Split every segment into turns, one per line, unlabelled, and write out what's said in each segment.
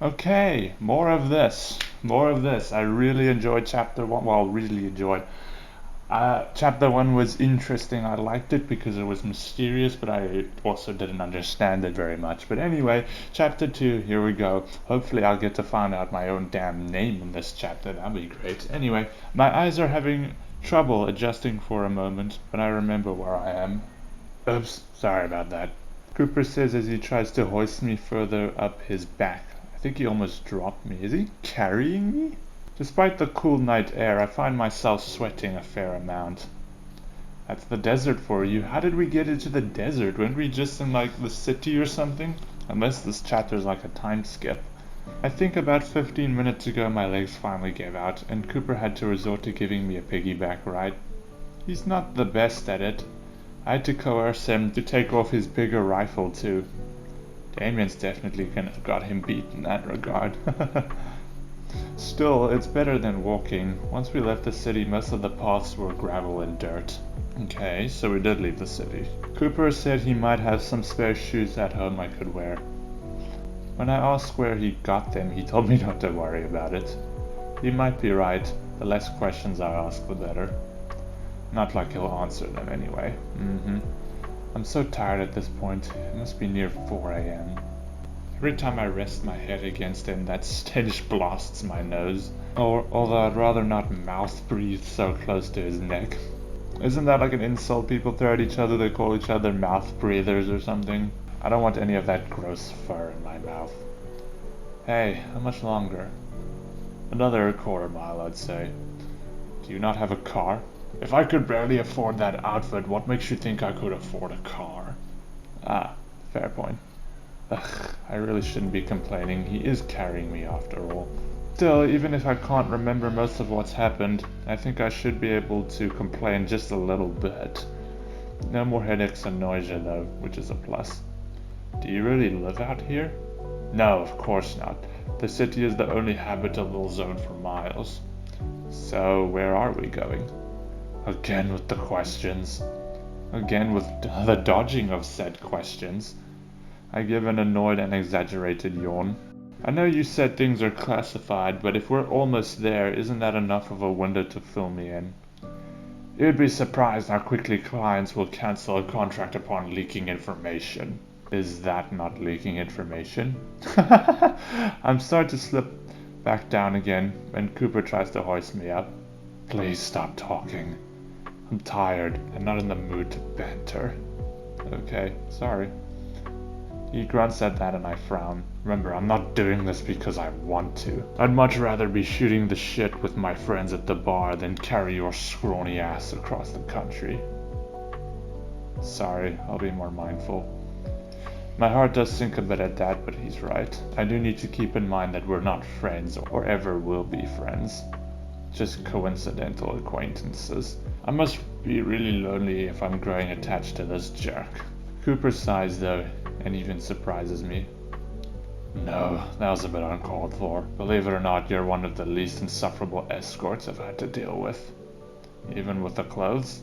Okay, more of this. More of this. I really enjoyed chapter one. Well, really enjoyed. Chapter one was interesting. I liked it because it was mysterious, but I also didn't understand it very much. But anyway, chapter two, here we go. Hopefully, I'll get to find out my own damn name in this chapter. That'd be great. Anyway, my eyes are having trouble adjusting for a moment, but I remember where I am. Oops, sorry about that. Cooper says as he tries to hoist me further up his back. I think he almost dropped me. Is he carrying me? Despite the cool night air, I find myself sweating a fair amount. That's the desert for you. How did we get into the desert? Weren't we just in like the city or something? Unless this chapter's like a time skip. I think about 15 minutes ago my legs finally gave out, and Cooper had to resort to giving me a piggyback ride. He's not the best at it. I had to coerce him to take off his bigger rifle too. Damien's definitely got him beat in that regard. Still, it's better than walking. Once we left the city, most of the paths were gravel and dirt. Okay, so we did leave the city. Cooper said he might have some spare shoes at home I could wear. When I asked where he got them, he told me not to worry about it. He might be right. The less questions I ask, the better. Not like he'll answer them anyway. I'm so tired at this point. It must be near 4 a.m. Every time I rest my head against him, that stench blasts my nose. Although I'd rather not mouth breathe so close to his neck. Isn't that like an insult people throw at each other? They call each other mouth breathers or something. I don't want any of that gross fur in my mouth. Hey, how much longer? Another quarter mile, I'd say. Do you not have a car? If I could barely afford that outfit, what makes you think I could afford a car? Ah, fair point. Ugh, I really shouldn't be complaining. He is carrying me after all. Still, even if I can't remember most of what's happened, I think I should be able to complain just a little bit. No more headaches and nausea though, which is a plus. Do you really live out here? No, of course not. The city is the only habitable zone for miles. So, where are we going? Again with the questions. Again with the dodging of said questions. I give an annoyed and exaggerated yawn. I know you said things are classified, but if we're almost there, isn't that enough of a window to fill me in? You'd be surprised how quickly clients will cancel a contract upon leaking information. Is that not leaking information? I'm starting to slip back down again when Cooper tries to hoist me up. Please stop talking. I'm tired and not in the mood to banter. Okay, sorry. He grunts at that and I frown. Remember, I'm not doing this because I want to. I'd much rather be shooting the shit with my friends at the bar than carry your scrawny ass across the country. Sorry, I'll be more mindful. My heart does sink a bit at that, but he's right. I do need to keep in mind that we're not friends or ever will be friends. Just coincidental acquaintances. I must be really lonely if I'm growing attached to this jerk. Cooper sighs though, and even surprises me. No, that was a bit uncalled for. Believe it or not, you're one of the least insufferable escorts I've had to deal with. Even with the clothes?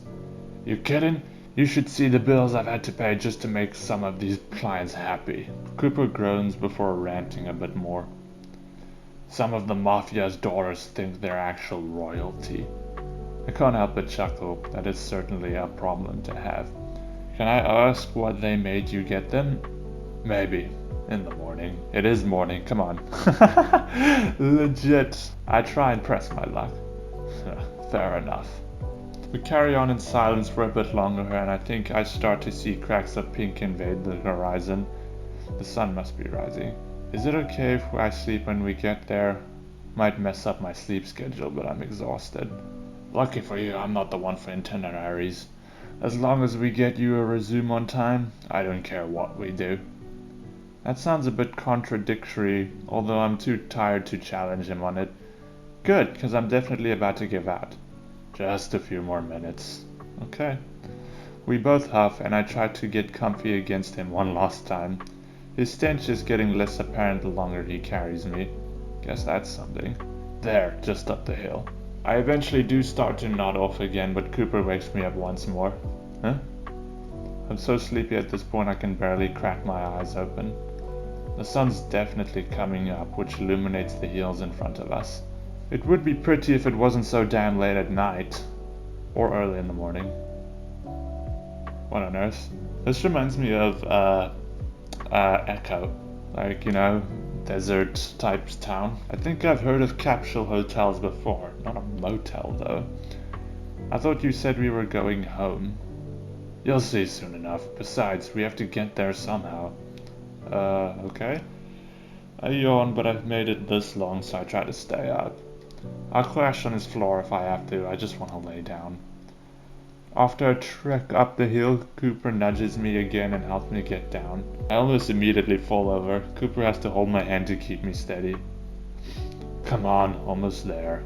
You kidding? You should see the bills I've had to pay just to make some of these clients happy. Cooper groans before ranting a bit more. Some of the mafia's daughters think they're actual royalty. I can't help but chuckle. That is certainly a problem to have. Can I ask what they made you get them? Maybe. In the morning. It is morning, come on. Legit. I try and press my luck. Fair enough. We carry on in silence for a bit longer and I think I start to see cracks of pink invade the horizon. The sun must be rising. Is it okay if I sleep when we get there? Might mess up my sleep schedule, but I'm exhausted. Lucky for you, I'm not the one for itineraries. As long as we get you a resume on time, I don't care what we do. That sounds a bit contradictory, although I'm too tired to challenge him on it. Good, because I'm definitely about to give out. Just a few more minutes. Okay. We both huff, and I try to get comfy against him one last time. His stench is getting less apparent the longer he carries me. Guess that's something. There, just up the hill. I eventually do start to nod off again, but Cooper wakes me up once more. Huh? I'm so sleepy at this point I can barely crack my eyes open. The sun's definitely coming up, which illuminates the hills in front of us. It would be pretty if it wasn't so damn late at night. Or early in the morning. What on earth? This reminds me of, Echo. Like, you know, desert type town. I think I've heard of capsule hotels before. Not a motel, though. I thought you said we were going home. You'll see soon enough. Besides, we have to get there somehow. Okay. I yawn, but I've made it this long, so I try to stay up. I'll crash on his floor if I have to. I just want to lay down. After a trek up the hill, Cooper nudges me again and helps me get down. I almost immediately fall over. Cooper has to hold my hand to keep me steady. Come on, almost there.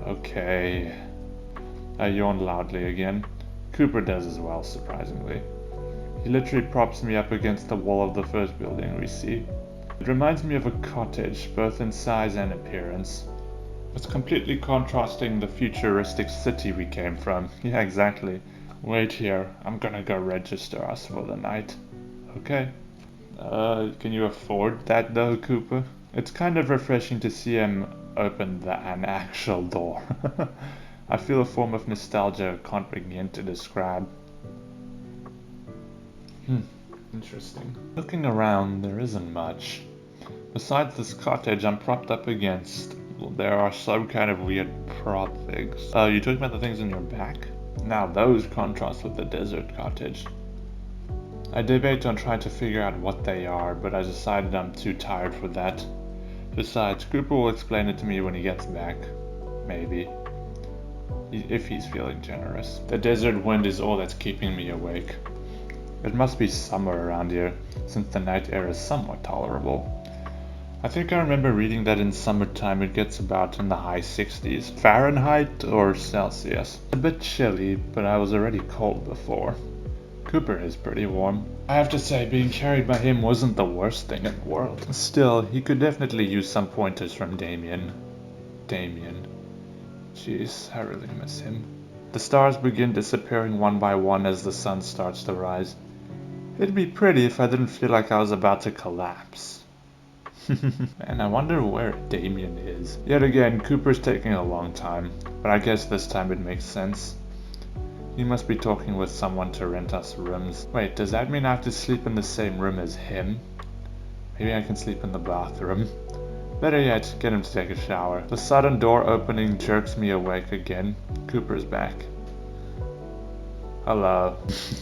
Okay. I yawn loudly again. Cooper does as well, surprisingly. He literally props me up against the wall of the first building we see. It reminds me of a cottage, both in size and appearance. It's completely contrasting the futuristic city we came from. Yeah, exactly. Wait here, I'm gonna go register us for the night. Okay. Can you afford that though, Cooper? It's kind of refreshing to see him open an actual door. I feel a form of nostalgia I can't begin to describe. Interesting. Looking around, there isn't much. Besides this cottage I'm propped up against, there are some kind of weird prop things. Oh, you talking about the things in your back? Now those contrast with the desert cottage. I debate on trying to figure out what they are, but I decided I'm too tired for that. Besides, Cooper will explain it to me when he gets back. Maybe. If he's feeling generous. The desert wind is all that's keeping me awake. It must be summer around here, since the night air is somewhat tolerable. I think I remember reading that in summertime it gets about in the high 60s. Fahrenheit or Celsius. A bit chilly, but I was already cold before. Cooper is pretty warm. I have to say, being carried by him wasn't the worst thing in the world. Still, he could definitely use some pointers from Damien. Jeez, I really miss him. The stars begin disappearing one by one as the sun starts to rise. It'd be pretty if I didn't feel like I was about to collapse. And I wonder where Damien is. Yet again, Cooper's taking a long time, but I guess this time it makes sense. He must be talking with someone to rent us rooms. Wait, does that mean I have to sleep in the same room as him? Maybe I can sleep in the bathroom. Better yet, get him to take a shower. The sudden door opening jerks me awake again. Cooper's back. Hello.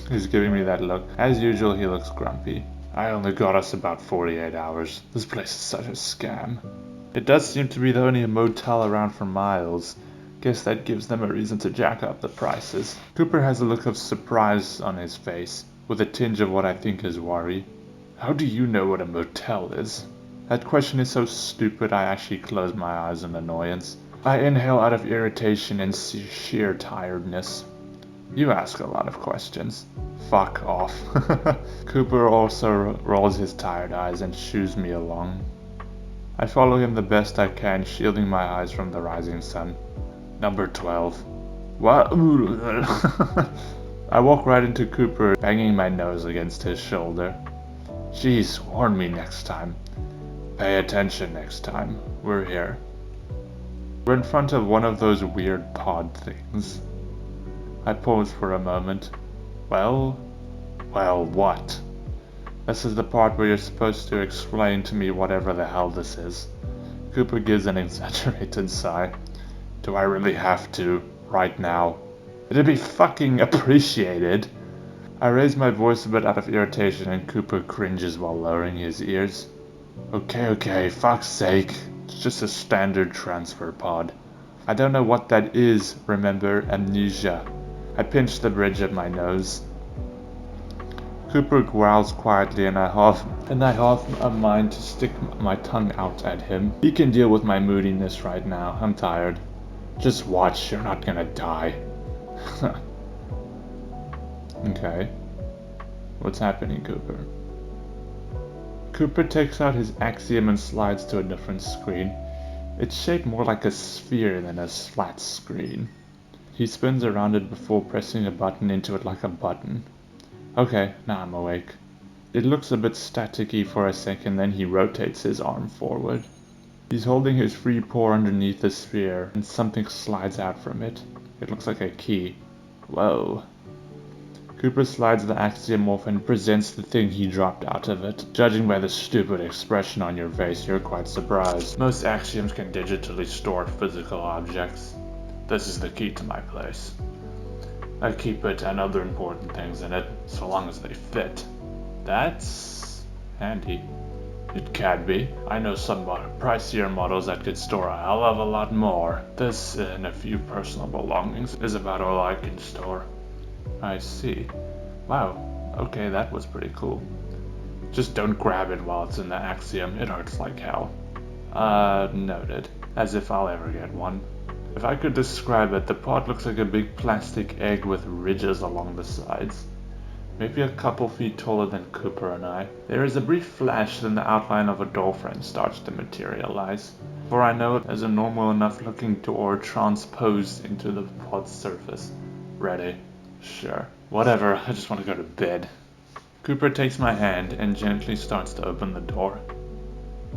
He's giving me that look. As usual, he looks grumpy. I only got us about 48 hours. This place is such a scam. It does seem to be the only motel around for miles. Guess that gives them a reason to jack up the prices. Cooper has a look of surprise on his face, with a tinge of what I think is worry. How do you know what a motel is? That question is so stupid I actually close my eyes in annoyance. I inhale out of irritation and sheer tiredness. You ask a lot of questions. Fuck off. Cooper also rolls his tired eyes and shoos me along. I follow him the best I can, shielding my eyes from the rising sun. Number 12. What? I walk right into Cooper, banging my nose against his shoulder. Jeez, warn me next time. Pay attention next time. We're here. We're in front of one of those weird pod things. I pause for a moment. Well, what? This is the part where you're supposed to explain to me whatever the hell this is. Cooper gives an exaggerated sigh. Do I really have to, right now? It'd be fucking appreciated. I raise my voice a bit out of irritation and Cooper cringes while lowering his ears. Okay, fuck's sake. It's just a standard transfer pod. I don't know what that is, remember? Amnesia. I pinch the bridge of my nose. Cooper growls quietly and I have a mind to stick my tongue out at him. He can deal with my moodiness right now. I'm tired. Just watch, you're not gonna die. Okay. What's happening, Cooper? Cooper takes out his Axiom and slides to a different screen. It's shaped more like a sphere than a flat screen. He spins around it before pressing a button into it like a button. Okay, now I'm awake. It looks a bit staticky for a second, then he rotates his arm forward. He's holding his free paw underneath the sphere, and something slides out from it. It looks like a key. Whoa. Cooper slides the axiom off and presents the thing he dropped out of it. Judging by the stupid expression on your face, you're quite surprised. Most axioms can digitally store physical objects. This is the key to my place. I keep it and other important things in it, so long as they fit. That's handy. It can be. I know some pricier models that could store a hell of a lot more. This and a few personal belongings is about all I can store. I see. Wow, okay, that was pretty cool. Just don't grab it while it's in the axiom, it hurts like hell. Noted. As if I'll ever get one. If I could describe it, the pod looks like a big plastic egg with ridges along the sides. Maybe a couple feet taller than Cooper and I. There is a brief flash, then the outline of a door frame starts to materialize. For I know it as a normal enough looking door transposed into the pod's surface. Ready? Sure. Whatever, I just want to go to bed. Cooper takes my hand and gently starts to open the door.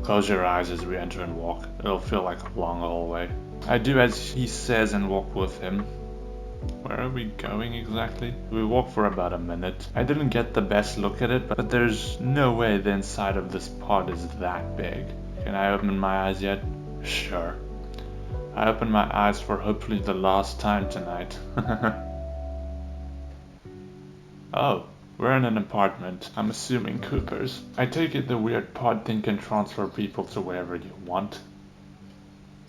Close your eyes as we enter and walk. It'll feel like a long hallway. I do as he says and walk with him. Where are we going exactly? We walk for about a minute. I didn't get the best look at it, but there's no way the inside of this pod is that big. Can I open my eyes yet? Sure. I open my eyes for hopefully the last time tonight. Oh, we're in an apartment. I'm assuming Cooper's. I take it the weird pod thing can transfer people to wherever you want.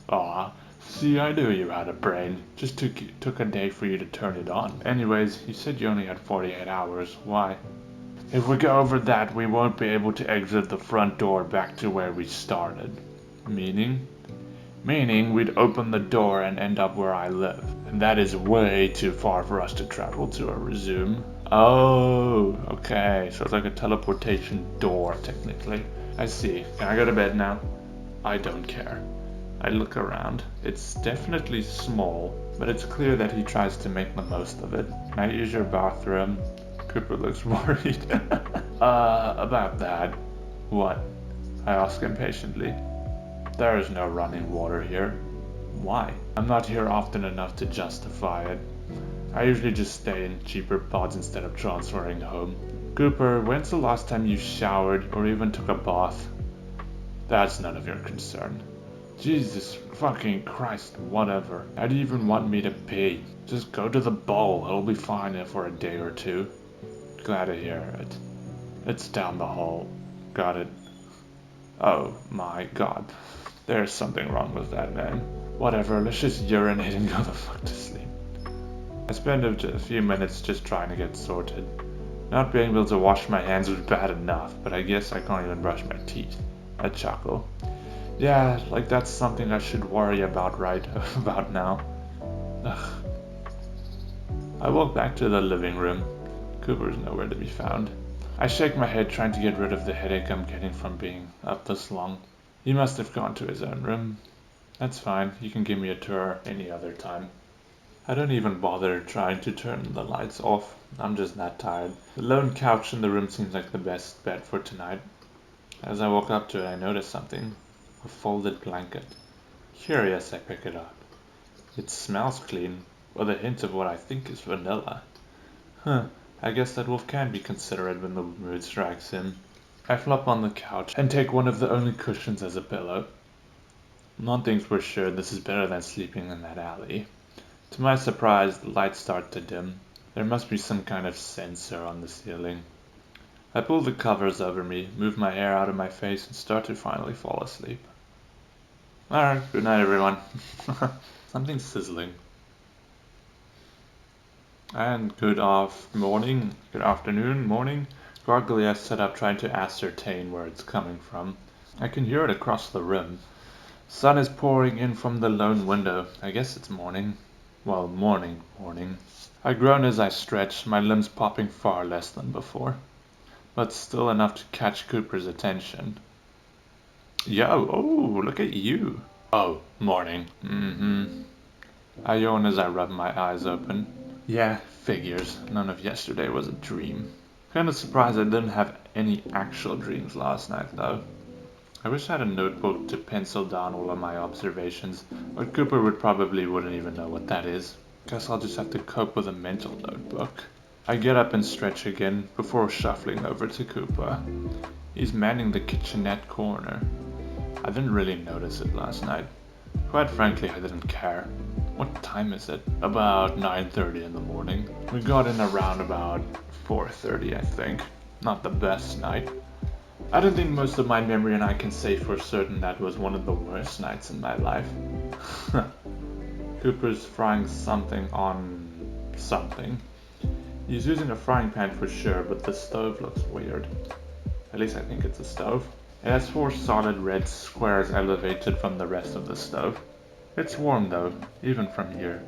Aw. See, I knew you had a brain. Just took a day for you to turn it on. Anyways, you said you only had 48 hours. Why? If we go over that, we won't be able to exit the front door back to where we started. Meaning? Meaning we'd open the door and end up where I live. And that is way too far for us to travel to or resume. Oh, okay. So it's like a teleportation door, technically. I see. Can I go to bed now? I don't care. I look around. It's definitely small, but it's clear that he tries to make the most of it. Can I use your bathroom? Cooper looks worried. About that. What? I ask impatiently. There is no running water here. Why? I'm not here often enough to justify it. I usually just stay in cheaper pods instead of transferring home. Cooper, when's the last time you showered or even took a bath? That's none of your concern. Jesus fucking Christ, whatever. How do you even want me to pee? Just go to the bowl, it'll be fine for a day or two. Glad to hear it. It's down the hall. Got it. Oh my god. There's something wrong with that man. Whatever, let's just urinate and go the fuck to sleep. I spend a few minutes just trying to get sorted. Not being able to wash my hands was bad enough, but I guess I can't even brush my teeth. I chuckle. Yeah, like that's something I should worry about right about now. Ugh. I walk back to the living room. Cooper's nowhere to be found. I shake my head trying to get rid of the headache I'm getting from being up this long. He must have gone to his own room. That's fine, you can give me a tour any other time. I don't even bother trying to turn the lights off. I'm just that tired. The lone couch in the room seems like the best bed for tonight. As I walk up to it, I notice something. A folded blanket. Curious, I pick it up. It smells clean, with a hint of what I think is vanilla. Huh, I guess that wolf can be considerate when the mood strikes him. I flop on the couch and take one of the only cushions as a pillow. One thing's for sure, this is better than sleeping in that alley. To my surprise, the lights start to dim. There must be some kind of sensor on the ceiling. I pull the covers over me, move my hair out of my face, and start to finally fall asleep. Alright, good night everyone. Something sizzling. And good afternoon, morning. Gargly has set up trying to ascertain where it's coming from. I can hear it across the room. Sun is pouring in from the lone window. I guess it's morning. Well, morning. I groan as I stretch, my limbs popping far less than before. But still enough to catch Cooper's attention. Yo, oh, look at you. Oh, morning. I yawn as I rub my eyes open. Yeah, figures. None of yesterday was a dream. Kinda surprised I didn't have any actual dreams last night, though. I wish I had a notebook to pencil down all of my observations, but Cooper wouldn't even know what that is. Guess I'll just have to cope with a mental notebook. I get up and stretch again before shuffling over to Cooper. He's manning the kitchenette corner. I didn't really notice it last night. Quite frankly, I didn't care. What time is it? About 9:30 in the morning. We got in around about 4:30, I think. Not the best night. I don't think most of my memory and I can say for certain that was one of the worst nights in my life. Cooper's frying something on something. He's using a frying pan for sure, but the stove looks weird. At least I think it's a stove. It has 4 solid red squares elevated from the rest of the stove. It's warm though, even from here.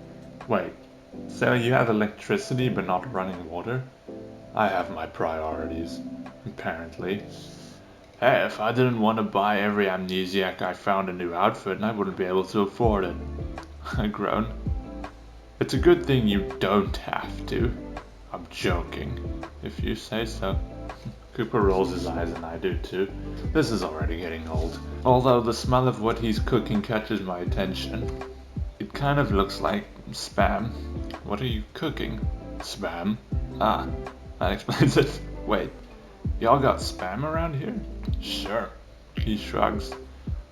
Wait, so you have electricity but not running water? I have my priorities, apparently. Hey, if I didn't want to buy every amnesiac I found a new outfit, and I wouldn't be able to afford it. I groaned. It's a good thing you don't have to. I'm joking, if you say so. Cooper rolls his eyes and I do too. This is already getting old. Although the smell of what he's cooking catches my attention. It kind of looks like spam. What are you cooking? Spam? Ah, that explains it. Wait, y'all got spam around here? Sure. He shrugs.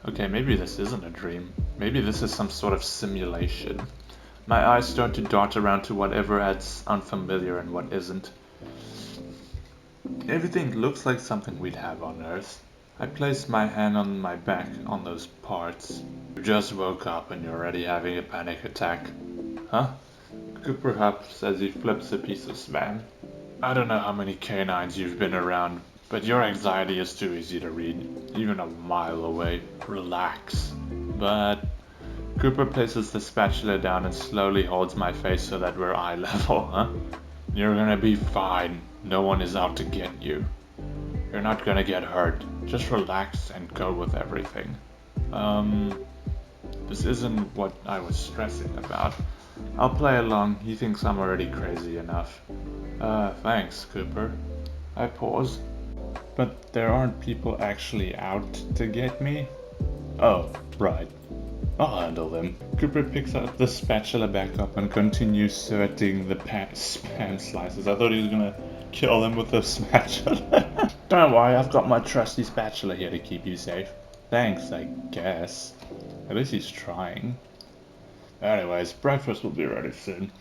Okay, maybe this isn't a dream. Maybe this is some sort of simulation. My eyes start to dart around to whatever adds unfamiliar and what isn't. Everything looks like something we'd have on Earth. I place my hand on my back on those parts. You just woke up and you're already having a panic attack. Huh? Cooper huffs as he flips a piece of spam. I don't know how many canines you've been around, but your anxiety is too easy to read, even a mile away. Relax. But Cooper places the spatula down and slowly holds my face so that we're eye level, huh? You're gonna be fine. No one is out to get you. You're not gonna get hurt. Just relax and go with everything. This isn't what I was stressing about. I'll play along. He thinks I'm already crazy enough. Thanks, Cooper. I pause. But there aren't people actually out to get me? Oh, right. I'll handle them. Cooper picks up the spatula back up and continues sorting the spam slices. I thought he was gonna kill them with the spatula. Don't worry, I've got my trusty spatula here to keep you safe. Thanks, I guess. At least he's trying. Anyways, breakfast will be ready soon.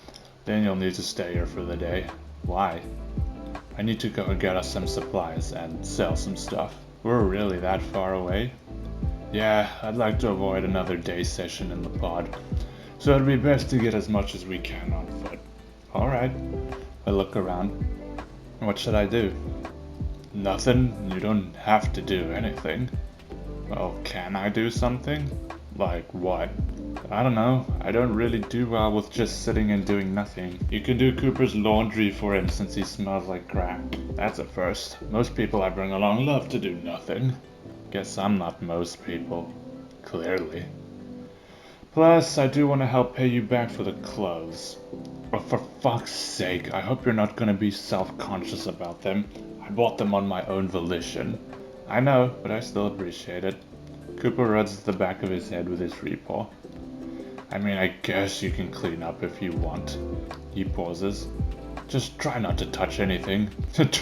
Then you'll need to stay here for the day. Why? I need to go and get us some supplies and sell some stuff. We're really that far away? Yeah, I'd like to avoid another day session in the pod, so it'd be best to get as much as we can on foot. Alright. I look around. What should I do? Nothing. You don't have to do anything. Well, can I do something? Like what? I don't know. I don't really do well with just sitting and doing nothing. You can do Cooper's laundry for him since he smells like crap. That's a first. Most people I bring along love to do nothing. Guess I'm not most people. Clearly. Plus, I do want to help pay you back for the clothes. But for fuck's sake, I hope you're not gonna be self-conscious about them. I bought them on my own volition. I know, but I still appreciate it. Cooper rubs the back of his head with his free paw. I mean, I guess you can clean up if you want. He pauses. Just try not to touch anything. Don't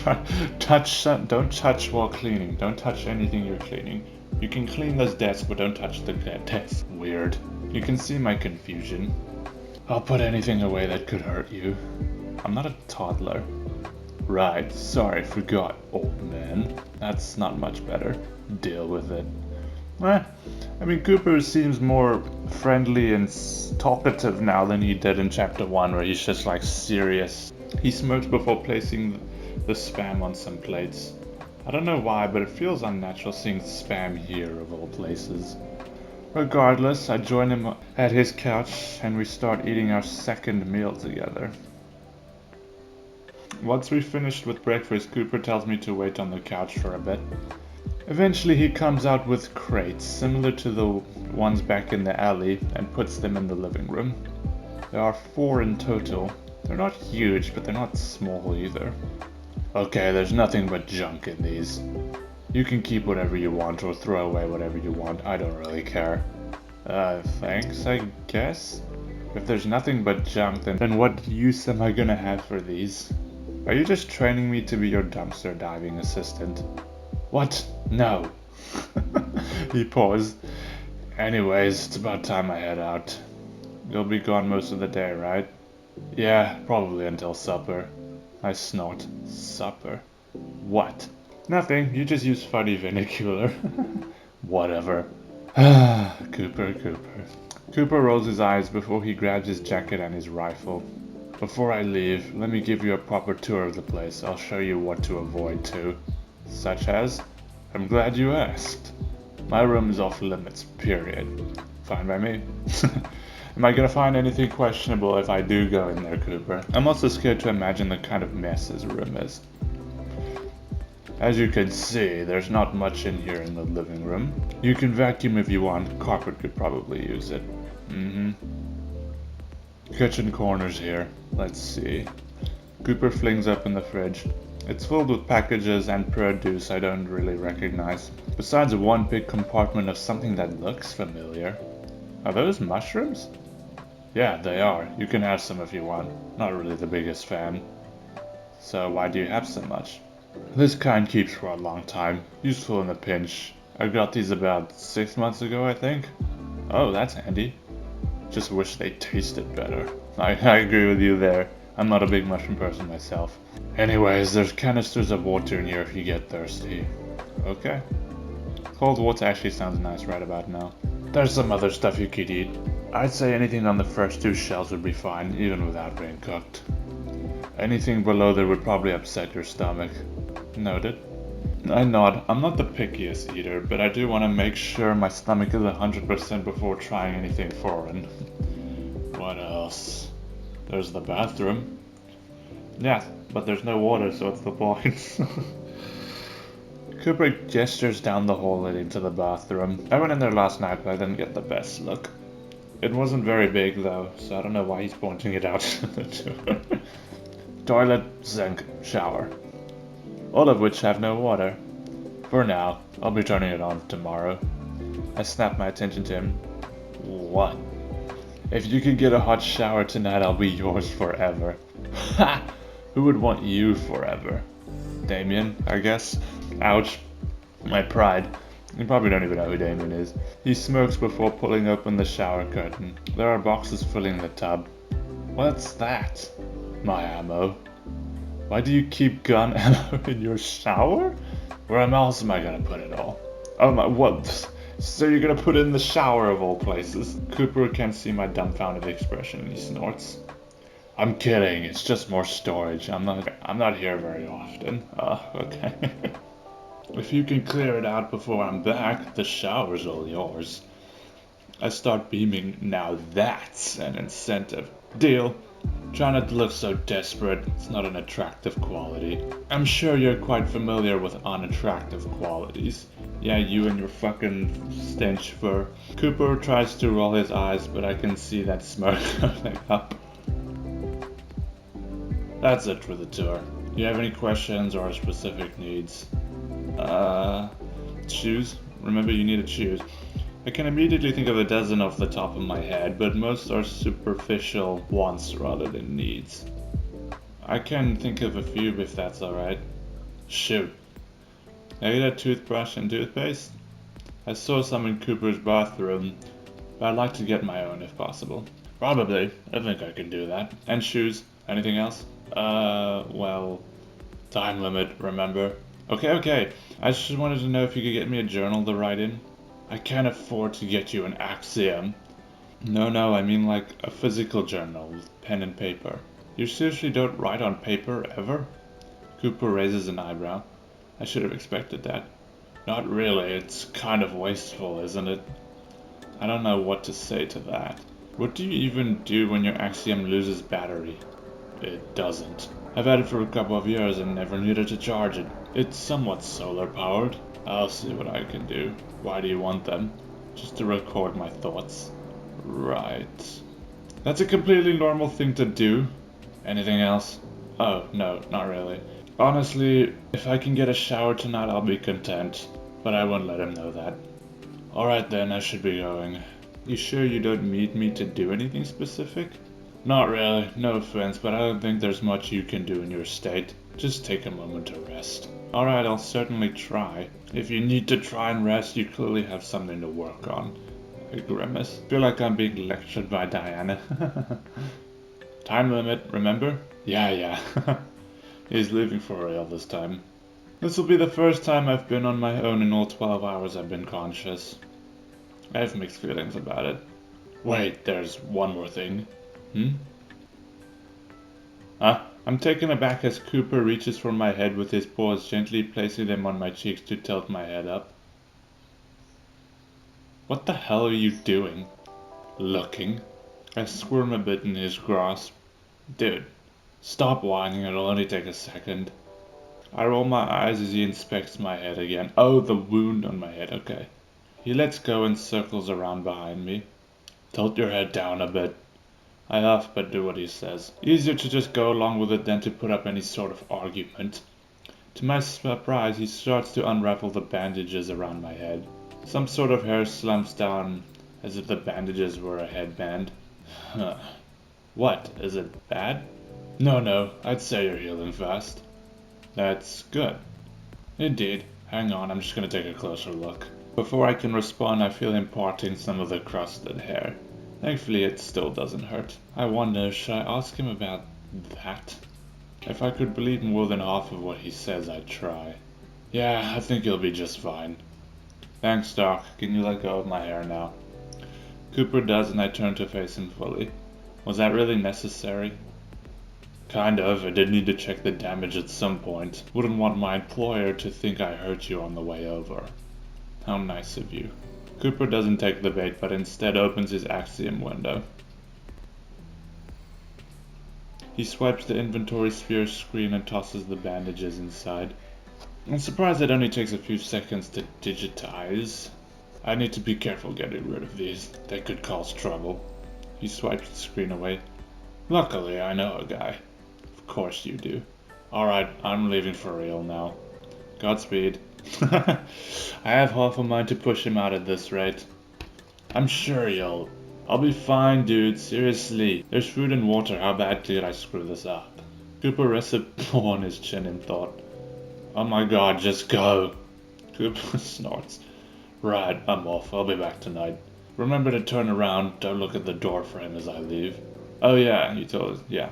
touch while cleaning. Don't touch anything you're cleaning. You can clean those desks, but don't touch the desk. Weird. You can see my confusion. I'll put anything away that could hurt you. I'm not a toddler. Right, sorry, forgot, old man. That's not much better. Deal with it. I mean, Cooper seems more friendly and talkative now than he did in chapter 1, where he's just like serious. He smokes before placing the spam on some plates. I don't know why, but it feels unnatural seeing spam here of all places. Regardless, I join him at his couch and we start eating our second meal together. Once we finished with breakfast, Cooper tells me to wait on the couch for a bit. Eventually he comes out with crates, similar to the ones back in the alley, and puts them in the living room. There are 4 in total. They're not huge, but they're not small either. Okay, there's nothing but junk in these. You can keep whatever you want or throw away whatever you want, I don't really care. Thanks, I guess? If there's nothing but junk, then what use am I gonna have for these? Are you just training me to be your dumpster diving assistant? What? No. He paused. Anyways, it's about time I head out. You'll be gone most of the day, right? Yeah, probably until supper. I snort. Supper? What? Nothing, you just use funny vernacular. Whatever. Cooper. Cooper rolls his eyes before he grabs his jacket and his rifle. Before I leave, let me give you a proper tour of the place. I'll show you what to avoid too. Such as? I'm glad you asked. My room is off limits, period. Fine by me. Am I gonna find anything questionable if I do go in there, Cooper? I'm also scared to imagine the kind of mess his room is. As you can see, there's not much in here in the living room. You can vacuum if you want. Carpet could probably use it. Kitchen corner's here. Let's see. Cooper flings open the fridge. It's filled with packages and produce I don't really recognize. Besides one big compartment of something that looks familiar. Are those mushrooms? Yeah, they are. You can have some if you want. Not really the biggest fan. So why do you have so much? This kind keeps for a long time. Useful in a pinch. I got these about 6 months ago, I think. Oh, that's handy. Just wish they tasted better. I agree with you there. I'm not a big mushroom person myself. Anyways, there's canisters of water in here if you get thirsty. Okay. Cold water actually sounds nice right about now. There's some other stuff you could eat. I'd say anything on the first 2 shelves would be fine, even without being cooked. Anything below there would probably upset your stomach. Noted. I nod. I'm not the pickiest eater, but I do want to make sure my stomach is 100% before trying anything foreign. What else? There's the bathroom. Yeah, but there's no water, so what's the point? Cooper gestures down the hall leading to the bathroom. I went in there last night, but I didn't get the best look. It wasn't very big, though, so I don't know why he's pointing it out. Toilet, sink, shower. All of which have no water. For now, I'll be turning it on tomorrow. I snapped my attention to him. What? If you could get a hot shower tonight, I'll be yours forever. Ha! Who would want you forever? Damien, I guess. Ouch. My pride. You probably don't even know who Damien is. He smokes before pulling open the shower curtain. There are boxes filling the tub. What's that? My ammo. Why do you keep gun ammo in your shower? Where else am I gonna put it all? Oh my, what? So you're gonna put it in the shower of all places? Cooper can't see my dumbfounded expression and he snorts. I'm kidding, it's just more storage. I'm not here very often. Okay. If you can clear it out before I'm back, the shower's all yours. I start beaming. Now that's an incentive. Deal. Try not to look so desperate. It's not an attractive quality. I'm sure you're quite familiar with unattractive qualities. Yeah, you and your fucking stench fur. Cooper tries to roll his eyes, but I can see that smirk coming up. That's it for the tour. Do you have any questions or specific needs? Shoes? Remember, you need to choose. I can immediately think of a dozen off the top of my head, but most are superficial wants rather than needs. I can think of a few if that's alright. Shoot. Can I get a toothbrush and toothpaste? I saw some in Cooper's bathroom, but I'd like to get my own if possible. Probably. I think I can do that. And shoes. Anything else? Well, time limit, remember? Okay. I just wanted to know if you could get me a journal to write in. I can't afford to get you an axiom. No, I mean like a physical journal with pen and paper. You seriously don't write on paper, ever? Cooper raises an eyebrow. I should have expected that. Not really, it's kind of wasteful, isn't it? I don't know what to say to that. What do you even do when your axiom loses battery? It doesn't. I've had it for a couple of years and never needed to charge it. It's somewhat solar powered. I'll see what I can do. Why do you want them? Just to record my thoughts. Right. That's a completely normal thing to do. Anything else? Oh, no, not really. Honestly, if I can get a shower tonight, I'll be content. But I won't let him know that. Alright then, I should be going. You sure you don't need me to do anything specific? Not really, no offense, but I don't think there's much you can do in your state. Just take a moment to rest. Alright, I'll certainly try. If you need to try and rest, you clearly have something to work on. I grimace. Feel like I'm being lectured by Diana. Time limit, remember? Yeah. He's leaving for real this time. This will be the first time I've been on my own in all 12 hours I've been conscious. I have mixed feelings about it. Wait, there's one more thing. I'm taken aback as Cooper reaches for my head with his paws, gently placing them on my cheeks to tilt my head up. What the hell are you doing? Looking. I squirm a bit in his grasp. Dude, stop whining, it'll only take a second. I roll my eyes as he inspects my head again. Oh, the wound on my head, okay. He lets go and circles around behind me. Tilt your head down a bit. I laugh but do what he says. Easier to just go along with it than to put up any sort of argument. To my surprise, he starts to unravel the bandages around my head. Some sort of hair slumps down as if the bandages were a headband. What, is it bad? No, I'd say you're healing fast. That's good. Indeed. Hang on, I'm just gonna take a closer look. Before I can respond, I feel him parting some of the crusted hair. Thankfully, it still doesn't hurt. I wonder, should I ask him about that? If I could believe more than half of what he says, I'd try. Yeah, I think he'll be just fine. Thanks, Doc. Can you let go of my hair now? Cooper does, and I turn to face him fully. Was that really necessary? Kind of. I did need to check the damage at some point. Wouldn't want my employer to think I hurt you on the way over. How nice of you. Cooper doesn't take the bait, but instead opens his Axiom window. He swipes the inventory sphere screen and tosses the bandages inside. I'm surprised it only takes a few seconds to digitize. I need to be careful getting rid of these. They could cause trouble. He swipes the screen away. Luckily, I know a guy. Of course you do. Alright, I'm leaving for real now. Godspeed. I have half a mind to push him out at this rate. I'm sure I'll be fine, dude, seriously. There's food and water, how bad could I screw this up? Cooper rests a paw on his chin in thought. Oh my god, just go. Cooper snorts. Right, I'm off, I'll be back tonight. Remember to turn around, don't look at the door frame as I leave. Oh yeah, he told us, yeah.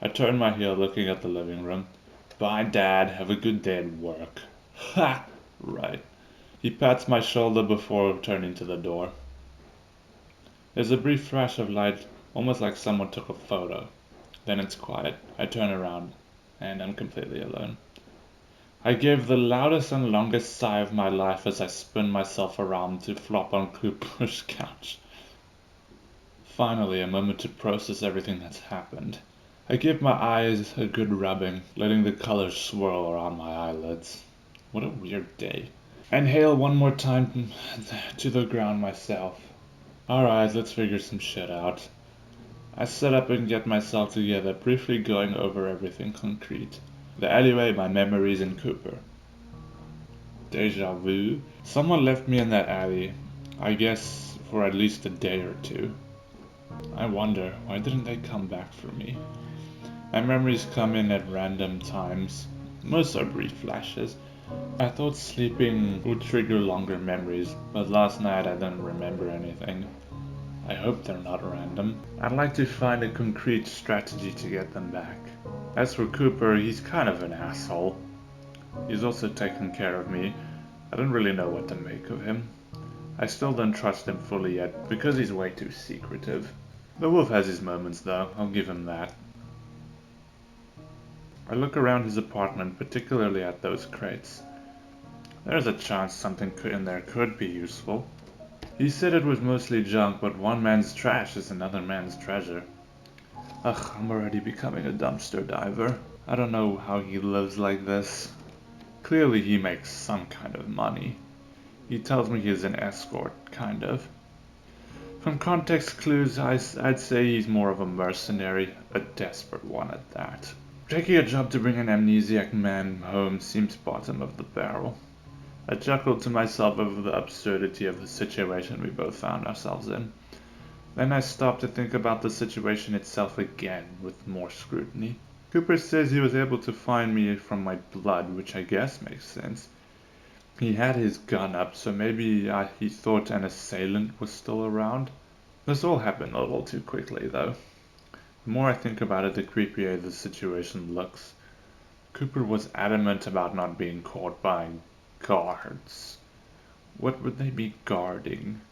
I turn my heel looking at the living room. Bye, Dad, have a good day at work. Ha! Right. He pats my shoulder before turning to the door. There's a brief flash of light, almost like someone took a photo. Then it's quiet. I turn around, and I'm completely alone. I give the loudest and longest sigh of my life as I spin myself around to flop on Cooper's couch. Finally, a moment to process everything that's happened. I give my eyes a good rubbing, letting the colors swirl around my eyelids. What a weird day. I inhale one more time to the ground myself. Alright, let's figure some shit out. I set up and get myself together, briefly going over everything concrete. The alleyway, my memories, and Cooper. Deja vu? Someone left me in that alley, I guess for at least a day or two. I wonder, why didn't they come back for me? My memories come in at random times. Most are brief flashes. I thought sleeping would trigger longer memories, but last night I didn't remember anything. I hope they're not random. I'd like to find a concrete strategy to get them back. As for Cooper, he's kind of an asshole. He's also taken care of me. I don't really know what to make of him. I still don't trust him fully yet, because he's way too secretive. The wolf has his moments though, I'll give him that. I look around his apartment, particularly at those crates. There's a chance something in there could be useful. He said it was mostly junk, but one man's trash is another man's treasure. Ugh, I'm already becoming a dumpster diver. I don't know how he lives like this. Clearly he makes some kind of money. He tells me he's an escort, kind of. From context clues, I'd say he's more of a mercenary, a desperate one at that. Taking a job to bring an amnesiac man home seems bottom of the barrel. I chuckled to myself over the absurdity of the situation we both found ourselves in. Then I stopped to think about the situation itself again, with more scrutiny. Cooper says he was able to find me from my blood, which I guess makes sense. He had his gun up, so maybe he thought an assailant was still around. This all happened a little too quickly, though. The more I think about it, the creepier the situation looks. Cooper was adamant about not being caught by guards. What would they be guarding?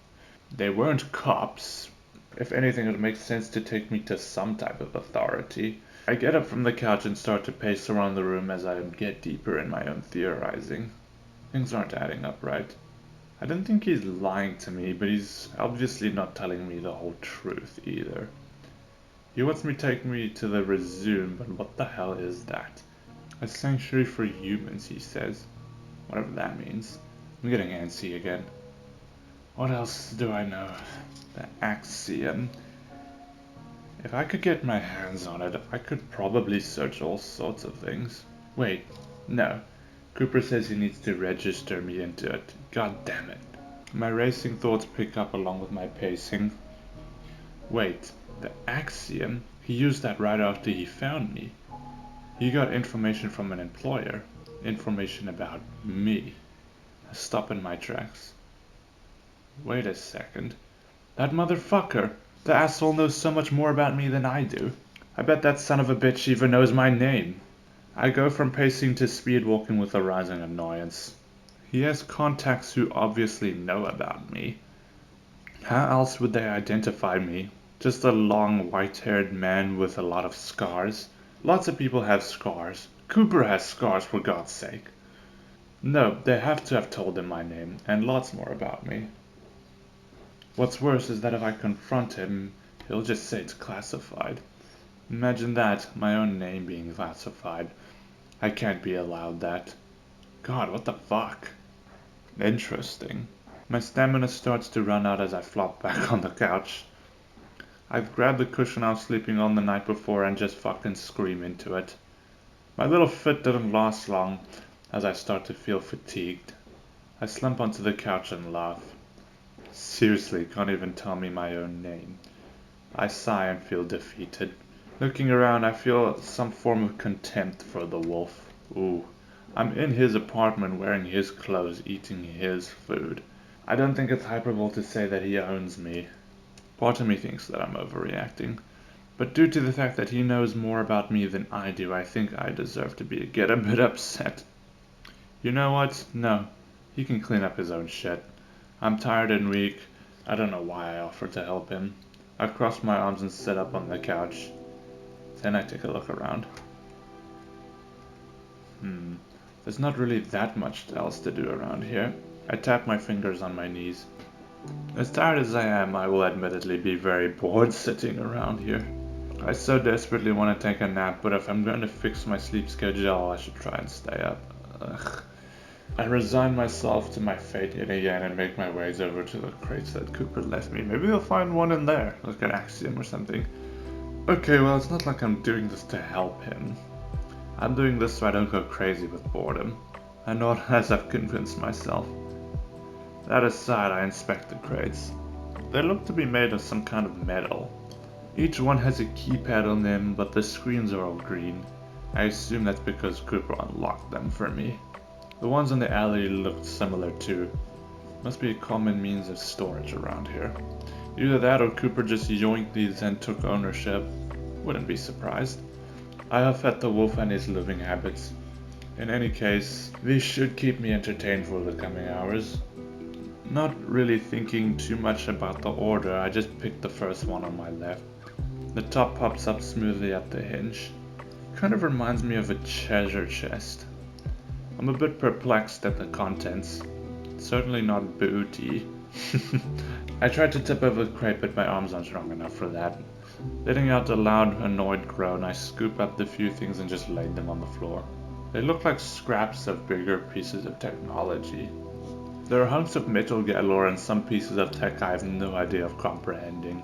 They weren't cops. If anything, it would make sense to take me to some type of authority. I get up from the couch and start to pace around the room as I get deeper in my own theorizing. Things aren't adding up right. I don't think he's lying to me, but he's obviously not telling me the whole truth either. He wants me to take me to the Resume, but what the hell is that? A sanctuary for humans, he says. Whatever that means. I'm getting antsy again. What else do I know? The Axiom. If I could get my hands on it, I could probably search all sorts of things. Wait, no. Cooper says he needs to register me into it. God damn it. My racing thoughts pick up along with my pacing. Wait, the Axiom? He used that right after he found me. He got information from an employer. Information about me. I stop in my tracks. Wait a second. That motherfucker! The asshole knows so much more about me than I do. I bet that son of a bitch even knows my name. I go from pacing to speed walking with a rising annoyance. He has contacts who obviously know about me. How else would they identify me? Just a long white-haired man with a lot of scars? Lots of people have scars. Cooper has scars, for God's sake. No, they have to have told him my name, and lots more about me. What's worse is that if I confront him, he'll just say it's classified. Imagine that, my own name being classified. I can't be allowed that. God, what the fuck? Interesting. My stamina starts to run out as I flop back on the couch. I've grabbed the cushion I was sleeping on the night before and just fucking scream into it. My little fit didn't last long as I start to feel fatigued. I slump onto the couch and laugh. Seriously, can't even tell me my own name. I sigh and feel defeated. Looking around, I feel some form of contempt for the wolf. Ooh, I'm in his apartment wearing his clothes, eating his food. I don't think it's hyperbole to say that he owns me. Part of me thinks that I'm overreacting. But due to the fact that he knows more about me than I do, I think I deserve to get a bit upset. You know what? No, he can clean up his own shit. I'm tired and weak. I don't know why I offered to help him. I cross my arms and sit up on the couch. Then I take a look around. There's not really that much else to do around here. I tap my fingers on my knees. As tired as I am, I will admittedly be very bored sitting around here. I so desperately want to take a nap, but if I'm going to fix my sleep schedule, I should try and stay up. Ugh. I resign myself to my fate yet again and make my ways over to the crates that Cooper left me. Maybe I'll find one in there, like an Axiom or something. Okay, well, it's not like I'm doing this to help him. I'm doing this so I don't go crazy with boredom. I nod as I've convinced myself. That aside, I inspect the crates. They look to be made of some kind of metal. Each one has a keypad on them, but the screens are all green. I assume that's because Cooper unlocked them for me. The ones in the alley looked similar too. Must be a common means of storage around here. Either that or Cooper just yoinked these and took ownership. Wouldn't be surprised. I huff at the wolf and his living habits. In any case, these should keep me entertained for the coming hours. Not really thinking too much about the order, I just picked the first one on my left. The top pops up smoothly at the hinge. Kind of reminds me of a treasure chest. I'm a bit perplexed at the contents. Certainly not booty. I tried to tip over the crate, but my arms aren't strong enough for that. Letting out a loud, annoyed groan, I scoop up the few things and just laid them on the floor. They look like scraps of bigger pieces of technology. There are hunks of metal galore and some pieces of tech I have no idea of comprehending.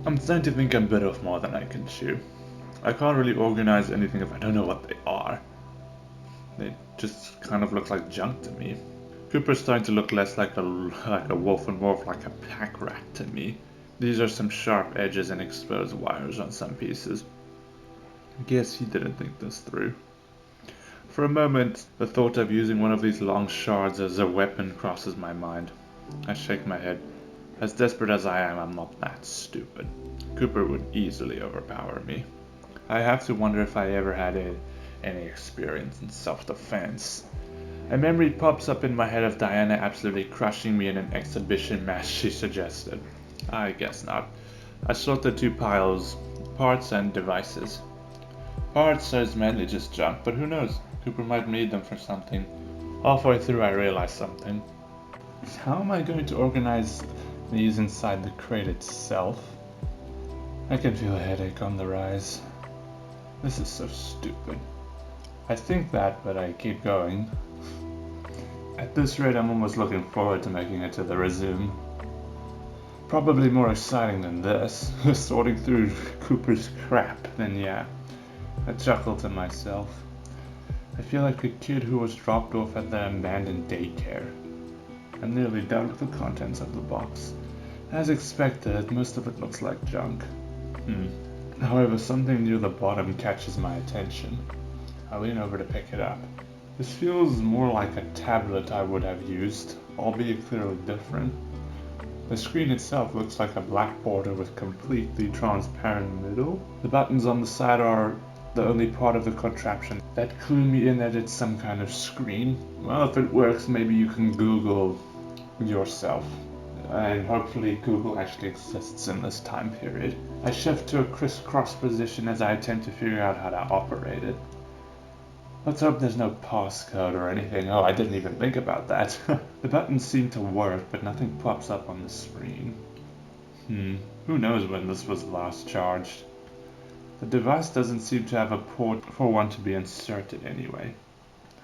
I'm starting to think I'm bit off more than I can chew. I can't really organize anything if I don't know what they are. They just kind of look like junk to me. Cooper's starting to look less like a wolf and more like a pack rat to me. These are some sharp edges and exposed wires on some pieces. Guess he didn't think this through. For a moment, the thought of using one of these long shards as a weapon crosses my mind. I shake my head. As desperate as I am, I'm not that stupid. Cooper would easily overpower me. I have to wonder if I ever had any experience in self-defense. A memory pops up in my head of Diana absolutely crushing me in an exhibition match she suggested. I guess not. I sort the two piles, parts and devices. Parts is mainly just junk, but who knows? Cooper might need them for something. Halfway through I realize something. How am I going to organize these inside the crate itself? I can feel a headache on the rise. This is so stupid. I think that, but I keep going. At this rate, I'm almost looking forward to making it to the resume. Probably more exciting than this, sorting through Cooper's crap, then yeah. I chuckle to myself. I feel like a kid who was dropped off at the abandoned daycare. I'm nearly done with the contents of the box. As expected, most of it looks like junk. However, something near the bottom catches my attention. I lean over to pick it up. This feels more like a tablet I would have used, albeit clearly different. The screen itself looks like a black border with completely transparent middle. The buttons on the side are the only part of the contraption that clue me in that it's some kind of screen. Well, if it works, maybe you can Google yourself. And hopefully Google actually exists in this time period. I shift to a crisscross position as I attempt to figure out how to operate it. Let's hope there's no passcode or anything. Oh, I didn't even think about that. The buttons seem to work, but nothing pops up on the screen. Who knows when this was last charged? The device doesn't seem to have a port for one to be inserted anyway.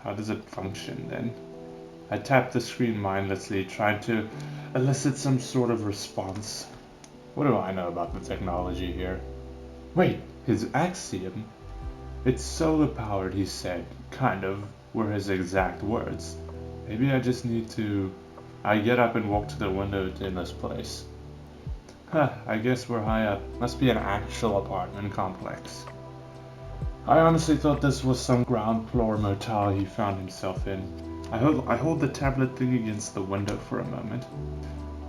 How does it function then? I tap the screen mindlessly, trying to elicit some sort of response. What do I know about the technology here? Wait, his axiom? It's solar powered, he said. Kind of, were his exact words. Maybe I just need to... I get up and walk to the window in this place. I guess we're high up. Must be an actual apartment complex. I honestly thought this was some ground floor motel he found himself in. I hold the tablet thing against the window for a moment.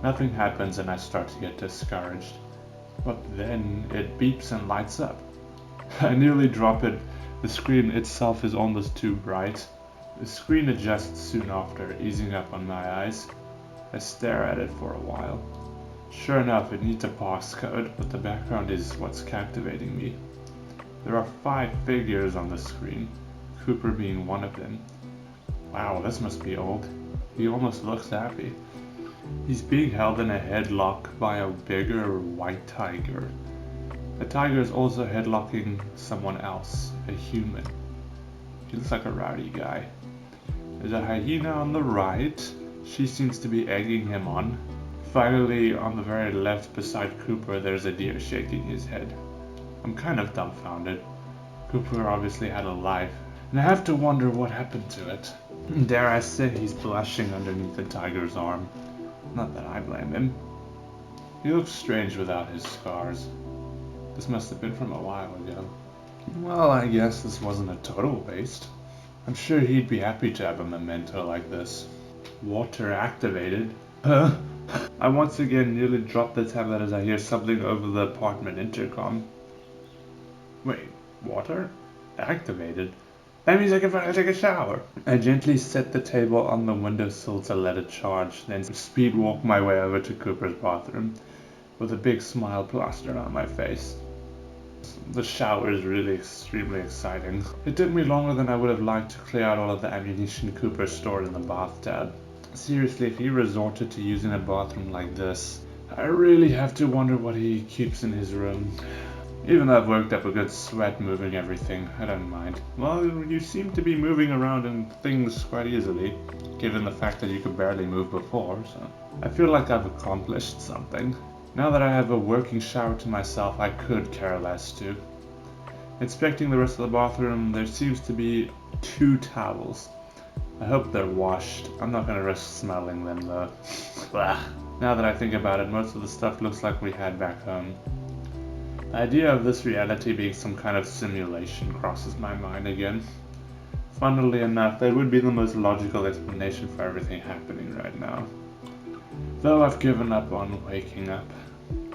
Nothing happens and I start to get discouraged. But then it beeps and lights up. I nearly drop it. The screen itself is almost too bright. The screen adjusts soon after, easing up on my eyes. I stare at it for a while. Sure enough, it needs a passcode, but the background is what's captivating me. There are 5 figures on the screen, Cooper being one of them. Wow, this must be old. He almost looks happy. He's being held in a headlock by a bigger white tiger. The tiger is also headlocking someone else, a human. He looks like a rowdy guy. There's a hyena on the right. She seems to be egging him on. Finally, on the very left beside Cooper, there's a deer shaking his head. I'm kind of dumbfounded. Cooper obviously had a life, and I have to wonder what happened to it. Dare I say he's blushing underneath the tiger's arm. Not that I blame him. He looks strange without his scars. This must have been from a while ago. Well, I guess this wasn't a total waste. I'm sure he'd be happy to have a memento like this. Water activated. Huh? I once again nearly dropped the tablet as I hear something over the apartment intercom. Wait, water? Activated? That means I can finally take a shower. I gently set the table on the windowsill to let it charge, then speed walk my way over to Cooper's bathroom, with a big smile plastered on my face. The shower is really extremely exciting. It took me longer than I would have liked to clear out all of the ammunition Cooper stored in the bathtub. Seriously, if he resorted to using a bathroom like this, I really have to wonder what he keeps in his room. Even though I've worked up a good sweat moving everything, I don't mind. Well, you seem to be moving around in things quite easily, given the fact that you could barely move before, so I feel like I've accomplished something. Now that I have a working shower to myself, I could care less too. Inspecting the rest of the bathroom, there seems to be 2 towels. I hope they're washed. I'm not gonna risk smelling them though. Blah. Now that I think about it, most of the stuff looks like we had back home. The idea of this reality being some kind of simulation crosses my mind again. Funnily enough, that would be the most logical explanation for everything happening right now. Though I've given up on waking up.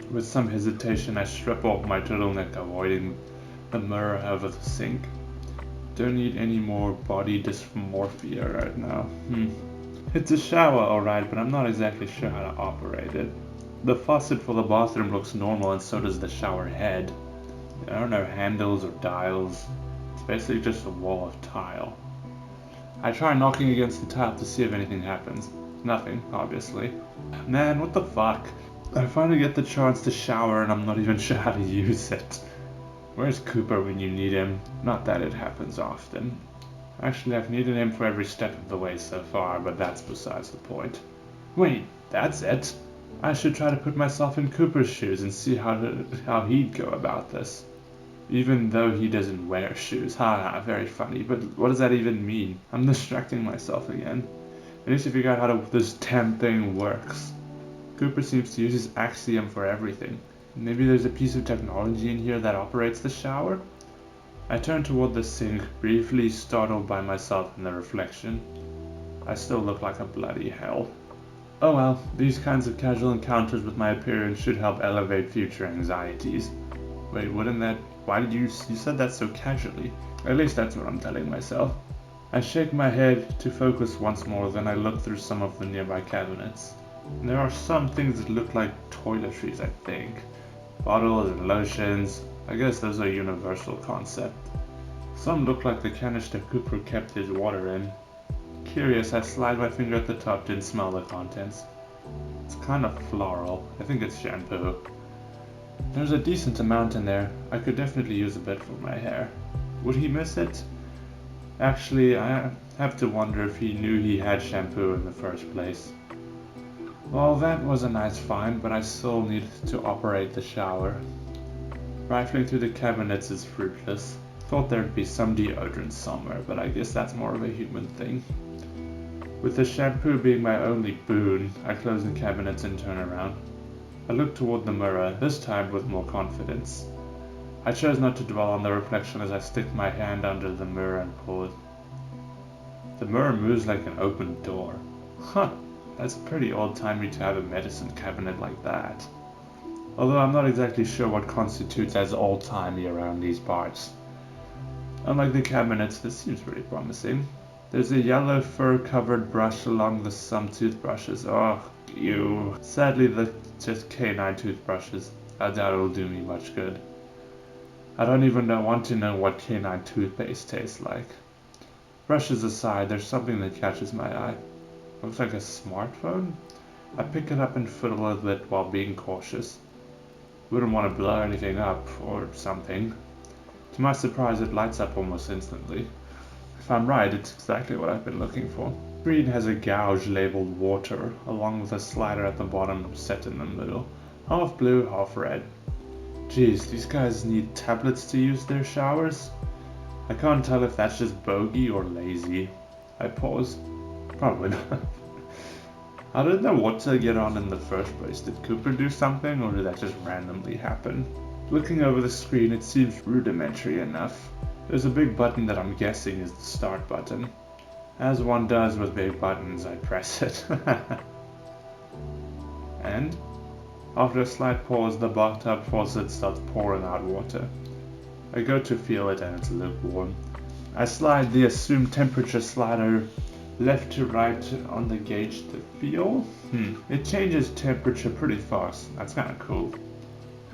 With some hesitation, I strip off my turtleneck, avoiding the mirror over the sink. Don't need any more body dysmorphia right now. It's a shower, alright, but I'm not exactly sure how to operate it. The faucet for the bathroom looks normal, and so does the shower head. There are no handles or dials. It's basically just a wall of tile. I try knocking against the tile to see if anything happens. Nothing, obviously. Man, what the fuck? I finally get the chance to shower and I'm not even sure how to use it. Where's Cooper when you need him? Not that it happens often. Actually, I've needed him for every step of the way so far, but that's besides the point. Wait, that's it? I should try to put myself in Cooper's shoes and see how he'd go about this. Even though he doesn't wear shoes. Haha, very funny, but what does that even mean? I'm distracting myself again. I need to figure out how this damn thing works. Cooper seems to use his axiom for everything. Maybe there's a piece of technology in here that operates the shower? I turn toward the sink, briefly startled by myself in the reflection. I still look like a bloody hell. Oh well, these kinds of casual encounters with my appearance should help elevate future anxieties. Wait, why did you said that so casually? At least that's what I'm telling myself. I shake my head to focus once more, then I look through some of the nearby cabinets. There are some things that look like toiletries, I think. Bottles and lotions. I guess those are a universal concept. Some look like the canister Cooper kept his water in. Curious, I slide my finger at the top to smell the contents. It's kind of floral. I think it's shampoo. There's a decent amount in there. I could definitely use a bit for my hair. Would he miss it? Actually, I have to wonder if he knew he had shampoo in the first place. Well, that was a nice find, but I still need to operate the shower. Rifling through the cabinets is fruitless. Thought there'd be some deodorant somewhere, but I guess that's more of a human thing. With the shampoo being my only boon, I close the cabinets and turn around. I look toward the mirror, this time with more confidence. I chose not to dwell on the reflection as I stick my hand under the mirror and pull it. The mirror moves like an open door. Huh. That's pretty old-timey to have a medicine cabinet like that. Although I'm not exactly sure what constitutes as old-timey around these parts. Unlike the cabinets, this seems pretty promising. There's a yellow fur-covered brush along with some toothbrushes. Oh, ew. Sadly, they're just canine toothbrushes. I doubt it'll do me much good. I don't even want to know what canine toothpaste tastes like. Brushes aside, there's something that catches my eye. Looks like a smartphone? I pick it up and fiddle with it while being cautious. Wouldn't want to blow anything up, or something. To my surprise, it lights up almost instantly. If I'm right, it's exactly what I've been looking for. The screen has a gouge labeled water, along with a slider at the bottom set in the middle. Half blue, half red. Geez, these guys need tablets to use their showers? I can't tell if that's just bogey or lazy. I pause. Probably not. How did the water get on in the first place? Did Cooper do something, or did that just randomly happen? Looking over the screen, it seems rudimentary enough. There's a big button that I'm guessing is the start button. As one does with big buttons, I press it. And? After a slight pause, the bathtub faucet starts pouring out water. I go to feel it and it's lukewarm. I slide the assumed temperature slider left to right on the gauge to feel. It changes temperature pretty fast. That's kind of cool.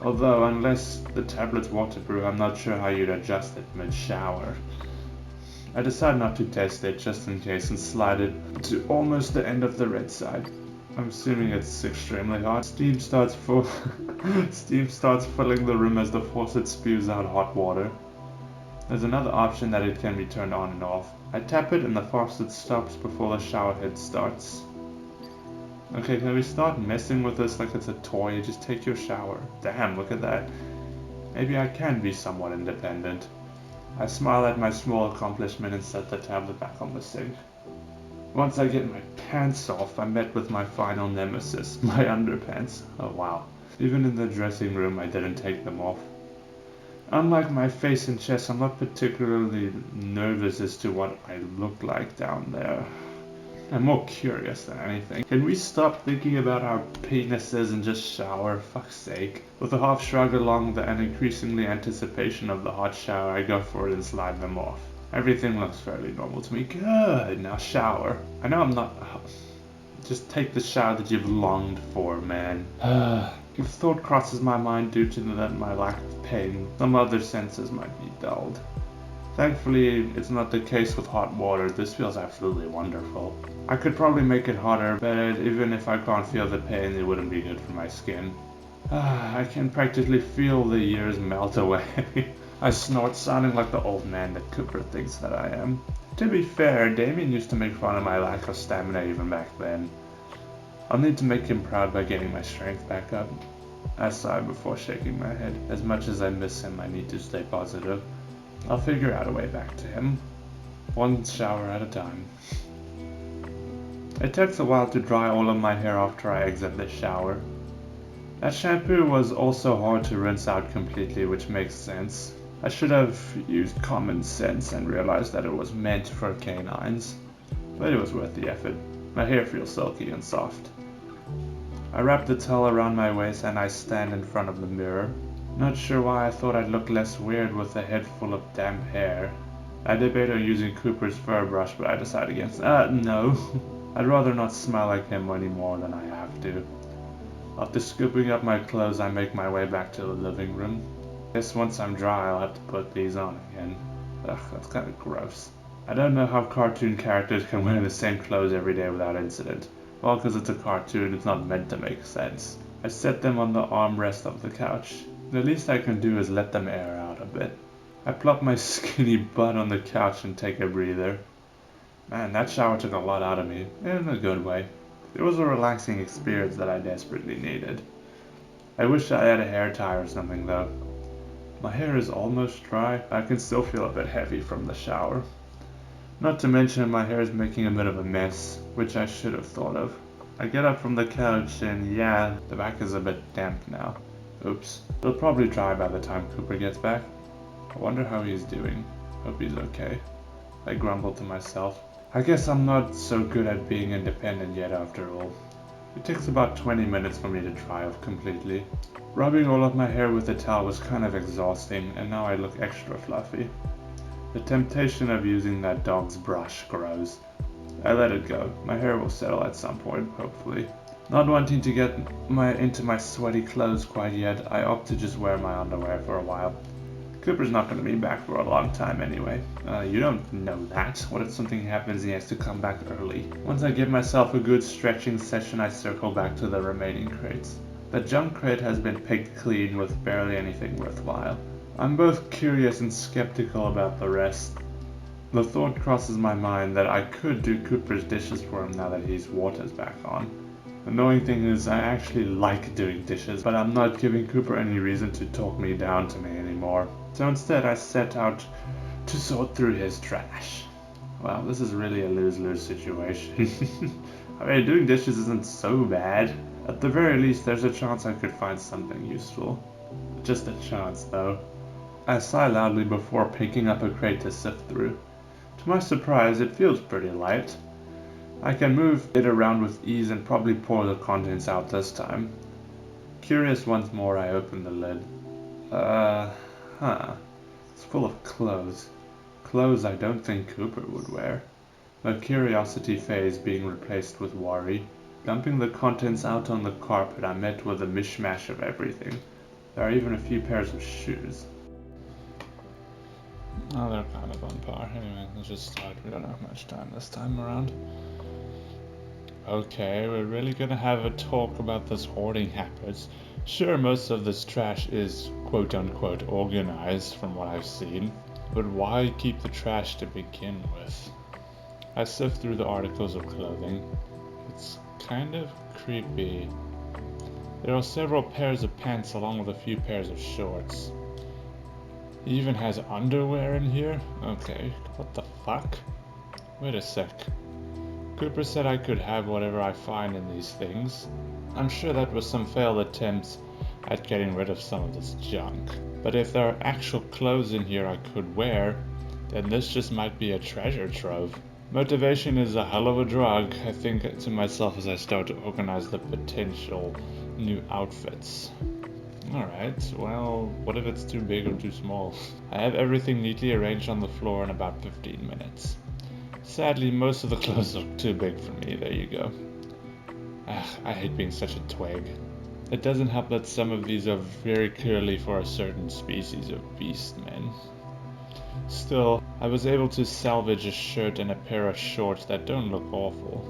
Although, unless the tablet's waterproof, I'm not sure how you'd adjust it mid-shower. I decide not to test it just in case and slide it to almost the end of the red side. I'm assuming it's extremely hot. Steam starts filling the room as the faucet spews out hot water. There's another option that it can be turned on and off. I tap it and the faucet stops before the shower head starts. Okay, can we start messing with this like it's a toy? Just take your shower. Damn, look at that. Maybe I can be somewhat independent. I smile at my small accomplishment and set the tablet back on the sink. Once I get my pants off, I'm met with my final nemesis, my underpants. Oh wow. Even in the dressing room, I didn't take them off. Unlike my face and chest, I'm not particularly nervous as to what I look like down there. I'm more curious than anything. Can we stop thinking about our penises and just shower? Fuck's sake. With a half shrug along and increasingly anticipation of the hot shower, I go for it and slide them off. Everything looks fairly normal to me. Good, now shower. I know I'm not... Just take the shower that you've longed for, man. If thought crosses my mind due to my lack of pain, some other senses might be dulled. Thankfully, it's not the case with hot water. This feels absolutely wonderful. I could probably make it hotter, but even if I can't feel the pain, it wouldn't be good for my skin. I can practically feel the years melt away. I snort, sounding like the old man that Cooper thinks that I am. To be fair, Damien used to make fun of my lack of stamina even back then. I'll need to make him proud by getting my strength back up. I sigh before shaking my head. As much as I miss him, I need to stay positive. I'll figure out a way back to him. One shower at a time. It takes a while to dry all of my hair after I exit the shower. That shampoo was also hard to rinse out completely, which makes sense. I should have used common sense and realized that it was meant for canines. But it was worth the effort. My hair feels silky and soft. I wrap the towel around my waist and I stand in front of the mirror. Not sure why I thought I'd look less weird with a head full of damp hair. I debate on using Cooper's fur brush, but I decide against no. I'd rather not smell like him any more than I have to. After scooping up my clothes, I make my way back to the living room. Guess once I'm dry, I'll have to put these on again. Ugh, that's kind of gross. I don't know how cartoon characters can wear the same clothes every day without incident. Well, because it's a cartoon, it's not meant to make sense. I set them on the armrest of the couch. The least I can do is let them air out a bit. I plop my skinny butt on the couch and take a breather. Man, that shower took a lot out of me, in a good way. It was a relaxing experience that I desperately needed. I wish I had a hair tie or something though. My hair is almost dry. I can still feel a bit heavy from the shower. Not to mention my hair is making a bit of a mess, which I should have thought of. I get up from the couch and yeah, the back is a bit damp now. Oops. It'll probably dry by the time Cooper gets back. I wonder how he's doing. Hope he's okay. I grumble to myself. I guess I'm not so good at being independent yet after all. It takes about 20 minutes for me to dry off completely. Rubbing all of my hair with a towel was kind of exhausting, and now I look extra fluffy. The temptation of using that dog's brush grows. I let it go. My hair will settle at some point, hopefully. Not wanting to get into my sweaty clothes quite yet, I opt to just wear my underwear for a while. Cooper's not going to be back for a long time anyway. You don't know that. What if something happens and he has to come back early? Once I give myself a good stretching session, I circle back to the remaining crates. The junk crate has been picked clean with barely anything worthwhile. I'm both curious and skeptical about the rest. The thought crosses my mind that I could do Cooper's dishes for him now that his water's back on. The annoying thing is I actually like doing dishes, but I'm not giving Cooper any reason to talk me down to me anymore. So instead I set out to sort through his trash. Wow, this is really a lose-lose situation. I mean, doing dishes isn't so bad. At the very least, there's a chance I could find something useful. Just a chance, though. I sigh loudly before picking up a crate to sift through. To my surprise, it feels pretty light. I can move it around with ease and probably pour the contents out this time. Curious once more, I open the lid. It's full of clothes. Clothes I don't think Cooper would wear. My curiosity phase being replaced with worry. Dumping the contents out on the carpet, I met with a mishmash of everything. There are even a few pairs of shoes. Oh, they're kind of on par. Anyway, let's just start. We don't have much time this time around. Okay, we're really gonna have a talk about this hoarding habits. Sure, most of this trash is quote-unquote organized from what I've seen, but why keep the trash to begin with? I sift through the articles of clothing. It's kind of creepy. There are several pairs of pants along with a few pairs of shorts. He even has underwear in here? Okay, what the fuck? Wait a sec. Cooper said I could have whatever I find in these things. I'm sure that was some failed attempts at getting rid of some of this junk. But if there are actual clothes in here I could wear, then this just might be a treasure trove. Motivation is a hell of a drug, I think to myself as I start to organize the potential new outfits. Alright, well, what if it's too big or too small? I have everything neatly arranged on the floor in about 15 minutes. Sadly, most of the clothes look too big for me, there you go. I hate being such a twig. It doesn't help that some of these are very clearly for a certain species of beastmen. Still, I was able to salvage a shirt and a pair of shorts that don't look awful.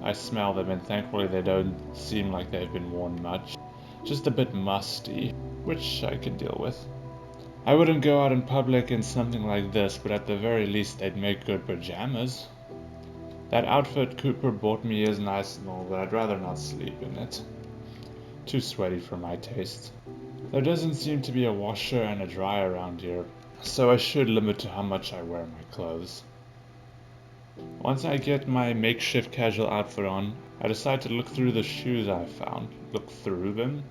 I smell them and thankfully they don't seem like they've been worn much. Just a bit musty, which I can deal with. I wouldn't go out in public in something like this, but at the very least they'd make good pajamas. That outfit Cooper bought me is nice and all, but I'd rather not sleep in it. Too sweaty for my taste. There doesn't seem to be a washer and a dryer around here, so I should limit to how much I wear my clothes. Once I get my makeshift casual outfit on, I decide to look through the shoes I found. Look through them?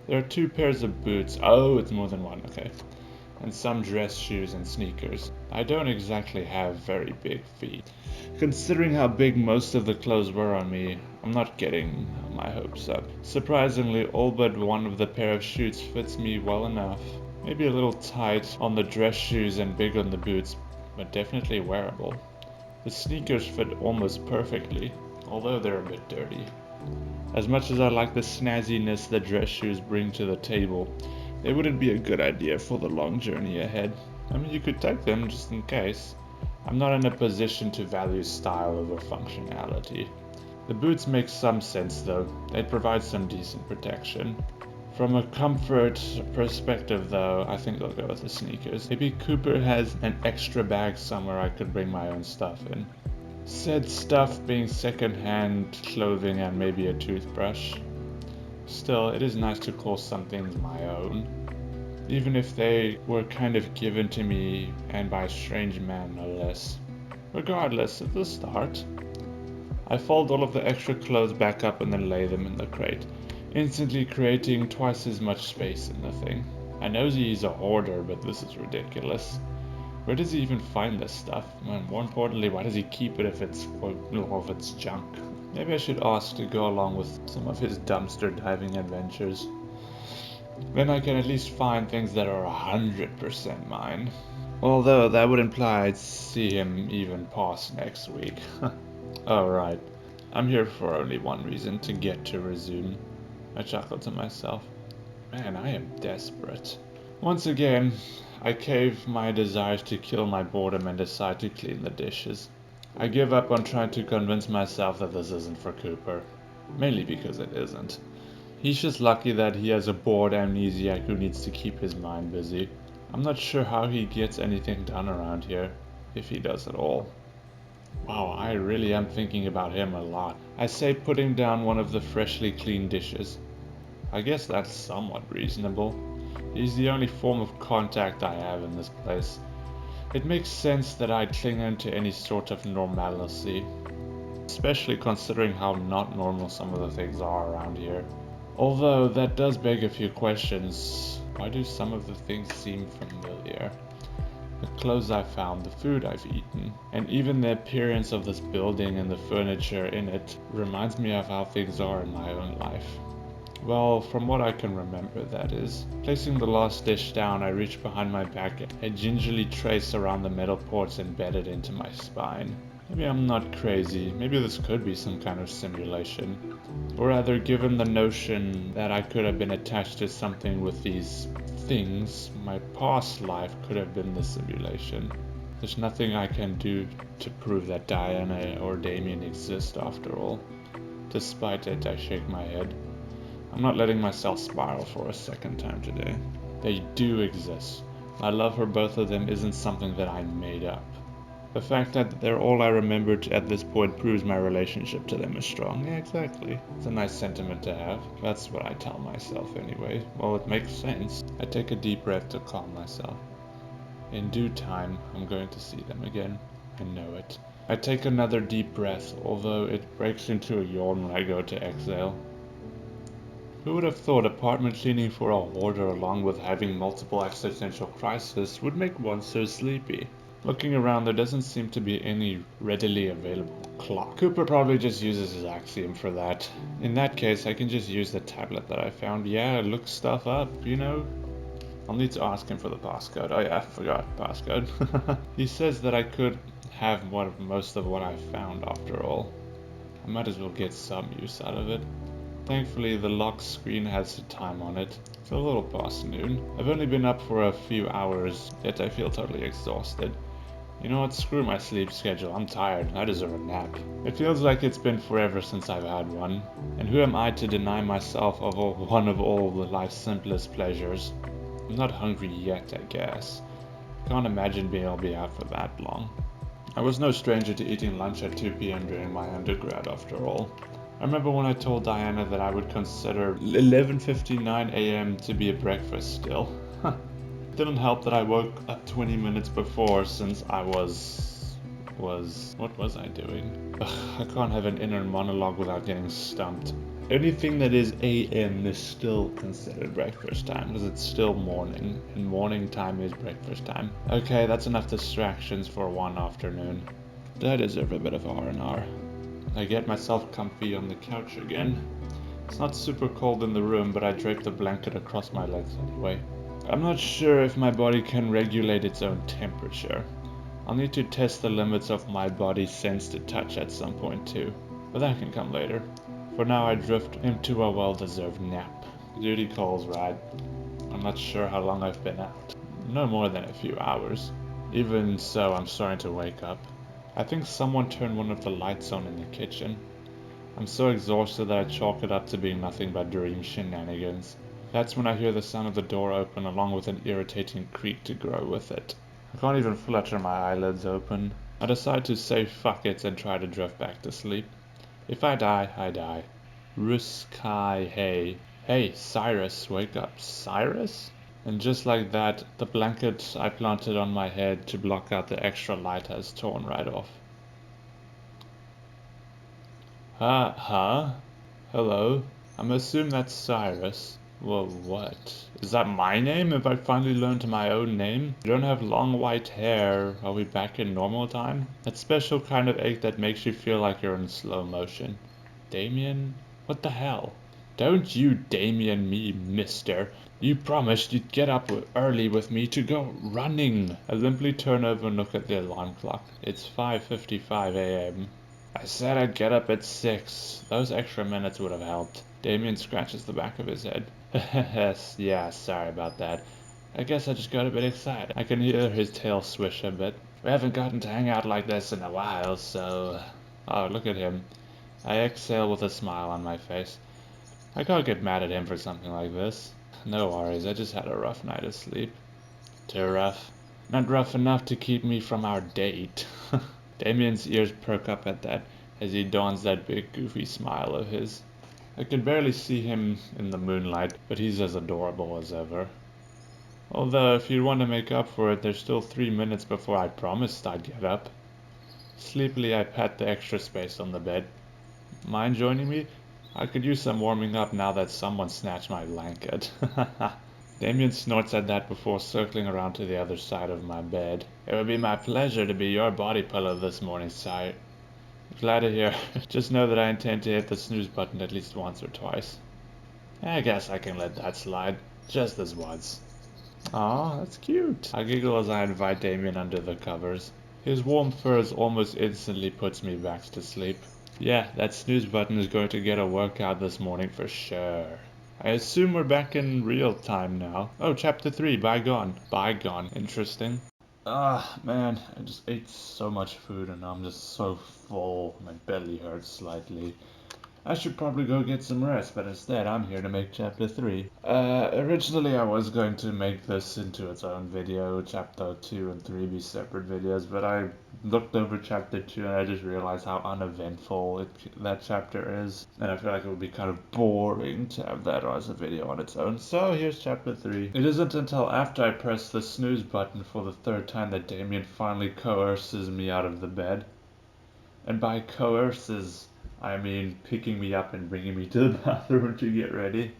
There are 2 pairs of boots. Oh, it's more than one, okay. And some dress shoes and sneakers. I don't exactly have very big feet. Considering how big most of the clothes were on me, I'm not getting my hopes up. Surprisingly, all but one of the pair of shoes fits me well enough. Maybe a little tight on the dress shoes and big on the boots, but definitely wearable. The sneakers fit almost perfectly, although they're a bit dirty. As much as I like the snazziness the dress shoes bring to the table, they wouldn't be a good idea for the long journey ahead. I mean, you could take them just in case. I'm not in a position to value style over functionality. The boots make some sense though, they provide some decent protection. From a comfort perspective though, I think I'll go with the sneakers. Maybe Cooper has an extra bag somewhere I could bring my own stuff in. Said stuff being second-hand clothing and maybe a toothbrush. Still, it is nice to call some things my own, even if they were kind of given to me and by a strange man no less. Regardless, at the start, I fold all of the extra clothes back up and then lay them in the crate, instantly creating twice as much space in the thing. I know he's a hoarder, but this is ridiculous. Where does he even find this stuff? And more importantly, why does he keep it if it's junk? Maybe I should ask to go along with some of his dumpster diving adventures. Then I can at least find things that are 100% mine. Although that would imply I'd see him even past next week. Oh right, I'm here for only one reason, to get to resume. I chuckled to myself. Man, I am desperate. Once again, I cave my desires to kill my boredom and decide to clean the dishes. I give up on trying to convince myself that this isn't for Cooper. Mainly because it isn't. He's just lucky that he has a bored amnesiac who needs to keep his mind busy. I'm not sure how he gets anything done around here, if he does at all. Wow, I really am thinking about him a lot. I say putting down one of the freshly cleaned dishes. I guess that's somewhat reasonable. He's the only form of contact I have in this place. It makes sense that I'd cling on to any sort of normalcy, especially considering how not normal some of the things are around here. Although that does beg a few questions. Why do some of the things seem familiar? The clothes I found, the food I've eaten, and even the appearance of this building and the furniture in it reminds me of how things are in my own life. Well, from what I can remember, that is. Placing the last dish down, I reach behind my back and gingerly trace around the metal ports embedded into my spine. Maybe I'm not crazy, maybe this could be some kind of simulation. Or rather, given the notion that I could have been attached to something with these things, my past life could have been the simulation. There's nothing I can do to prove that Diana or Damien exist after all. Despite it, I shake my head. I'm not letting myself spiral for a second time today. They do exist. My love for both of them isn't something that I made up. The fact that they're all I remembered at this point proves my relationship to them is strong. Yeah, exactly. It's a nice sentiment to have. That's what I tell myself anyway. Well, it makes sense. I take a deep breath to calm myself. In due time, I'm going to see them again. I know it. I take another deep breath, although it breaks into a yawn when I go to exhale. Who would have thought apartment cleaning for a hoarder along with having multiple existential crises would make one so sleepy? Looking around, there doesn't seem to be any readily available clock. Cooper probably just uses his axiom for that. In that case, I can just use the tablet that I found. Yeah, look stuff up, you know? I'll need to ask him for the passcode. Oh yeah, I forgot passcode. He says that I could have most of what I found after all. I might as well get some use out of it. Thankfully, the lock screen has the time on it. It's a little past noon. I've only been up for a few hours, yet I feel totally exhausted. You know what, screw my sleep schedule, I'm tired, I deserve a nap. It feels like it's been forever since I've had one, and who am I to deny myself of one of all the life's simplest pleasures? I'm not hungry yet, I guess. Can't imagine being able to be out for that long. I was no stranger to eating lunch at 2 p.m. during my undergrad after all. I remember when I told Diana that I would consider 11:59 a.m. to be a breakfast still. It didn't help that I woke up 20 minutes before since I was... What was I doing? Ugh, I can't have an inner monologue without getting stumped. Anything that is AM is still considered breakfast time because it's still morning, and morning time is breakfast time. Okay, that's enough distractions for one afternoon. I deserve a bit of R&R. I get myself comfy on the couch again. It's not super cold in the room, but I drape the blanket across my legs anyway. I'm not sure if my body can regulate its own temperature. I'll need to test the limits of my body's sense to touch at some point too, but that can come later. For now I drift into a well-deserved nap. Duty calls, right? I'm not sure how long I've been out. No more than a few hours. Even so, I'm starting to wake up. I think someone turned one of the lights on in the kitchen. I'm so exhausted that I chalk it up to being nothing but dream shenanigans. That's when I hear the sound of the door open along with an irritating creak to grow with it. I can't even flutter my eyelids open. I decide to say fuck it and try to drift back to sleep. If I die, I die. Ruskai hey. Hey, Cyrus, wake up. Cyrus? And just like that, the blanket I planted on my head to block out the extra light has torn right off. Huh? Hello? I'm assuming that's Cyrus. Well, what? Is that my name? Have I finally learned my own name? You don't have long white hair. Are we back in normal time? That special kind of ache that makes you feel like you're in slow motion. Damien? What the hell? Don't you Damien me, mister. You promised you'd get up early with me to go running. I limply turn over and look at the alarm clock. It's 5:55 a.m. I said I'd get up at 6. Those extra minutes would have helped. Damien scratches the back of his head. Yeah, sorry about that. I guess I just got a bit excited. I can hear his tail swish a bit. We haven't gotten to hang out like this in a while, so... Oh, look at him. I exhale with a smile on my face. I can't get mad at him for something like this. No worries, I just had a rough night of sleep. Too rough. Not rough enough to keep me from our date. Damien's ears perk up at that as he dons that big goofy smile of his. I can barely see him in the moonlight, but he's as adorable as ever. Although, if you want to make up for it, there's still 3 minutes before I promised I'd get up. Sleepily, I pat the extra space on the bed. Mind joining me? I could use some warming up now that someone snatched my blanket. Damien snorts at that before circling around to the other side of my bed. It would be my pleasure to be your body pillow this morning, sire. Glad to hear. Just know that I intend to hit the snooze button at least once or twice. I guess I can let that slide. Just this once. Aw, that's cute. I giggle as I invite Damien under the covers. His warm furs almost instantly puts me back to sleep. Yeah, that snooze button is going to get a workout this morning for sure. I assume we're back in real time now. Oh, chapter 3, bygone. Bygone. Interesting. Ah, man, I just ate so much food and I'm just so full. My belly hurts slightly. I should probably go get some rest, but instead I'm here to make chapter 3. Originally I was going to make this into its own video, chapter 2 and 3 be separate videos, but I looked over chapter 2 and I just realized how uneventful that chapter is, and I feel like it would be kind of boring to have that as a video on its own, so here's chapter 3. It isn't until after I press the snooze button for the third time that Damien finally coerces me out of the bed. And by coerces, I mean picking me up and bringing me to the bathroom to get ready.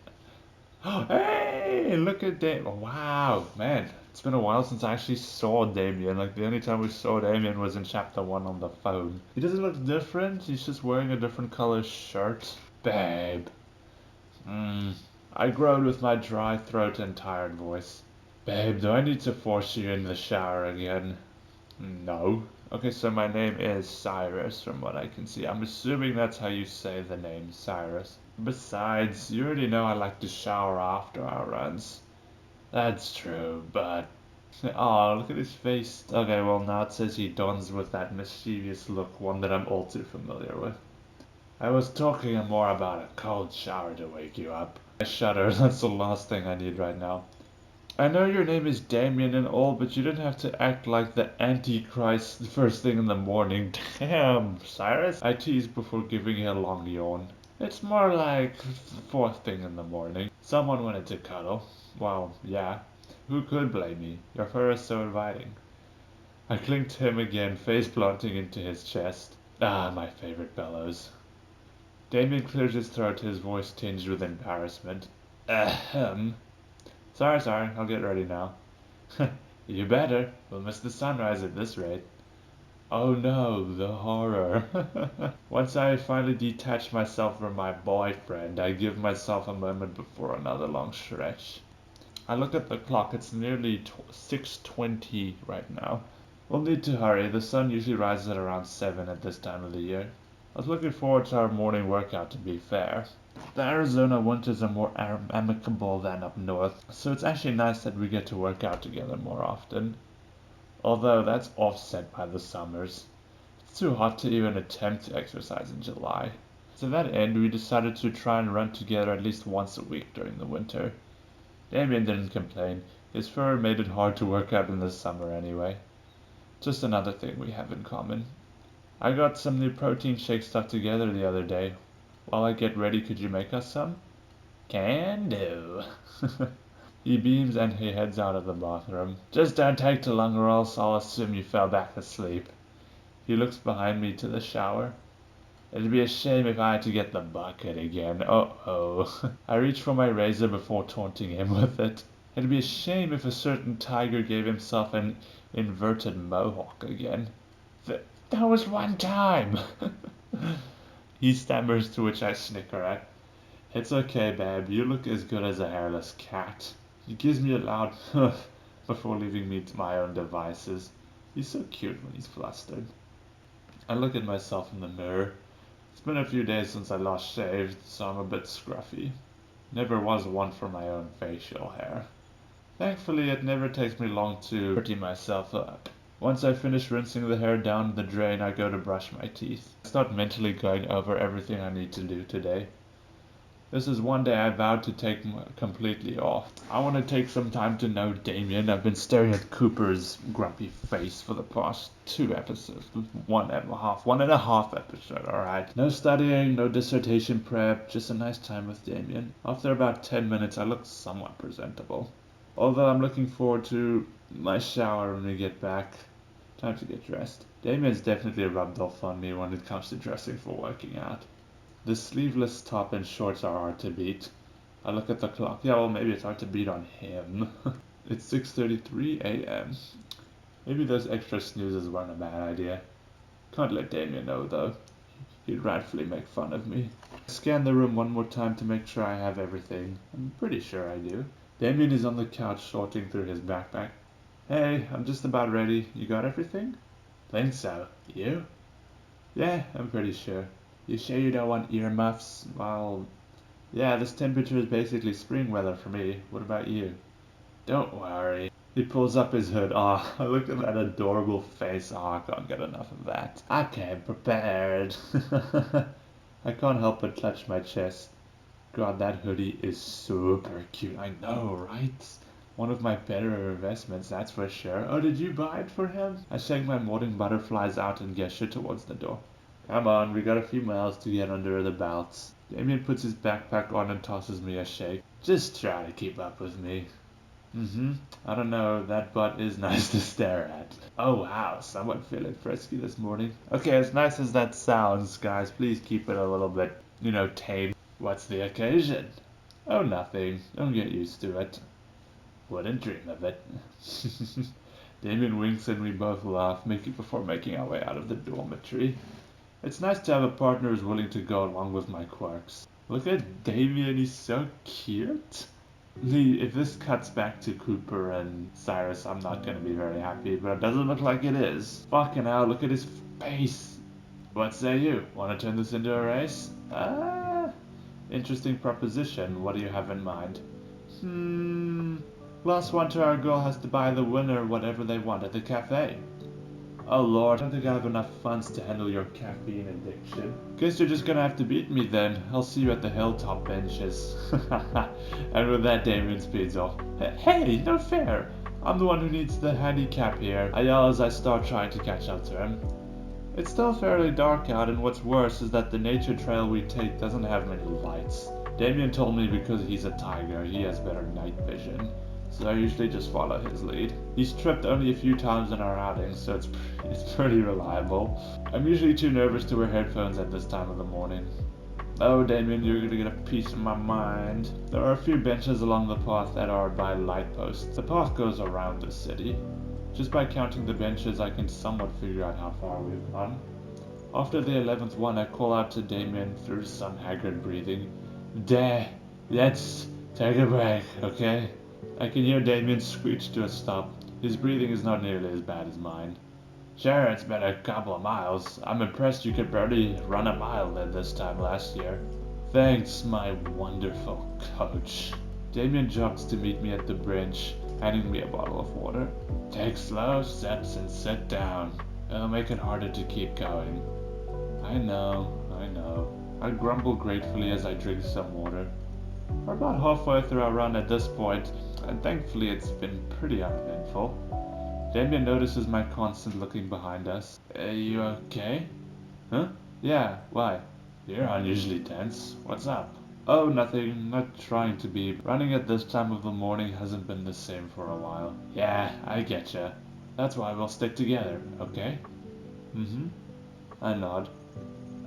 Hey, look at Damien. Wow, man. It's been a while since I actually saw Damien. Like, the only time we saw Damien was in chapter 1 on the phone. He doesn't look different. He's just wearing a different color shirt. Babe. I groaned with my dry throat and tired voice. Babe, do I need to force you in the shower again? No. Okay, so my name is Cyrus, from what I can see. I'm assuming that's how you say the name, Cyrus. Besides, you already know I like to shower after our runs. That's true, but... Oh, look at his face. Okay, well, now it says he dons with that mischievous look, one that I'm all too familiar with. I was talking more about a cold shower to wake you up. I shudder, that's the last thing I need right now. I know your name is Damien and all, but you didn't have to act like the Antichrist the first thing in the morning. Damn, Cyrus. I teased before giving a long yawn. It's more like the fourth thing in the morning. Someone wanted to cuddle. Well, yeah. Who could blame me? Your fur is so inviting. I clinked to him again, face planting into his chest. Ah, my favorite bellows. Damien cleared his throat, his voice tinged with embarrassment. Ahem. Sorry, I'll get ready now. You better. We'll miss the sunrise at this rate. Oh no, the horror. Once I finally detach myself from my boyfriend, I give myself a moment before another long stretch. I look at the clock, it's nearly 6:20 right now. We'll need to hurry, the sun usually rises at around 7 at this time of the year. I was looking forward to our morning workout, to be fair. The Arizona winters are more amicable than up north, so it's actually nice that we get to work out together more often. Although that's offset by the summers. It's too hot to even attempt to exercise in July. To that end, we decided to try and run together at least once a week during the winter. Damien didn't complain. His fur made it hard to work out in the summer anyway. Just another thing we have in common. I got some new protein shakes stuck together the other day. While I get ready, could you make us some? Can do. He beams and he heads out of the bathroom. Just don't take too long or else I'll assume you fell back asleep. He looks behind me to the shower. It'd be a shame if I had to get the bucket again. Uh-oh. I reach for my razor before taunting him with it. It'd be a shame if a certain tiger gave himself an inverted mohawk again. That was one time. He stammers, to which I snicker at. It's okay, babe. You look as good as a hairless cat. He gives me a loud huff before leaving me to my own devices. He's so cute when he's flustered. I look at myself in the mirror. It's been a few days since I last shaved, so I'm a bit scruffy. Never was one for my own facial hair. Thankfully, it never takes me long to pretty myself up. Once I finish rinsing the hair down the drain, I go to brush my teeth. I start mentally going over everything I need to do today. This is one day I vowed to take completely off. I want to take some time to know Damien. I've been staring at Cooper's grumpy face for the past 2 episodes. One and a half episode, alright. No studying, no dissertation prep, just a nice time with Damien. After about 10 minutes, I look somewhat presentable. Although I'm looking forward to my shower when we get back. Time to get dressed. Damien's definitely rubbed off on me when it comes to dressing for working out. The sleeveless top and shorts are hard to beat. I look at the clock. Yeah, well, maybe it's hard to beat on him. It's 6:33 a.m. Maybe those extra snoozes weren't a bad idea. Can't let Damien know, though. He'd rightfully make fun of me. I scan the room one more time to make sure I have everything. I'm pretty sure I do. Damien is on the couch sorting through his backpack. Hey, I'm just about ready. You got everything? Think so. You? Yeah, I'm pretty sure. You sure you don't want earmuffs? Well, yeah, this temperature is basically spring weather for me. What about you? Don't worry. He pulls up his hood. Ah, oh, look at that adorable face. Ah, I can't get enough of that. I came prepared. I can't help but clutch my chest. God, that hoodie is super cute. I know, right? One of my better investments, that's for sure. Oh, did you buy it for him? I shake my morning butterflies out and gesture towards the door. Come on, we got a few miles to get under the belts. Damien puts his backpack on and tosses me a shake. Just try to keep up with me. I don't know, that butt is nice to stare at. Oh wow, someone feeling frisky this morning. Okay, as nice as that sounds, guys, please keep it a little bit, tame. What's the occasion? Oh, nothing. Don't get used to it. Wouldn't dream of it. Damien winks and we both laugh, before making our way out of the dormitory. It's nice to have a partner who's willing to go along with my quirks. Look at Damien, he's so cute. If this cuts back to Cooper and Cyrus, I'm not gonna be very happy, but it doesn't look like it is. Fucking hell, look at his face. What say you? Want to turn this into a race? Interesting proposition. What do you have in mind? Last one to our girl has to buy the winner whatever they want at the cafe. Oh lord, I don't think I have enough funds to handle your caffeine addiction. Guess you're just gonna have to beat me then. I'll see you at the hilltop benches. And with that, Damien speeds off. Hey, no fair! I'm the one who needs the handicap here. I yell as I start trying to catch up to him. It's still fairly dark out, and what's worse is that the nature trail we take doesn't have many lights. Damien told me because he's a tiger, he has better night vision. So I usually just follow his lead. He's tripped only a few times in our outings, so it's pretty reliable. I'm usually too nervous to wear headphones at this time of the morning. Oh, Damien, you're gonna get a piece of my mind. There are a few benches along the path that are by light posts. The path goes around the city. Just by counting the benches, I can somewhat figure out how far we've gone. After the 11th one, I call out to Damien through some haggard breathing. Let's take a break, okay? I can hear Damien screech to a stop. His breathing is not nearly as bad as mine. Sure, it's been a couple of miles. I'm impressed you could barely run a mile in this time last year. Thanks, my wonderful coach. Damien jogs to meet me at the bridge, handing me a bottle of water. Take slow steps and sit down. It'll make it harder to keep going. I know. I grumble gratefully as I drink some water. We're about halfway through our run at this point, and thankfully it's been pretty uneventful. Damien notices my constant looking behind us. You okay? Huh? Yeah, why? You're unusually tense. What's up? Oh, nothing. Not trying to be. Running at this time of the morning hasn't been the same for a while. Yeah, I getcha. That's why we'll stick together, okay? I nod.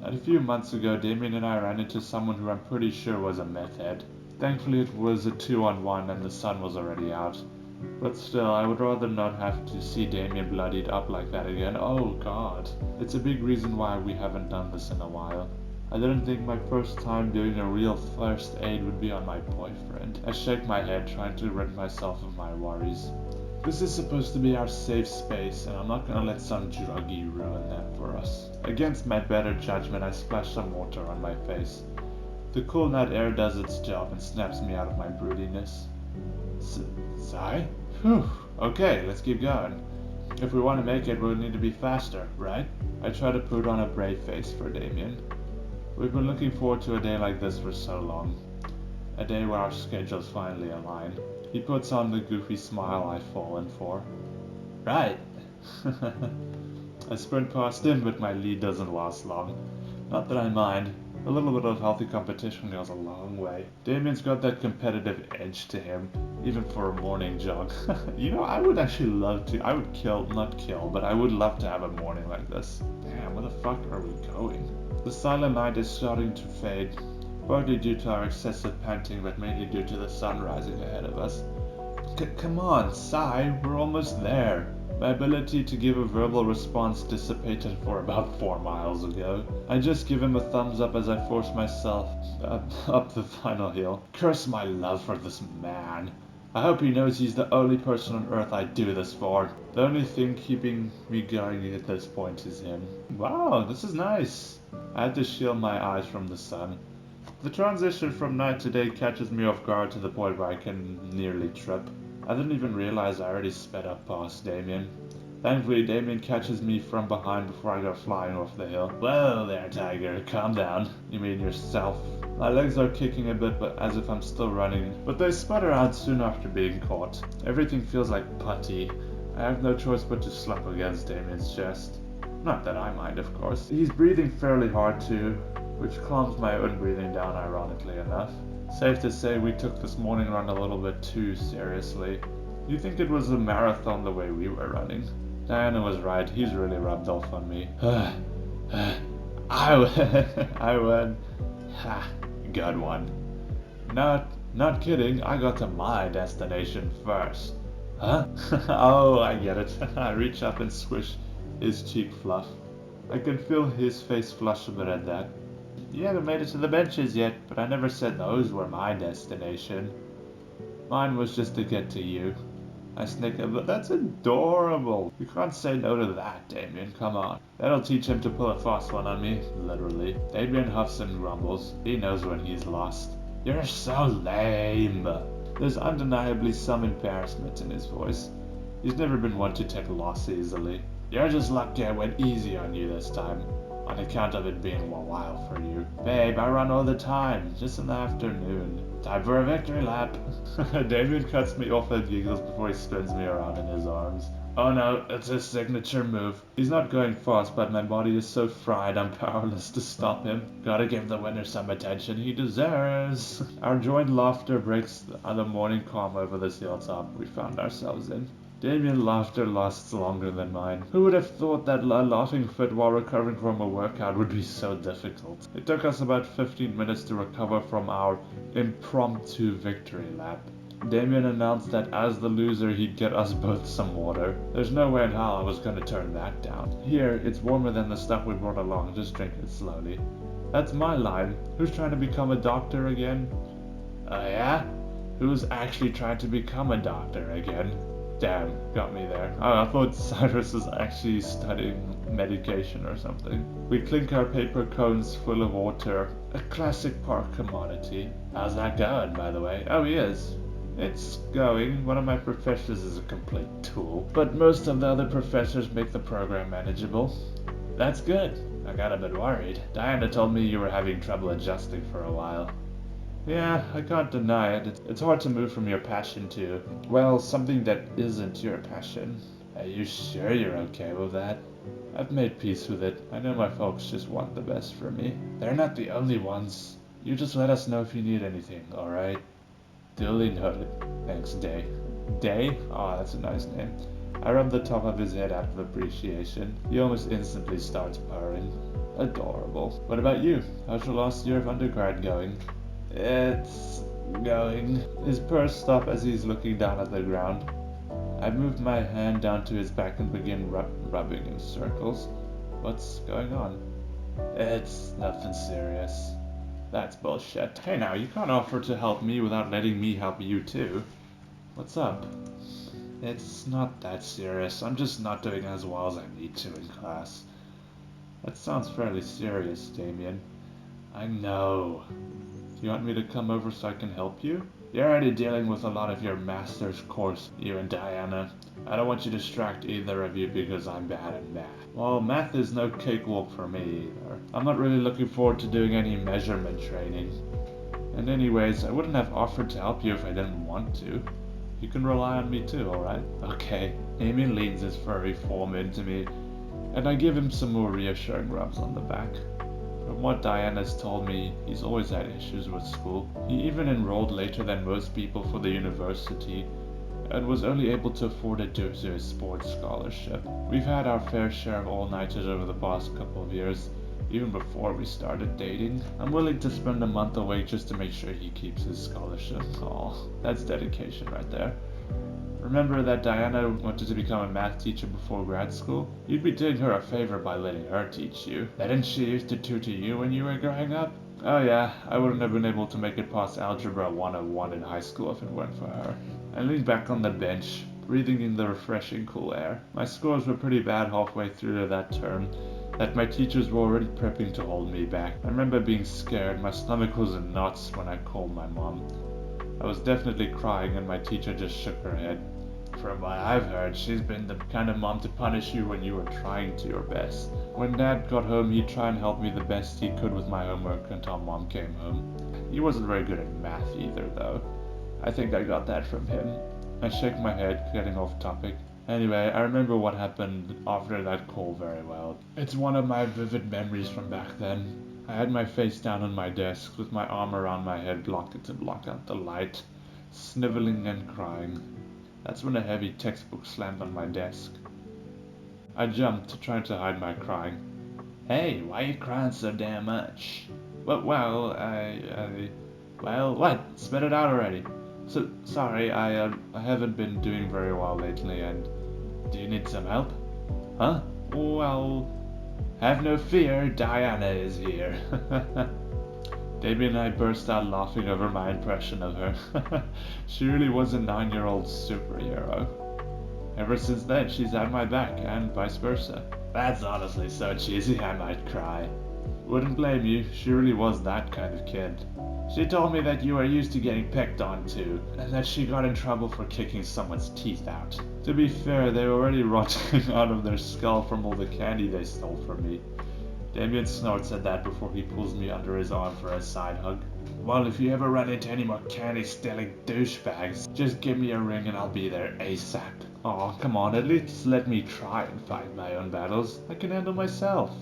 A few months ago, Damien and I ran into someone who I'm pretty sure was a meth head. Thankfully it was a 2-on-1 and the sun was already out. But still, I would rather not have to see Damien bloodied up like that again. Oh god. It's a big reason why we haven't done this in a while. I didn't think my first time doing a real first aid would be on my boyfriend. I shake my head, trying to rid myself of my worries. This is supposed to be our safe space, and I'm not gonna let some druggie ruin that for us. Against my better judgment, I splash some water on my face. The cool night air does its job and snaps me out of my broodiness. Sigh? Whew. Okay, let's keep going. If we want to make it, we'll need to be faster, right? I try to put on a brave face for Damien. We've been looking forward to a day like this for so long. A day where our schedules finally align. He puts on the goofy smile I've fallen for. Right. I sprint past him, but my lead doesn't last long. Not that I mind. A little bit of healthy competition goes a long way. Damien's got that competitive edge to him, even for a morning jog. I would actually love to. I would not kill, but I would love to have a morning like this. Damn, where the fuck are we going? The silent night is starting to fade, partly due to our excessive panting, but mainly due to the sun rising ahead of us. Come on, sigh, we're almost there. My ability to give a verbal response dissipated for about 4 miles ago. I just give him a thumbs up as I force myself up the final hill. Curse my love for this man. I hope he knows he's the only person on earth I do this for. The only thing keeping me going at this point is him. Wow, this is nice. I had to shield my eyes from the sun. The transition from night to day catches me off guard to the point where I can nearly trip. I didn't even realize I already sped up past Damien. Thankfully, Damien catches me from behind before I go flying off the hill. Whoa there, Tiger, calm down. You mean yourself. My legs are kicking a bit, but as if I'm still running, but they sputter out soon after being caught. Everything feels like putty. I have no choice but to slap against Damien's chest. Not that I mind, of course. He's breathing fairly hard too, which calms my own breathing down ironically enough. Safe to say we took this morning run a little bit too seriously. You'd think it was a marathon the way we were running. Diana was right, he's really rubbed off on me. I won. Ha, good one. Not kidding, I got to my destination first. Huh? Oh, I get it. I reach up and squish his cheek fluff. I can feel his face flush a bit at that. You haven't made it to the benches yet, but I never said those were my destination. Mine was just to get to you. I snicker, but that's adorable. You can't say no to that, Damien, come on. That'll teach him to pull a fast one on me, literally. Damien huffs and grumbles. He knows when he's lost. You're so lame. There's undeniably some embarrassment in his voice. He's never been one to take loss easily. You're just lucky I went easy on you this time, on account of it being a while for you. Babe, I run all the time, just in the afternoon. Time for a victory lap. Damien cuts me off and giggles before he spins me around in his arms. Oh no, it's his signature move. He's not going fast, but my body is so fried I'm powerless to stop him. Gotta give the winner some attention he deserves. Our joint laughter breaks the morning calm over this hilltop we found ourselves in. Damien's laughter lasts longer than mine. Who would have thought that a laughing fit while recovering from a workout would be so difficult? It took us about 15 minutes to recover from our impromptu victory lap. Damien announced that as the loser he'd get us both some water. There's no way in hell I was gonna turn that down. Here, it's warmer than the stuff we brought along, just drink it slowly. That's my line. Who's trying to become a doctor again? Oh yeah? Who's actually trying to become a doctor again? Damn, got me there. Oh, I thought Cyrus was actually studying medication or something. We clink our paper cones full of water, a classic park commodity. How's that going, by the way? Oh, he is. It's going. One of my professors is a complete tool, but most of the other professors make the program manageable. That's good. I got a bit worried. Diana told me you were having trouble adjusting for a while. Yeah, I can't deny it. It's hard to move from your passion to, well, something that isn't your passion. Are you sure you're okay with that? I've made peace with it. I know my folks just want the best for me. They're not the only ones. You just let us know if you need anything, alright? Duly noted. Thanks, Day. Day? Oh, that's a nice name. I rub the top of his head out of appreciation. He almost instantly starts purring. Adorable. What about you? How's your last year of undergrad going? It's going. His purrs stop as he's looking down at the ground. I move my hand down to his back and begin rubbing in circles. What's going on? It's nothing serious. That's bullshit. Hey now, you can't offer to help me without letting me help you too. What's up? It's not that serious. I'm just not doing as well as I need to in class. That sounds fairly serious, Damien. I know. Do you want me to come over so I can help you? You're already dealing with a lot of your master's course, you and Diana. I don't want you to distract either of you because I'm bad at math. Well, math is no cakewalk for me either. I'm not really looking forward to doing any measurement training. And anyways, I wouldn't have offered to help you if I didn't want to. You can rely on me too, alright? Okay. Amy leans his furry form into me, and I give him some more reassuring rubs on the back. From what Diana's told me, he's always had issues with school. He even enrolled later than most people for the university, and was only able to afford it due to his sports scholarship. We've had our fair share of all-nighters over the past couple of years, even before we started dating. I'm willing to spend a month away just to make sure he keeps his scholarship. Aw, that's dedication right there. Remember that Diana wanted to become a math teacher before grad school? You'd be doing her a favor by letting her teach you. Didn't she used to tutor you when you were growing up? Oh yeah, I wouldn't have been able to make it past Algebra 101 in high school if it weren't for her. I leaned back on the bench, breathing in the refreshing cool air. My scores were pretty bad halfway through that term, that my teachers were already prepping to hold me back. I remember being scared, my stomach was in knots when I called my mom. I was definitely crying and my teacher just shook her head. From what I've heard, she's been the kind of mom to punish you when you were trying to your best. When Dad got home, he'd try and help me the best he could with my homework until Mom came home. He wasn't very good at math either, though. I think I got that from him. I shake my head, getting off topic. Anyway, I remember what happened after that call very well. It's one of my vivid memories from back then. I had my face down on my desk, with my arm around my head blocked to block out the light, sniveling and crying. That's when a heavy textbook slammed on my desk. I jumped, trying to hide my crying. Hey, why are you crying so damn much? Well, what? Spit it out already. So, sorry, I haven't been doing very well lately, and do you need some help? Huh? Well, have no fear, Diana is here. Damien and I burst out laughing over my impression of her. She really was a 9-year-old superhero. Ever since then, she's had my back, and vice versa. That's honestly so cheesy I might cry. Wouldn't blame you, she really was that kind of kid. She told me that you were used to getting picked on too, and that she got in trouble for kicking someone's teeth out. To be fair, they were already rotting out of their skull from all the candy they stole from me. Damien snorts at that before he pulls me under his arm for a side hug. Well, if you ever run into any more candy-stealing douchebags, just give me a ring and I'll be there ASAP. Aw, come on, at least let me try and fight my own battles. I can handle myself.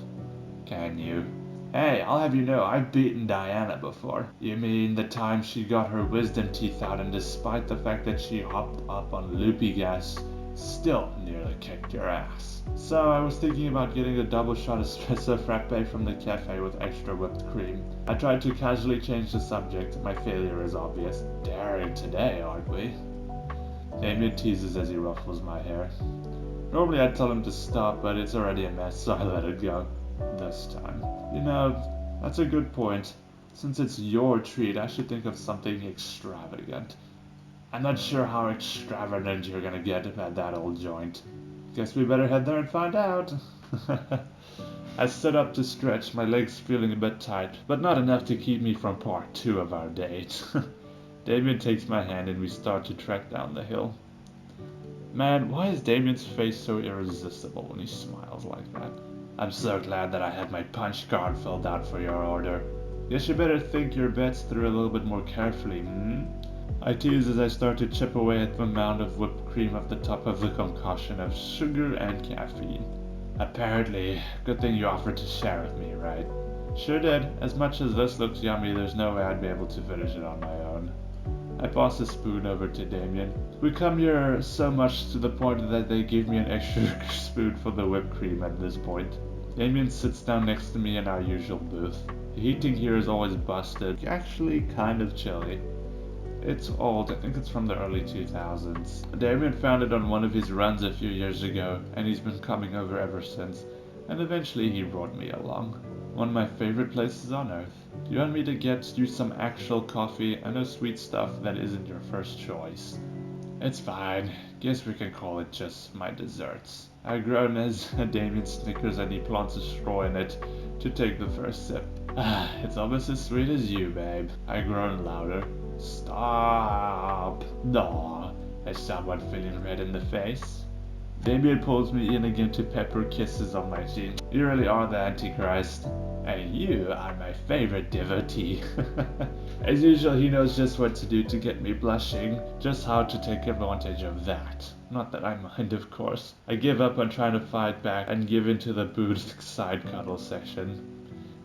Can you? Hey, I'll have you know, I've beaten Diana before. You mean the time she got her wisdom teeth out and despite the fact that she hopped up on loopy gas, still nearly kicked your ass. So I was thinking about getting a double shot espresso frappe from the cafe with extra whipped cream. I tried to casually change the subject. My failure is obvious. Daring today, aren't we? Damien teases as he ruffles my hair. Normally I'd tell him to stop, but it's already a mess, so I let it go. This time. You know, that's a good point. Since it's your treat, I should think of something extravagant. I'm not sure how extravagant you're gonna get at that old joint. Guess we better head there and find out. I stood up to stretch, my legs feeling a bit tight, but not enough to keep me from part 2 of our date. Damien takes my hand and we start to trek down the hill. Man, why is Damien's face so irresistible when he smiles like that? I'm so glad that I had my punch card filled out for your order. Guess you better think your bets through a little bit more carefully, I tease as I start to chip away at the mound of whipped cream at the top of the concoction of sugar and caffeine. Apparently, good thing you offered to share with me, right? Sure did. As much as this looks yummy, there's no way I'd be able to finish it on my own. I pass the spoon over to Damien. We come here so much to the point that they give me an extra spoon for the whipped cream at this point. Damien sits down next to me in our usual booth. The heating here is always busted, actually kind of chilly. It's old, I think it's from the early 2000s. Damien found it on one of his runs a few years ago, and he's been coming over ever since, and eventually he brought me along. One of my favorite places on earth. Do you want me to get you some actual coffee and no sweet stuff that isn't your first choice? It's fine. Guess we can call it just my desserts. I groan as Damien snickers and he plants a straw in it to take the first sip. It's almost as sweet as you, babe. I groan louder. Stop! Aw, as someone feeling red in the face. Damien pulls me in again to pepper kisses on my cheek. You really are the Antichrist. And you are my favorite devotee. As usual, he knows just what to do to get me blushing, just how to take advantage of that. Not that I mind, of course. I give up on trying to fight back and give in to the booth side cuddle section.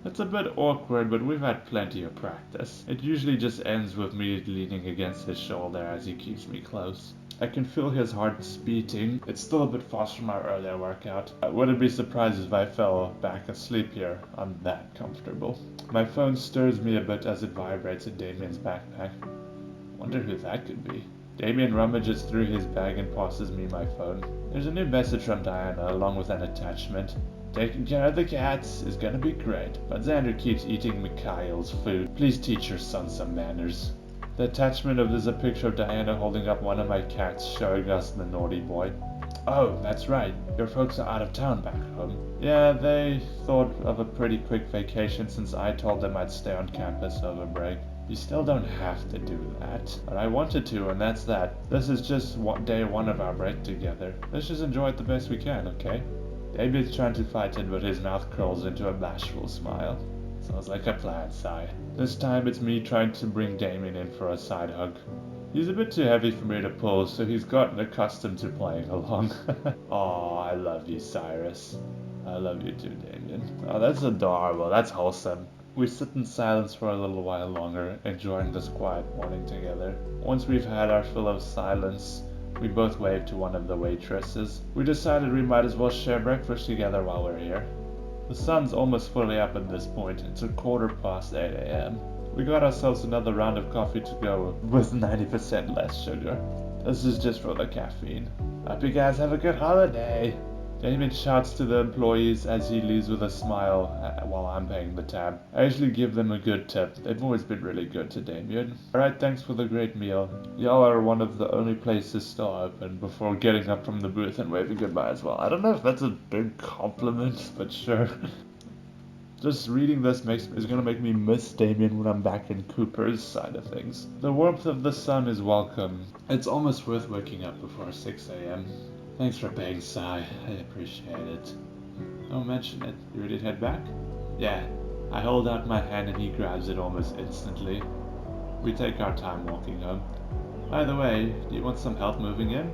It's a bit awkward, but we've had plenty of practice. It usually just ends with me leaning against his shoulder as he keeps me close. I can feel his heart beating. It's still a bit fast from our earlier workout. I wouldn't be surprised if I fell back asleep here. I'm that comfortable. My phone stirs me a bit as it vibrates in Damien's backpack. Wonder who that could be. Damien rummages through his bag and passes me my phone. There's a new message from Diana along with an attachment. Taking care of the cats is gonna be great, but Xander keeps eating Mikhail's food. Please teach your son some manners. The attachment of this is a picture of Diana holding up one of my cats, showing us the naughty boy. Oh, that's right. Your folks are out of town back home. Yeah, they thought of a pretty quick vacation since I told them I'd stay on campus over break. You still don't have to do that. But I wanted to, and that's that. This is just day one of our break together. Let's just enjoy it the best we can, okay? David's trying to fight it, but his mouth curls into a bashful smile. Sounds like a plan, Sai. This time it's me trying to bring Damien in for a side hug. He's a bit too heavy for me to pull, so he's gotten accustomed to playing along. Aw, I love you, Cyrus. I love you too, Damien. Oh, that's adorable. That's wholesome. We sit in silence for a little while longer, enjoying this quiet morning together. Once we've had our fill of silence, we both waved to one of the waitresses. We decided we might as well share breakfast together while we're here. The sun's almost fully up at this point. It's 8:15 a.m. We got ourselves another round of coffee to go with 90% less sugar. This is just for the caffeine. Hope you guys have a good holiday. Damien shouts to the employees as he leaves with a smile while I'm paying the tab. I usually give them a good tip. They've always been really good to Damien. Alright, thanks for the great meal. Y'all are one of the only places still open, before getting up from the booth and waving goodbye as well. I don't know if that's a big compliment, but sure. Just reading this is gonna make me miss Damien when I'm back in Cooper's side of things. The warmth of the sun is welcome. It's almost worth waking up before 6 a.m. Thanks for paying, Sai. I appreciate it. Don't mention it. You ready to head back? Yeah. I hold out my hand and he grabs it almost instantly. We take our time walking home. By the way, do you want some help moving in?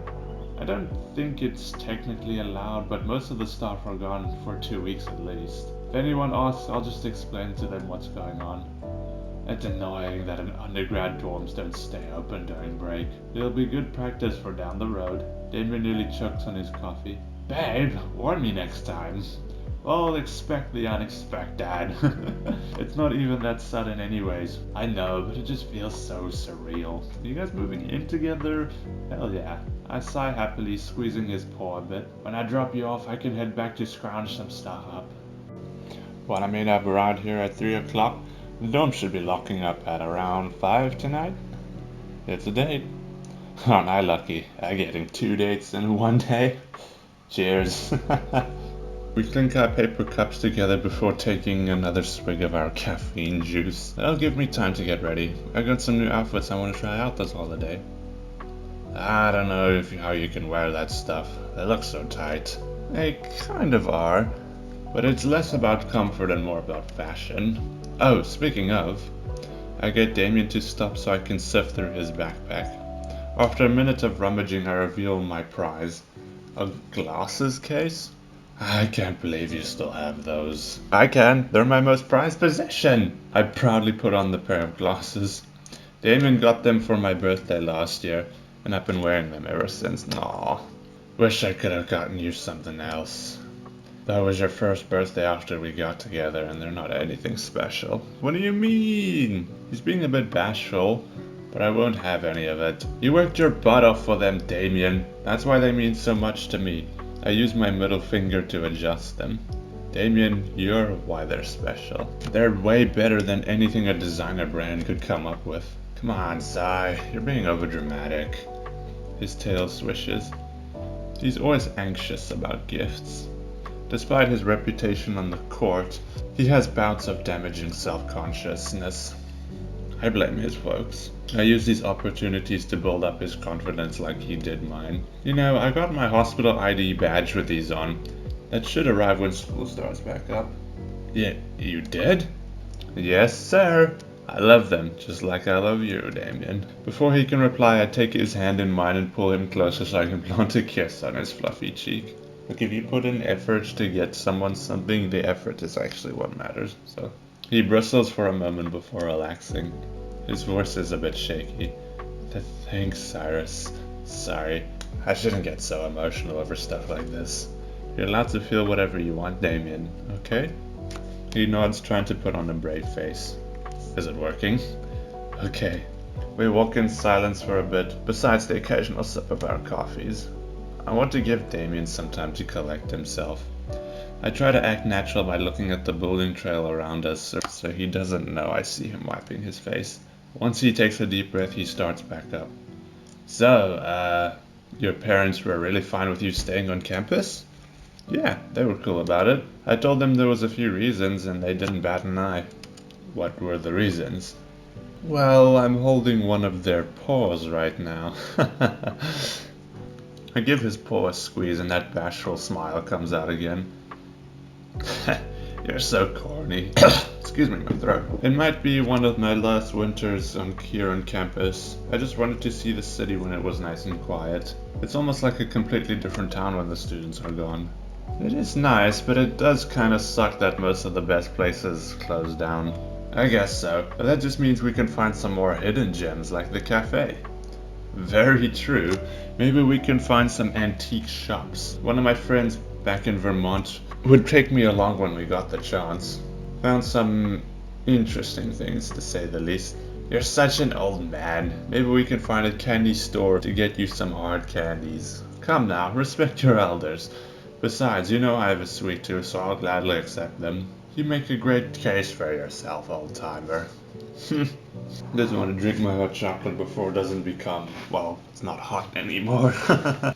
I don't think it's technically allowed, but most of the staff are gone for 2 weeks at least. If anyone asks, I'll just explain to them what's going on. It's annoying that undergrad dorms don't stay open during break. It'll be good practice for down the road. Damien nearly chokes on his coffee. Babe, warn me next time. Well, expect the unexpected. It's not even that sudden anyways. I know, but it just feels so surreal. Are you guys moving in together? Hell yeah. I sigh happily, squeezing his paw a bit. When I drop you off, I can head back to scrounge some stuff up. Well, I mean, I've arrived here at 3 o'clock. The dorm should be locking up at around 5 tonight. It's a date. Aren't I lucky? I'm getting 2 dates in one day. Cheers. We clink our paper cups together before taking another swig of our caffeine juice. That'll give me time to get ready. I got some new outfits I want to try out this holiday. I don't know how you can wear that stuff. They look so tight. They kind of are, but it's less about comfort and more about fashion. Oh, speaking of, I get Damien to stop so I can sift through his backpack. After a minute of rummaging, I reveal my prize. A glasses case? I can't believe you still have those. I can. They're my most prized possession. I proudly put on the pair of glasses. Damien got them for my birthday last year, and I've been wearing them ever since. Aw. Wish I could have gotten you something else. That was your first birthday after we got together, and they're not anything special. What do you mean? He's being a bit bashful, but I won't have any of it. You worked your butt off for them, Damien. That's why they mean so much to me. I use my middle finger to adjust them. Damien, you're why they're special. They're way better than anything a designer brand could come up with. Come on, Sai, you're being overdramatic. His tail swishes. He's always anxious about gifts. Despite his reputation on the court, he has bouts of damaging self-consciousness. I blame his folks. I use these opportunities to build up his confidence like he did mine. You know, I got my hospital ID badge with these on. That should arrive when school starts back up. Yeah, you did? Yes, sir. I love them, just like I love you, Damien. Before he can reply, I take his hand in mine and pull him closer so I can plant a kiss on his fluffy cheek. Look, if you put in effort to get someone something, the effort is actually what matters, so. He bristles for a moment before relaxing. His voice is a bit shaky. Thanks, Cyrus. Sorry, I shouldn't get so emotional over stuff like this. You're allowed to feel whatever you want, Damien, okay? He nods, trying to put on a brave face. Is it working? Okay. We walk in silence for a bit, besides the occasional sip of our coffees. I want to give Damien some time to collect himself. I try to act natural by looking at the building trail around us so he doesn't know I see him wiping his face. Once he takes a deep breath, he starts back up. So, your parents were really fine with you staying on campus? Yeah, they were cool about it. I told them there was a few reasons and they didn't bat an eye. What were the reasons? Well, I'm holding one of their paws right now. I give his paw a squeeze and that bashful smile comes out again. You're so corny. Excuse me, my throat. It might be one of my last winters here on campus. I just wanted to see the city when it was nice and quiet. It's almost like a completely different town when the students are gone. It is nice, but it does kind of suck that most of the best places closed down. I guess so, but that just means we can find some more hidden gems like the cafe. Very true. Maybe we can find some antique shops. One of my friends back in Vermont would take me along when we got the chance. Found some interesting things, to say the least. You're such an old man. Maybe we can find a candy store to get you some hard candies. Come now, respect your elders. Besides, you know I have a sweet tooth, so I'll gladly accept them. You make a great case for yourself, old-timer. Doesn't want to drink my hot chocolate before it doesn't become, well, it's not hot anymore.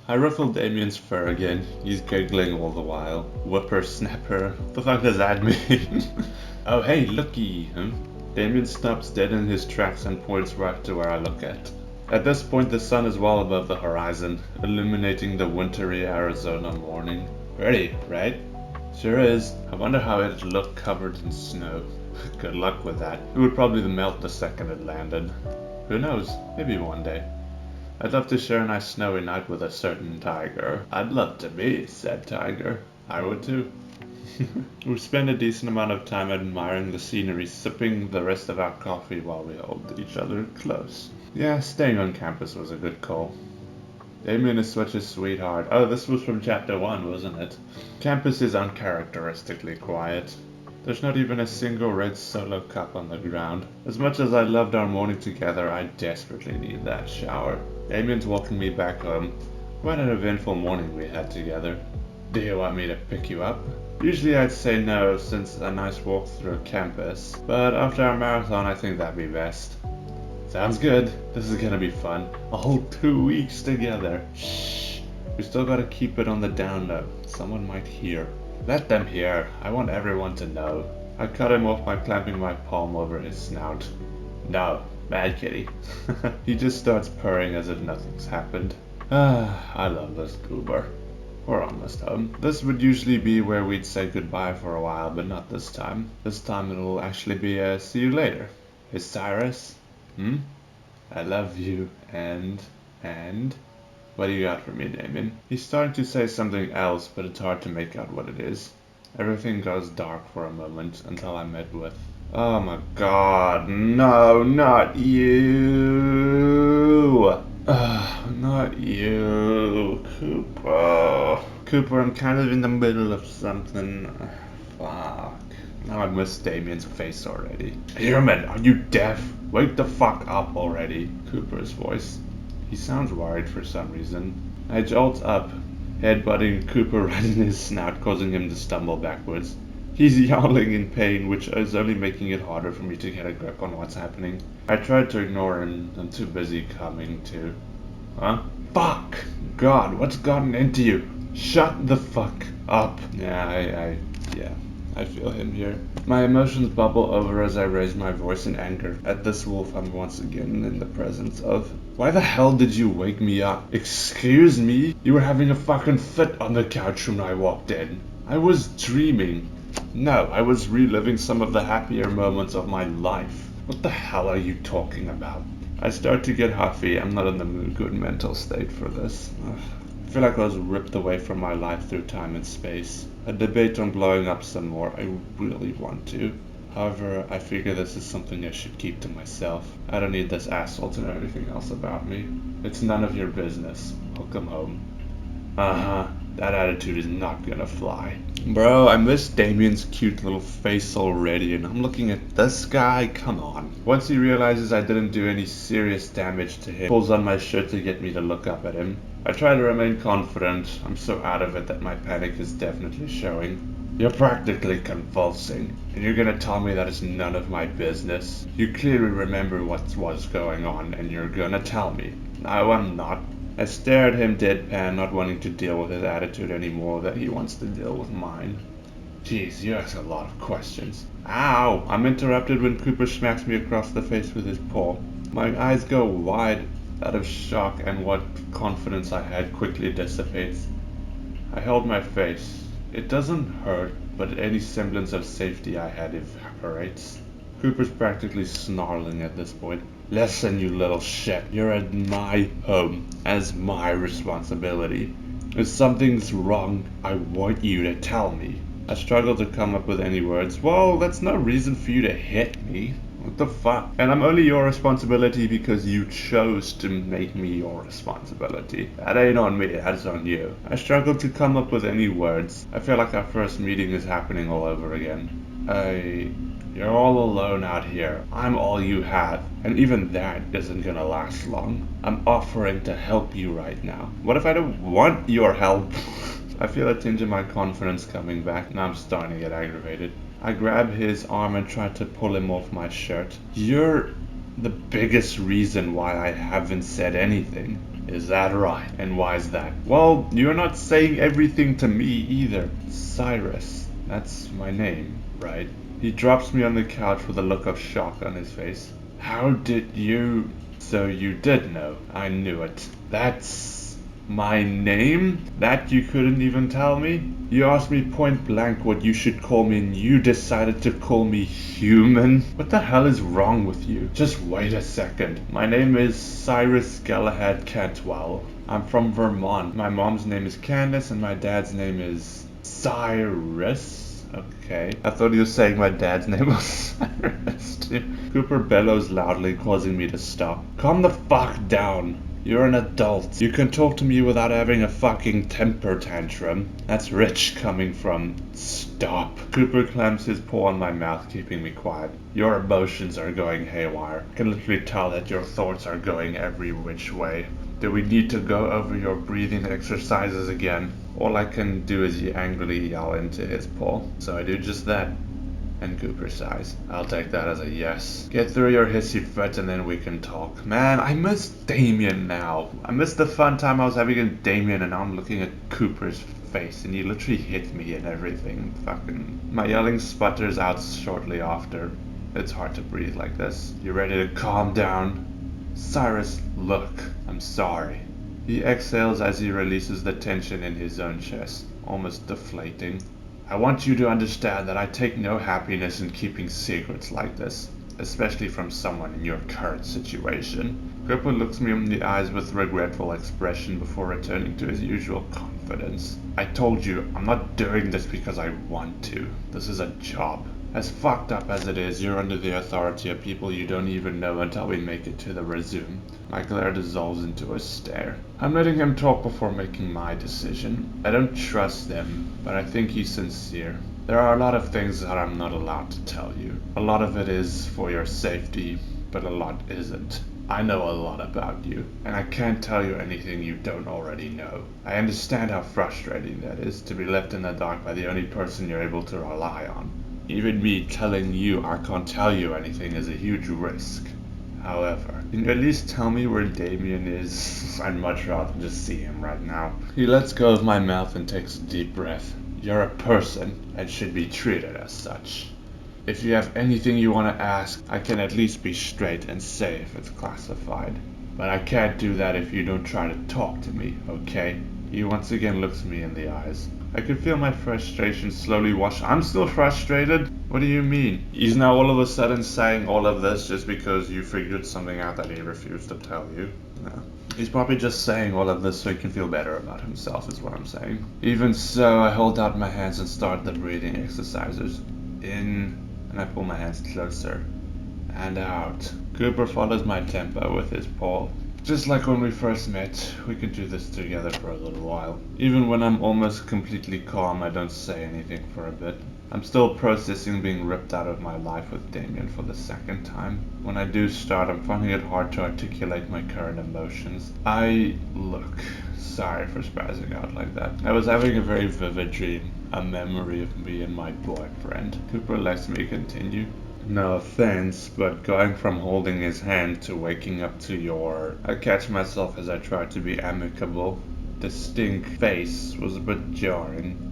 I ruffled Damien's fur again. He's giggling all the while. Whippersnapper. What the fuck does that mean? Oh, hey, looky. Damien stops dead in his tracks and points right to where I look at. At this point, the sun is well above the horizon, illuminating the wintry Arizona morning. Pretty, right? Sure is. I wonder how it'd look covered in snow. Good luck with that. It would probably melt the second it landed. Who knows? Maybe one day. I'd love to share a nice snowy night with a certain tiger. I'd love to be said tiger. I would too. We spend a decent amount of time admiring the scenery, sipping the rest of our coffee while we hold each other close. Yeah, staying on campus was a good call. Damien is such a sweetheart. Oh, this was from chapter 1, wasn't it? Campus is uncharacteristically quiet. There's not even a single red solo cup on the ground. As much as I loved our morning together, I desperately need that shower. Damien's walking me back home. Quite an eventful morning we had together. Do you want me to pick you up? Usually I'd say no, since a nice walk through campus, but after our marathon I think that'd be best. Sounds good. This is gonna be fun. A whole 2 weeks together. Shh. We still gotta keep it on the down low. Someone might hear. Let them hear. I want everyone to know. I cut him off by clamping my palm over his snout. No, bad kitty. He just starts purring as if nothing's happened. I love this goober. We're almost home. This would usually be where we'd say goodbye for a while, but not this time. This time it'll actually be a see you later. Hey Cyrus? I love you, and... What do you got for me, Damien? He's starting to say something else, but it's hard to make out what it is. Everything goes dark for a moment until I'm met with... Oh my god, no, not you! Not you, Cooper. Cooper, I'm kind of in the middle of something. Fuck. Now I miss Damien's face already. Herman, are you deaf? Wake the fuck up already. Cooper's voice. He sounds worried for some reason. I jolt up, headbutting Cooper right in his snout, causing him to stumble backwards. He's yowling in pain, which is only making it harder for me to get a grip on what's happening. I tried to ignore him. I'm too busy coming to. Huh? Fuck! God, what's gotten into you? Shut the fuck up. Yeah, I feel him here. My emotions bubble over as I raise my voice in anger at this wolf I'm once again in the presence of. Why the hell did you wake me up? Excuse me? You were having a fucking fit on the couch when I walked in. I was dreaming. No, I was reliving some of the happier moments of my life. What the hell are you talking about? I start to get huffy. I'm not in the good mental state for this. Ugh. I feel like I was ripped away from my life through time and space. I debate on blowing up some more. I really want to. However, I figure this is something I should keep to myself. I don't need this asshole to know anything else about me. It's none of your business. Welcome home. That attitude is not gonna fly. Bro, I miss Damien's cute little face already, and I'm looking at this guy, come on. Once he realizes I didn't do any serious damage to him, pulls on my shirt to get me to look up at him. I try to remain confident. I'm so out of it that my panic is definitely showing. You're practically convulsing, and you're gonna tell me that it's none of my business. You clearly remember what was going on, and you're gonna tell me. No, I'm not. I stare at him deadpan, not wanting to deal with his attitude anymore, that he wants to deal with mine. Jeez, you ask a lot of questions. Ow! I'm interrupted when Cooper smacks me across the face with his paw. My eyes go wide out of shock, and what confidence I had quickly dissipates. I held my face. It doesn't hurt, but any semblance of safety I had evaporates. Cooper's practically snarling at this point. Listen, you little shit. You're at my home. As my responsibility. If something's wrong, I want you to tell me. I struggled to come up with any words. Well, that's no reason for you to hit me. What the fuck? And I'm only your responsibility because you chose to make me your responsibility. That ain't on me, that's on you. I struggled to come up with any words. I feel like our first meeting is happening all over again. You're all alone out here. I'm all you have. And even that isn't gonna last long. I'm offering to help you right now. What if I don't want your help? I feel a tinge of my confidence coming back, and I'm starting to get aggravated. I grab his arm and try to pull him off my shirt. You're the biggest reason why I haven't said anything. Is that right? And why's that? Well, you're not saying everything to me either. Cyrus, that's my name, right? He drops me on the couch with a look of shock on his face. How did you... So you did know. I knew it. That's... my name? That you couldn't even tell me? You asked me point blank what you should call me and you decided to call me human? What the hell is wrong with you? Just wait a second. My name is Cyrus Galahad Cantwell. I'm from Vermont. My mom's name is Candace and my dad's name is Cyrus. Okay. I thought you were saying my dad's name was Cyrus too. Cooper bellows loudly, causing me to stop. Calm the fuck down. You're an adult. You can talk to me without having a fucking temper tantrum. That's rich coming from... Stop. Cooper clamps his paw on my mouth, keeping me quiet. Your emotions are going haywire. I can literally tell that your thoughts are going every which way. Do we need to go over your breathing exercises again? All I can do is angrily yell into his paw. So I do just that. And Cooper sighs. I'll take that as a yes. Get through your hissy fit and then we can talk. Man, I miss Damien now. I miss the fun time I was having with Damien, and now I'm looking at Cooper's face and he literally hit me and everything. Fucking... My yelling sputters out shortly after. It's hard to breathe like this. You ready to calm down? Cyrus, look. I'm sorry. He exhales as he releases the tension in his own chest, almost deflating. I want you to understand that I take no happiness in keeping secrets like this, especially from someone in your current situation. Cooper looks me in the eyes with a regretful expression before returning to his usual confidence. I told you, I'm not doing this because I want to. This is a job. As fucked up as it is, you're under the authority of people you don't even know until we make it to the resume. My glare dissolves into a stare. I'm letting him talk before making my decision. I don't trust him, but I think he's sincere. There are a lot of things that I'm not allowed to tell you. A lot of it is for your safety, but a lot isn't. I know a lot about you, and I can't tell you anything you don't already know. I understand how frustrating that is, to be left in the dark by the only person you're able to rely on. Even me telling you I can't tell you anything is a huge risk. However, can you at least tell me where Damien is? I'd much rather just see him right now. He lets go of my mouth and takes a deep breath. You're a person and should be treated as such. If you have anything you want to ask, I can at least be straight and say if it's classified. But I can't do that if you don't try to talk to me, okay? He once again looks me in the eyes. I could feel my frustration slowly wash. I'm still frustrated? What do you mean? He's now all of a sudden saying all of this just because you figured something out that he refused to tell you? No. He's probably just saying all of this so he can feel better about himself, is what I'm saying. Even so, I hold out my hands and start the breathing exercises. In, and I pull my hands closer. And out. Cooper follows my tempo with his paw. Just like when we first met, we could do this together for a little while. Even when I'm almost completely calm, I don't say anything for a bit. I'm still processing being ripped out of my life with Damien for the second time. When I do start, I'm finding it hard to articulate my current emotions. Look, sorry for spazzing out like that. I was having a very vivid dream, a memory of me and my boyfriend. Cooper lets me continue. No offense, but going from holding his hand to waking up to your... I catch myself as I try to be amicable. Distinct face was a bit jarring.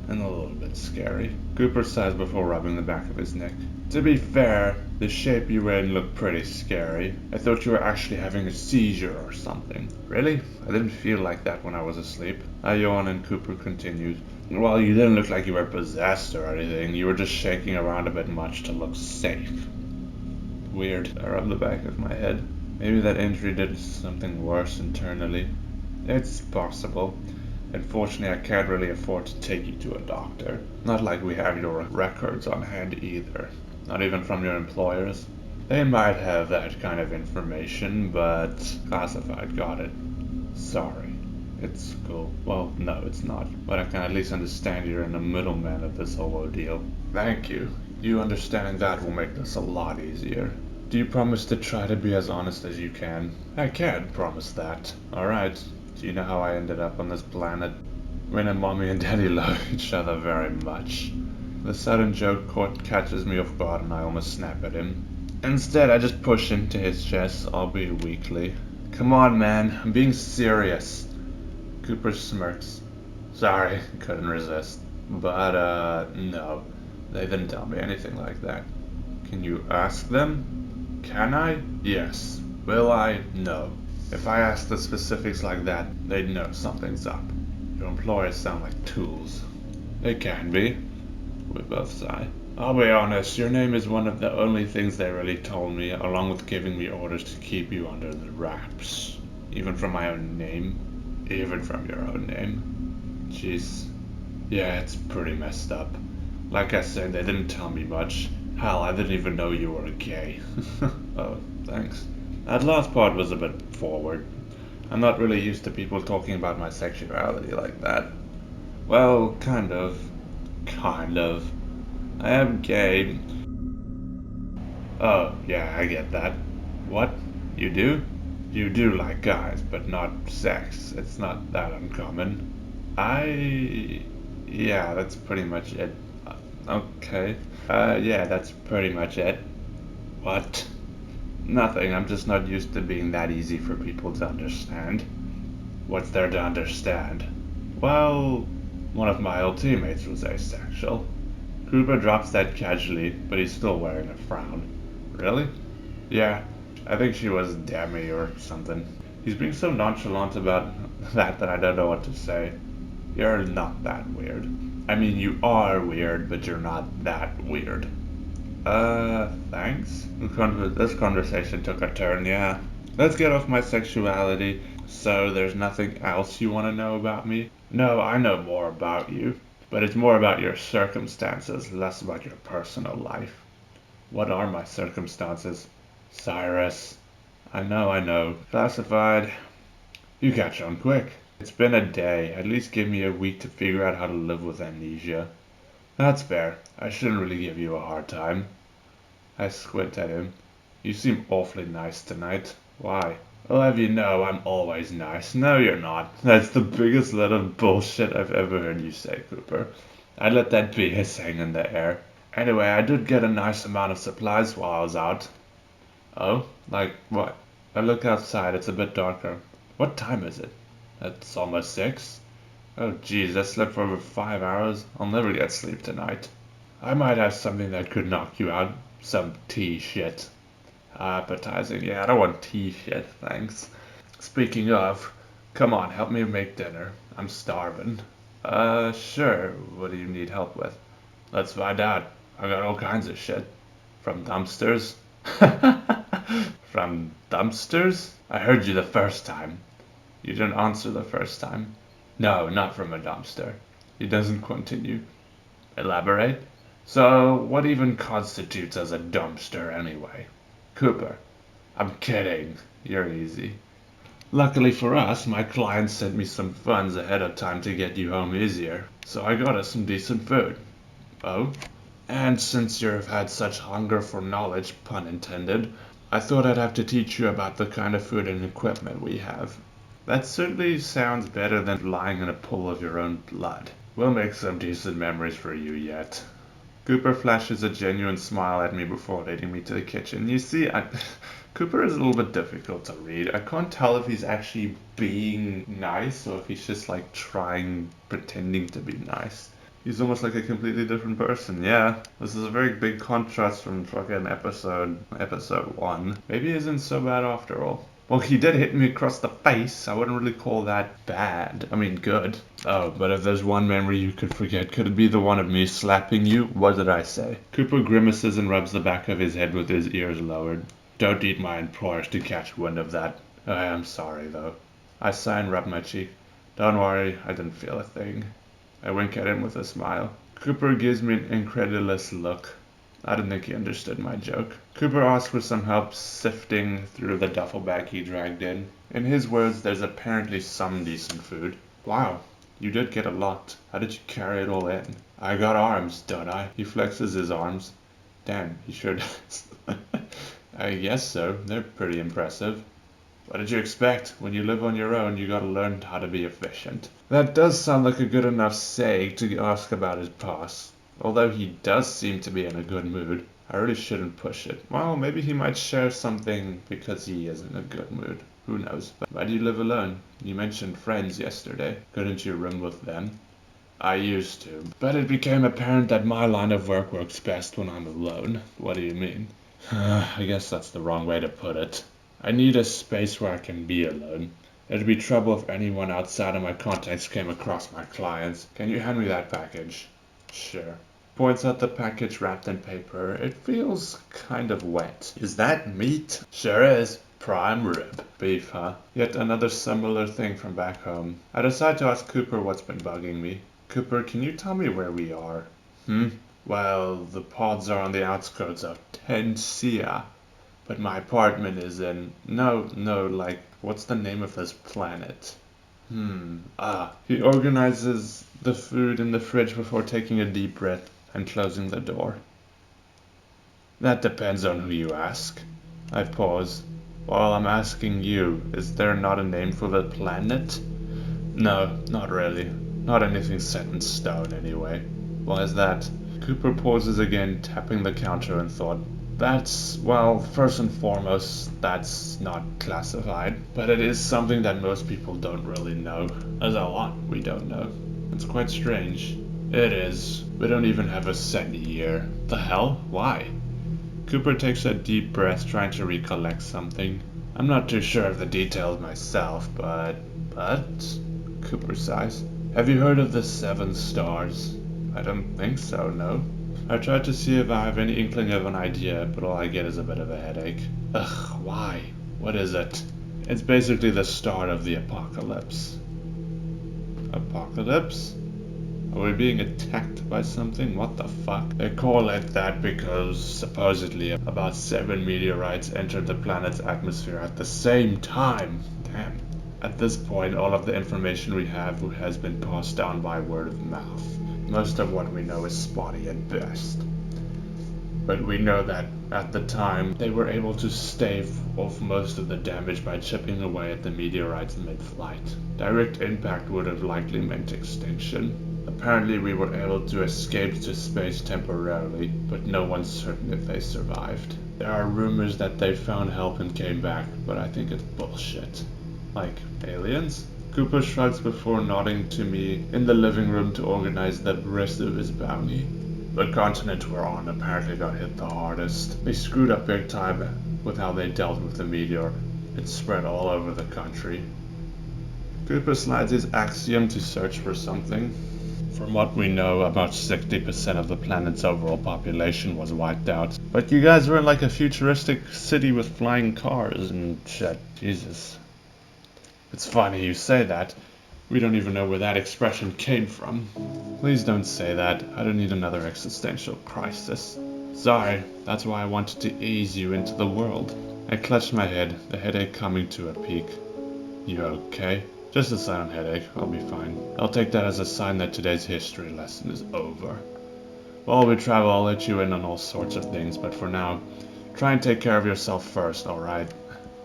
and a little bit scary. Cooper sighs before rubbing the back of his neck. To be fair, the shape you were in looked pretty scary. I thought you were actually having a seizure or something. Really? I didn't feel like that when I was asleep. I yawned and Cooper continued. Well, you didn't look like you were possessed or anything. You were just shaking around a bit much to look safe. Weird. I rubbed the back of my head. Maybe that injury did something worse internally. It's possible. Unfortunately, I can't really afford to take you to a doctor. Not like we have your records on hand either. Not even from your employers. They might have that kind of information, but classified got it. Sorry. It's cool. Well, no, it's not. But I can at least understand you're in the middleman of this whole ordeal. Thank you. You understanding that will make this a lot easier. Do you promise to try to be as honest as you can? I can promise that. Alright. Do you know how I ended up on this planet? When Mommy and Daddy love each other very much. The sudden joke catches me off guard and I almost snap at him. Instead, I just push into his chest, albeit weakly. Come on, man. I'm being serious. Cooper smirks. Sorry, couldn't resist. But, no. They didn't tell me anything like that. Can you ask them? Can I? Yes. Will I? No. If I asked the specifics like that, they'd know something's up. Your employers sound like tools. They can be. We both sigh. I'll be honest, your name is one of the only things they really told me, along with giving me orders to keep you under the wraps. Even from my own name. Even from your own name. Jeez. Yeah, it's pretty messed up. Like I said, they didn't tell me much. Hell, I didn't even know you were gay. Oh, thanks. That last part was a bit forward. I'm not really used to people talking about my sexuality like that. Well, kind of. Kind of. I am gay. Oh, yeah, I get that. What? You do? You do like guys, but not sex. It's not that uncommon. Yeah, that's pretty much it. Okay. Yeah, that's pretty much it. What? Nothing, I'm just not used to being that easy for people to understand. What's there to understand? Well, one of my old teammates was asexual. Cooper drops that casually, but he's still wearing a frown. Really? Yeah, I think she was demi or something. He's being so nonchalant about that I don't know what to say. You're not that weird. I mean, you are weird, but you're not that weird. Thanks. This conversation took a turn, yeah. Let's get off my sexuality. So, there's nothing else you want to know about me? No, I know more about you. But it's more about your circumstances, less about your personal life. What are my circumstances? Cyrus. I know. Classified. You catch on quick. It's been a day. At least give me a week to figure out how to live with amnesia. That's fair. I shouldn't really give you a hard time. I squint at him. You seem awfully nice tonight. Why? I'll have you know I'm always nice. No, you're not. That's the biggest lot of bullshit I've ever heard you say, Cooper. I'd let that be hissing in the air. Anyway, I did get a nice amount of supplies while I was out. Oh? Like what? I look outside. It's a bit darker. What time is it? It's almost 6. Oh geez, I slept for over 5 hours. I'll never get sleep tonight. I might have something that could knock you out. Some tea shit. Appetizing. Yeah, I don't want tea shit, thanks. Speaking of, come on, help me make dinner. I'm starving. Sure. What do you need help with? Let's find out. I got all kinds of shit. From dumpsters? From dumpsters? I heard you the first time. You didn't answer the first time. No, not from a dumpster. He doesn't continue. Elaborate? So, what even constitutes as a dumpster anyway? Cooper. I'm kidding. You're easy. Luckily for us, my client sent me some funds ahead of time to get you home easier, so I got us some decent food. Oh? And since you've had such hunger for knowledge, pun intended, I thought I'd have to teach you about the kind of food and equipment we have. That certainly sounds better than lying in a pool of your own blood. We'll make some decent memories for you yet. Cooper flashes a genuine smile at me before leading me to the kitchen. You see, Cooper is a little bit difficult to read. I can't tell if he's actually being nice or if he's just like pretending to be nice. He's almost like a completely different person. Yeah, this is a very big contrast from fucking episode 1. Maybe he isn't so bad after all. Well, he did hit me across the face. I wouldn't really call that bad. I mean, good. Oh, but if there's one memory you could forget, could it be the one of me slapping you? What did I say? Cooper grimaces and rubs the back of his head with his ears lowered. Don't need my employers to catch wind of that. I am sorry, though. I sigh and rub my cheek. Don't worry, I didn't feel a thing. I wink at him with a smile. Cooper gives me an incredulous look. I didn't think he understood my joke. Cooper asks for some help sifting through the duffel bag he dragged in. In his words, there's apparently some decent food. Wow, you did get a lot. How did you carry it all in? I got arms, don't I? He flexes his arms. Damn, he sure does. I guess so. They're pretty impressive. What did you expect? When you live on your own, you gotta learn how to be efficient. That does sound like a good enough saying to ask about his past. Although he does seem to be in a good mood, I really shouldn't push it. Well, maybe he might share something because he is in a good mood. Who knows? But why do you live alone? You mentioned friends yesterday. Couldn't you room with them? I used to, but it became apparent that my line of work works best when I'm alone. What do you mean? I guess that's the wrong way to put it. I need a space where I can be alone. It'd be trouble if anyone outside of my contacts came across my clients. Can you hand me that package? Sure. Points at the package wrapped in paper. It feels kind of wet. Is that meat? Sure is. Prime rib. Beef, huh? Yet another similar thing from back home. I decide to ask Cooper what's been bugging me. Cooper, can you tell me where we are? Well, the pods are on the outskirts of Tensia. But my apartment is in... No, like, what's the name of this planet? He organizes the food in the fridge before taking a deep breath and closing the door. That depends on who you ask. I pause. Well, I'm asking you, is there not a name for the planet? No, not really. Not anything set in stone, anyway. Why is that? Cooper pauses again, tapping the counter in thought. That's, well, first and foremost, that's not classified. But it is something that most people don't really know. There's a lot we don't know. It's quite strange. It is. We don't even have a set year. The hell? Why? Cooper takes a deep breath, trying to recollect something. I'm not too sure of the details myself, but... Cooper sighs. Have you heard of the 7 stars? I don't think so, no. I tried to see if I have any inkling of an idea, but all I get is a bit of a headache. Ugh, why? What is it? It's basically the start of the apocalypse. Apocalypse? Are we being attacked by something? What the fuck? They call it that because supposedly about 7 meteorites entered the planet's atmosphere at the same time. Damn. At this point, all of the information we have has been passed down by word of mouth. Most of what we know is spotty at best. But we know that, at the time, they were able to stave off most of the damage by chipping away at the meteorites mid-flight. Direct impact would have likely meant extinction. Apparently we were able to escape to space temporarily, but no one's certain if they survived. There are rumors that they found help and came back, but I think it's bullshit. Like, aliens? Cooper shrugs before nodding to me in the living room to organize the rest of his bounty. The continent we're on apparently got hit the hardest. They screwed up big time with how they dealt with the meteor. It spread all over the country. Cooper slides his axiom to search for something. From what we know, about 60% of the planet's overall population was wiped out. But you guys were in like a futuristic city with flying cars and shit. Jesus. It's funny you say that. We don't even know where that expression came from. Please don't say that. I don't need another existential crisis. Sorry, that's why I wanted to ease you into the world. I clutched my head, the headache coming to a peak. You okay? Just a silent headache. I'll be fine. I'll take that as a sign that today's history lesson is over. While we travel, I'll let you in on all sorts of things, but for now, try and take care of yourself first, alright?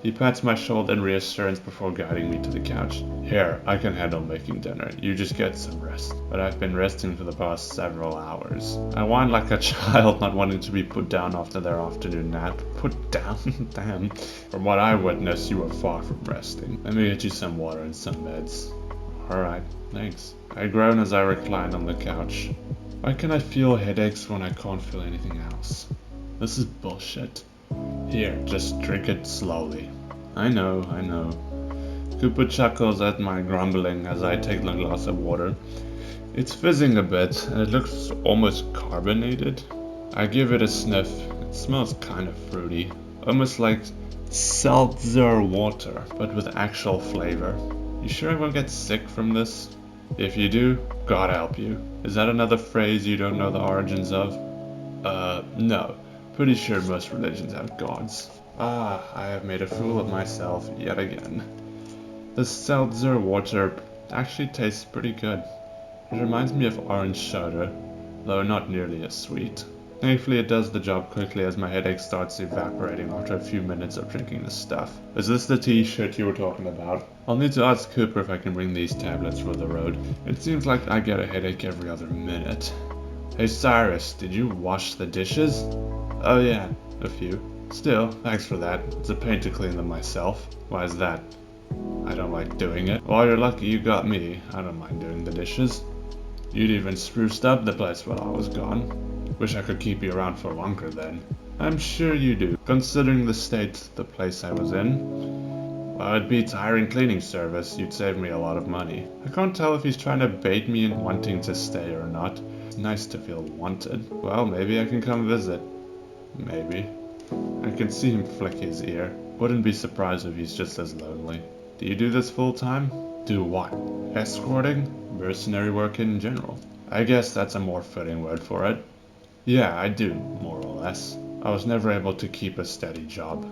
He pats my shoulder in reassurance before guiding me to the couch. Here, I can handle making dinner. You just get some rest. But I've been resting for the past several hours. I whine like a child not wanting to be put down after their afternoon nap. Put down? Damn. From what I witnessed, you were far from resting. Let me get you some water and some meds. Alright, thanks. I groan as I recline on the couch. Why can I feel headaches when I can't feel anything else? This is bullshit. Here, just drink it slowly. I know. Cooper chuckles at my grumbling as I take the glass of water. It's fizzing a bit, and it looks almost carbonated. I give it a sniff. It smells kind of fruity. Almost like seltzer water, but with actual flavor. You sure I won't get sick from this? If you do, God help you. Is that another phrase you don't know the origins of? No. Pretty sure most religions have gods. I have made a fool of myself yet again. The seltzer water actually tastes pretty good. It reminds me of orange soda, though not nearly as sweet. Thankfully it does the job quickly as my headache starts evaporating after a few minutes of drinking this stuff. Is this the t-shirt you were talking about? I'll need to ask Cooper if I can bring these tablets for the road. It seems like I get a headache every other minute. Hey Cyrus, did you wash the dishes? Oh yeah, a few. Still, thanks for that. It's a pain to clean them myself. Why is that? I don't like doing it. Well, you're lucky you got me. I don't mind doing the dishes. You'd even spruced up the place while I was gone. Wish I could keep you around for longer then. I'm sure you do, considering the state the place I was in. Well, it beats hiring cleaning service. You'd save me a lot of money. I can't tell if he's trying to bait me in wanting to stay or not. It's nice to feel wanted. Well, maybe I can come visit. Maybe. I can see him flick his ear. Wouldn't be surprised if he's just as lonely. Do you do this full time? Do what? Escorting? Mercenary work in general. I guess that's a more fitting word for it. Yeah, I do, more or less. I was never able to keep a steady job.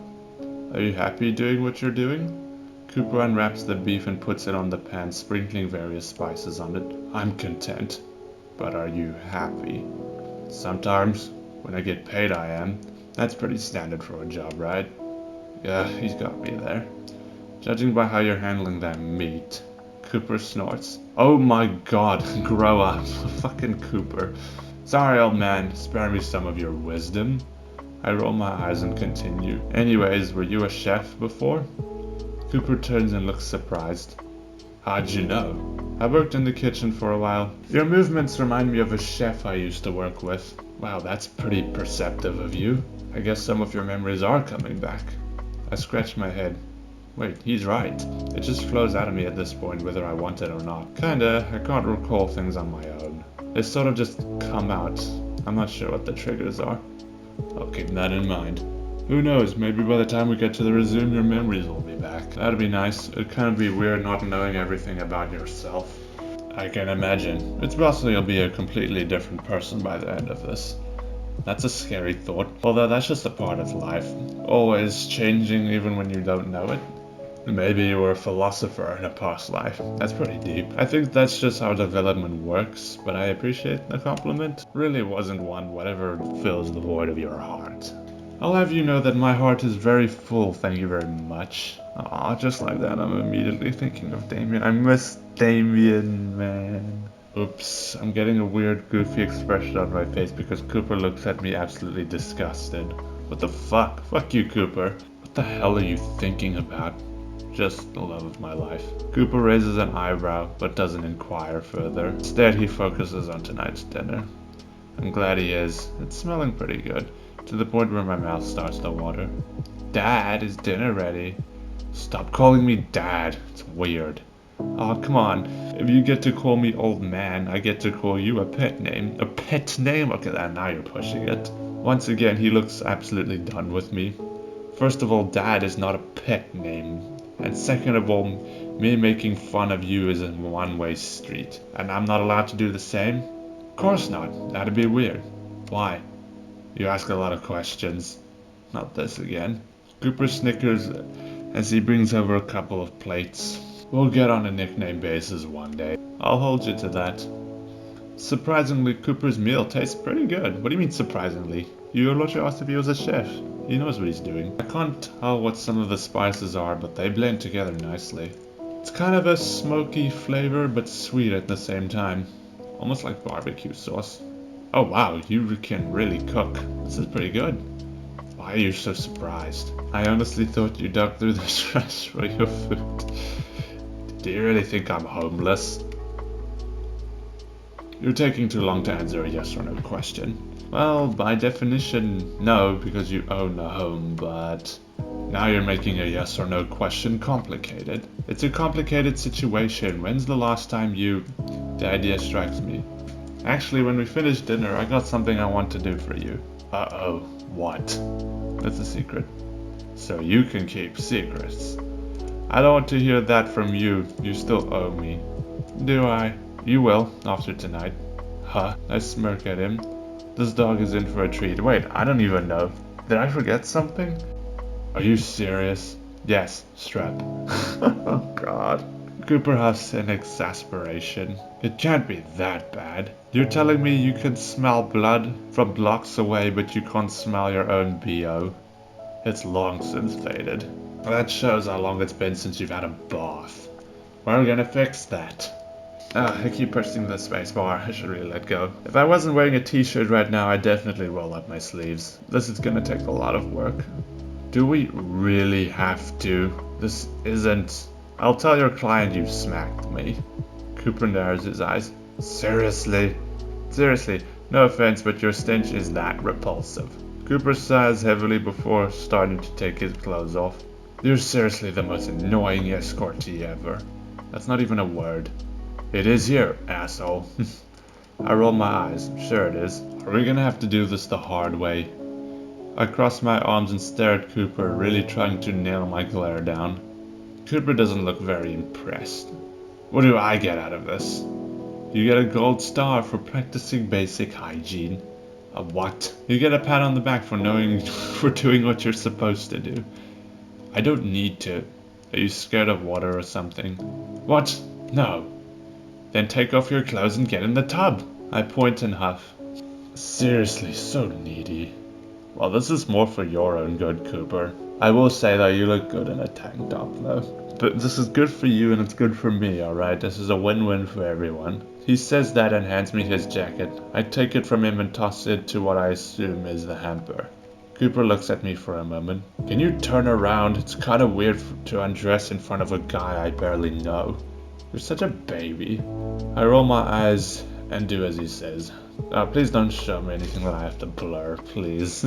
Are you happy doing what you're doing? Cooper unwraps the beef and puts it on the pan, sprinkling various spices on it. I'm content. But are you happy? Sometimes. When I get paid I am. That's pretty standard for a job, right? Yeah, he's got me there. Judging by how you're handling that meat. Cooper snorts. Oh my god, grow up. Fucking Cooper. Sorry, old man, spare me some of your wisdom. I roll my eyes and continue. Anyways, were you a chef before? Cooper turns and looks surprised. How'd you know? I worked in the kitchen for a while. Your movements remind me of a chef I used to work with. Wow, that's pretty perceptive of you. I guess some of your memories are coming back. I scratch my head. Wait, he's right. It just flows out of me at this point whether I want it or not. Kinda, I can't recall things on my own. They sort of just come out. I'm not sure what the triggers are. I'll keep that in mind. Who knows, maybe by the time we get to the resume your memories will be back. That'd be nice. It'd kind of be weird not knowing everything about yourself. I can imagine. It's possible you'll be a completely different person by the end of this. That's a scary thought, although that's just a part of life. Always changing even when you don't know it. Maybe you were a philosopher in a past life. That's pretty deep. I think that's just how development works, but I appreciate the compliment. Really wasn't one, whatever fills the void of your heart. I'll have you know that my heart is very full, thank you very much. Aw, just like that, I'm immediately thinking of Damien. I miss Damien, man. Oops, I'm getting a weird, goofy expression on my face because Cooper looks at me absolutely disgusted. What the fuck? Fuck you, Cooper. What the hell are you thinking about? Just the love of my life. Cooper raises an eyebrow, but doesn't inquire further. Instead, he focuses on tonight's dinner. I'm glad he is. It's smelling pretty good, to the point where my mouth starts to water. Dad, is dinner ready? Stop calling me Dad. It's weird. Oh, come on. If you get to call me old man, I get to call you a pet name. A pet name? Okay, now you're pushing it. Once again, he looks absolutely done with me. First of all, Dad is not a pet name. And second of all, me making fun of you is a one-way street. And I'm not allowed to do the same? Of course not. That'd be weird. Why? You ask a lot of questions. Not this again. Cooper snickers as he brings over a couple of plates. We'll get on a nickname basis one day. I'll hold you to that. Surprisingly, Cooper's meal tastes pretty good. What do you mean surprisingly? You literally asked if he was a chef. He knows what he's doing. I can't tell what some of the spices are, but they blend together nicely. It's kind of a smoky flavor, but sweet at the same time. Almost like barbecue sauce. Oh wow, you can really cook. This is pretty good. Why are you so surprised? I honestly thought you dug through the trash for your food. Do you really think I'm homeless? You're taking too long to answer a yes or no question. Well, by definition, no, because you own a home, but now you're making a yes or no question complicated. It's a complicated situation. When's the last time you... The idea strikes me. Actually, when we finish dinner, I got something I want to do for you. Uh-oh. What? It's a secret. So you can keep secrets. I don't want to hear that from you. You still owe me. Do I? You will, after tonight. Huh? I smirk at him. This dog is in for a treat. Wait, I don't even know. Did I forget something? Are you serious? Yes, strep. Oh god. Cooper huffs in exasperation. It can't be that bad. You're telling me you can smell blood from blocks away, but you can't smell your own BO? It's long since faded. That shows how long it's been since you've had a bath. We're gonna fix that. I keep pressing the spacebar. I should really let go. If I wasn't wearing a t-shirt right now, I'd definitely roll up my sleeves. This is gonna take a lot of work. Do we really have to? This isn't... I'll tell your client you smacked me. Cooper narrows his eyes. Seriously? Seriously, no offense, but your stench is that repulsive. Cooper sighs heavily before starting to take his clothes off. You're seriously the most annoying escortee ever. That's not even a word. It is here, asshole. I roll my eyes. Sure it is. Are we gonna have to do this the hard way? I cross my arms and stare at Cooper, really trying to nail my glare down. Cooper doesn't look very impressed. What do I get out of this? You get a gold star for practicing basic hygiene. A what? You get a pat on the back for for doing what you're supposed to do. I don't need to. Are you scared of water or something? What? No. Then take off your clothes and get in the tub. I point and huff. Seriously, so needy. Well, this is more for your own good, Cooper. I will say though, you look good in a tank top though. But this is good for you and it's good for me, alright? This is a win-win for everyone. He says that and hands me his jacket. I take it from him and toss it to what I assume is the hamper. Cooper looks at me for a moment. Can you turn around? It's kind of weird to undress in front of a guy I barely know. You're such a baby. I roll my eyes and do as he says. Please don't show me anything that I have to blur, please.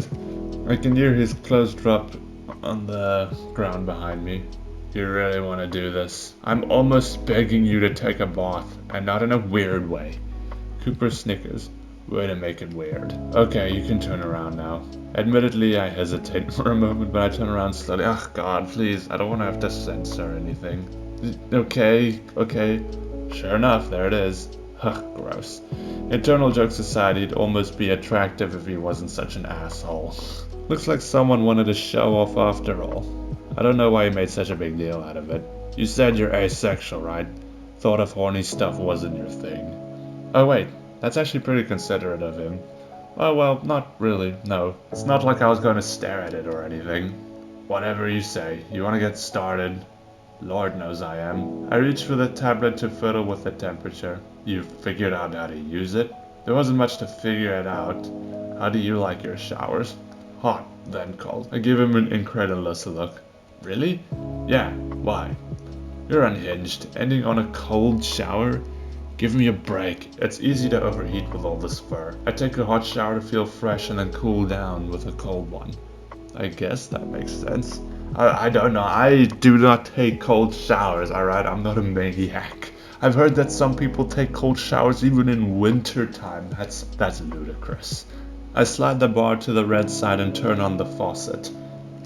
I can hear his clothes drop on the ground behind me. You really want to do this? I'm almost begging you to take a bath, and not in a weird way. Cooper snickers. Way to make it weird. Okay, you can turn around now. Admittedly, I hesitate for a moment, but I turn around slowly. Oh god, please, I don't want to have to censor anything. Okay. Sure enough, there it is. Ugh, gross. Internal jokes aside, he'd almost be attractive if he wasn't such an asshole. Looks like someone wanted to show off after all. I don't know why you made such a big deal out of it. You said you're asexual, right? Thought of horny stuff wasn't your thing. Oh wait, that's actually pretty considerate of him. Oh well, not really, no. It's not like I was going to stare at it or anything. Whatever you say, you want to get started? Lord knows I am. I reached for the tablet to fiddle with the temperature. You figured out how to use it? There wasn't much to figure it out. How do you like your showers? Hot, then cold. I give him an incredulous look. Really? Yeah, why? You're unhinged. Ending on a cold shower? Give me a break. It's easy to overheat with all this fur. I take a hot shower to feel fresh and then cool down with a cold one. I guess that makes sense. I don't know. I do not take cold showers, alright? I'm not a maniac. I've heard that some people take cold showers even in winter time. That's ludicrous. I slide the bar to the red side and turn on the faucet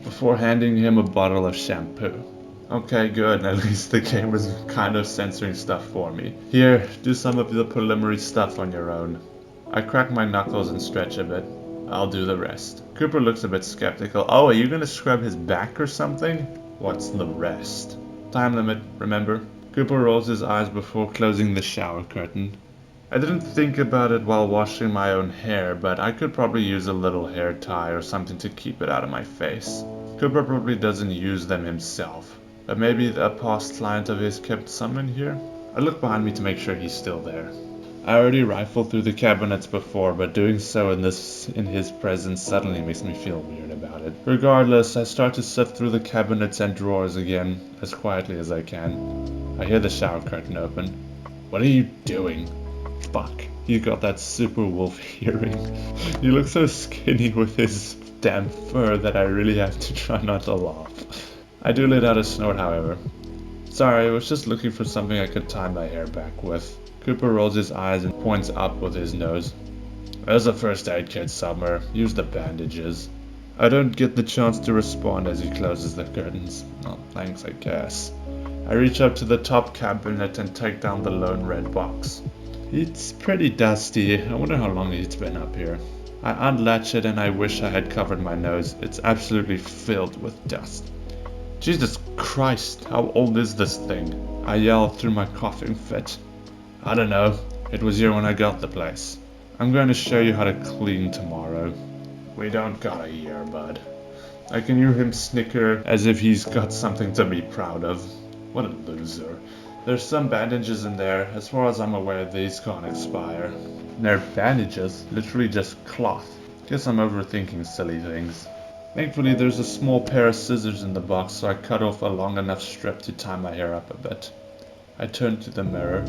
before handing him a bottle of shampoo. Okay, good. At least the game was kind of censoring stuff for me. Here, do some of the preliminary stuff on your own. I crack my knuckles and stretch a bit. I'll do the rest. Cooper looks a bit skeptical. Oh, are you gonna scrub his back or something? What's the rest? Time limit, remember? Cooper rolls his eyes before closing the shower curtain. I didn't think about it while washing my own hair, but I could probably use a little hair tie or something to keep it out of my face. Cooper probably doesn't use them himself, but maybe a past client of his kept some in here? I look behind me to make sure he's still there. I already rifled through the cabinets before, but doing so in his presence suddenly makes me feel weird about it. Regardless, I start to sift through the cabinets and drawers again, as quietly as I can. I hear the shower curtain open. What are you doing? Fuck, you got that super wolf hearing. You look so skinny with his damn fur that I really have to try not to laugh. I do let out a snort, however. Sorry, I was just looking for something I could tie my hair back with. Cooper rolls his eyes and points up with his nose. There's a first aid kit somewhere. Use the bandages. I don't get the chance to respond as he closes the curtains. Oh, thanks, I guess. I reach up to the top cabinet and take down the lone red box. It's pretty dusty. I wonder how long it's been up here. I unlatch it and I wish I had covered my nose. It's absolutely filled with dust. Jesus Christ, how old is this thing? I yell through my coughing fit. I don't know. It was here when I got the place. I'm going to show you how to clean tomorrow. We don't got a year, bud. I can hear him snicker as if he's got something to be proud of. What a loser. There's some bandages in there. As far as I'm aware, these can't expire. They're bandages, literally just cloth. Guess I'm overthinking silly things. Thankfully, there's a small pair of scissors in the box, so I cut off a long enough strip to tie my hair up a bit. I turn to the mirror.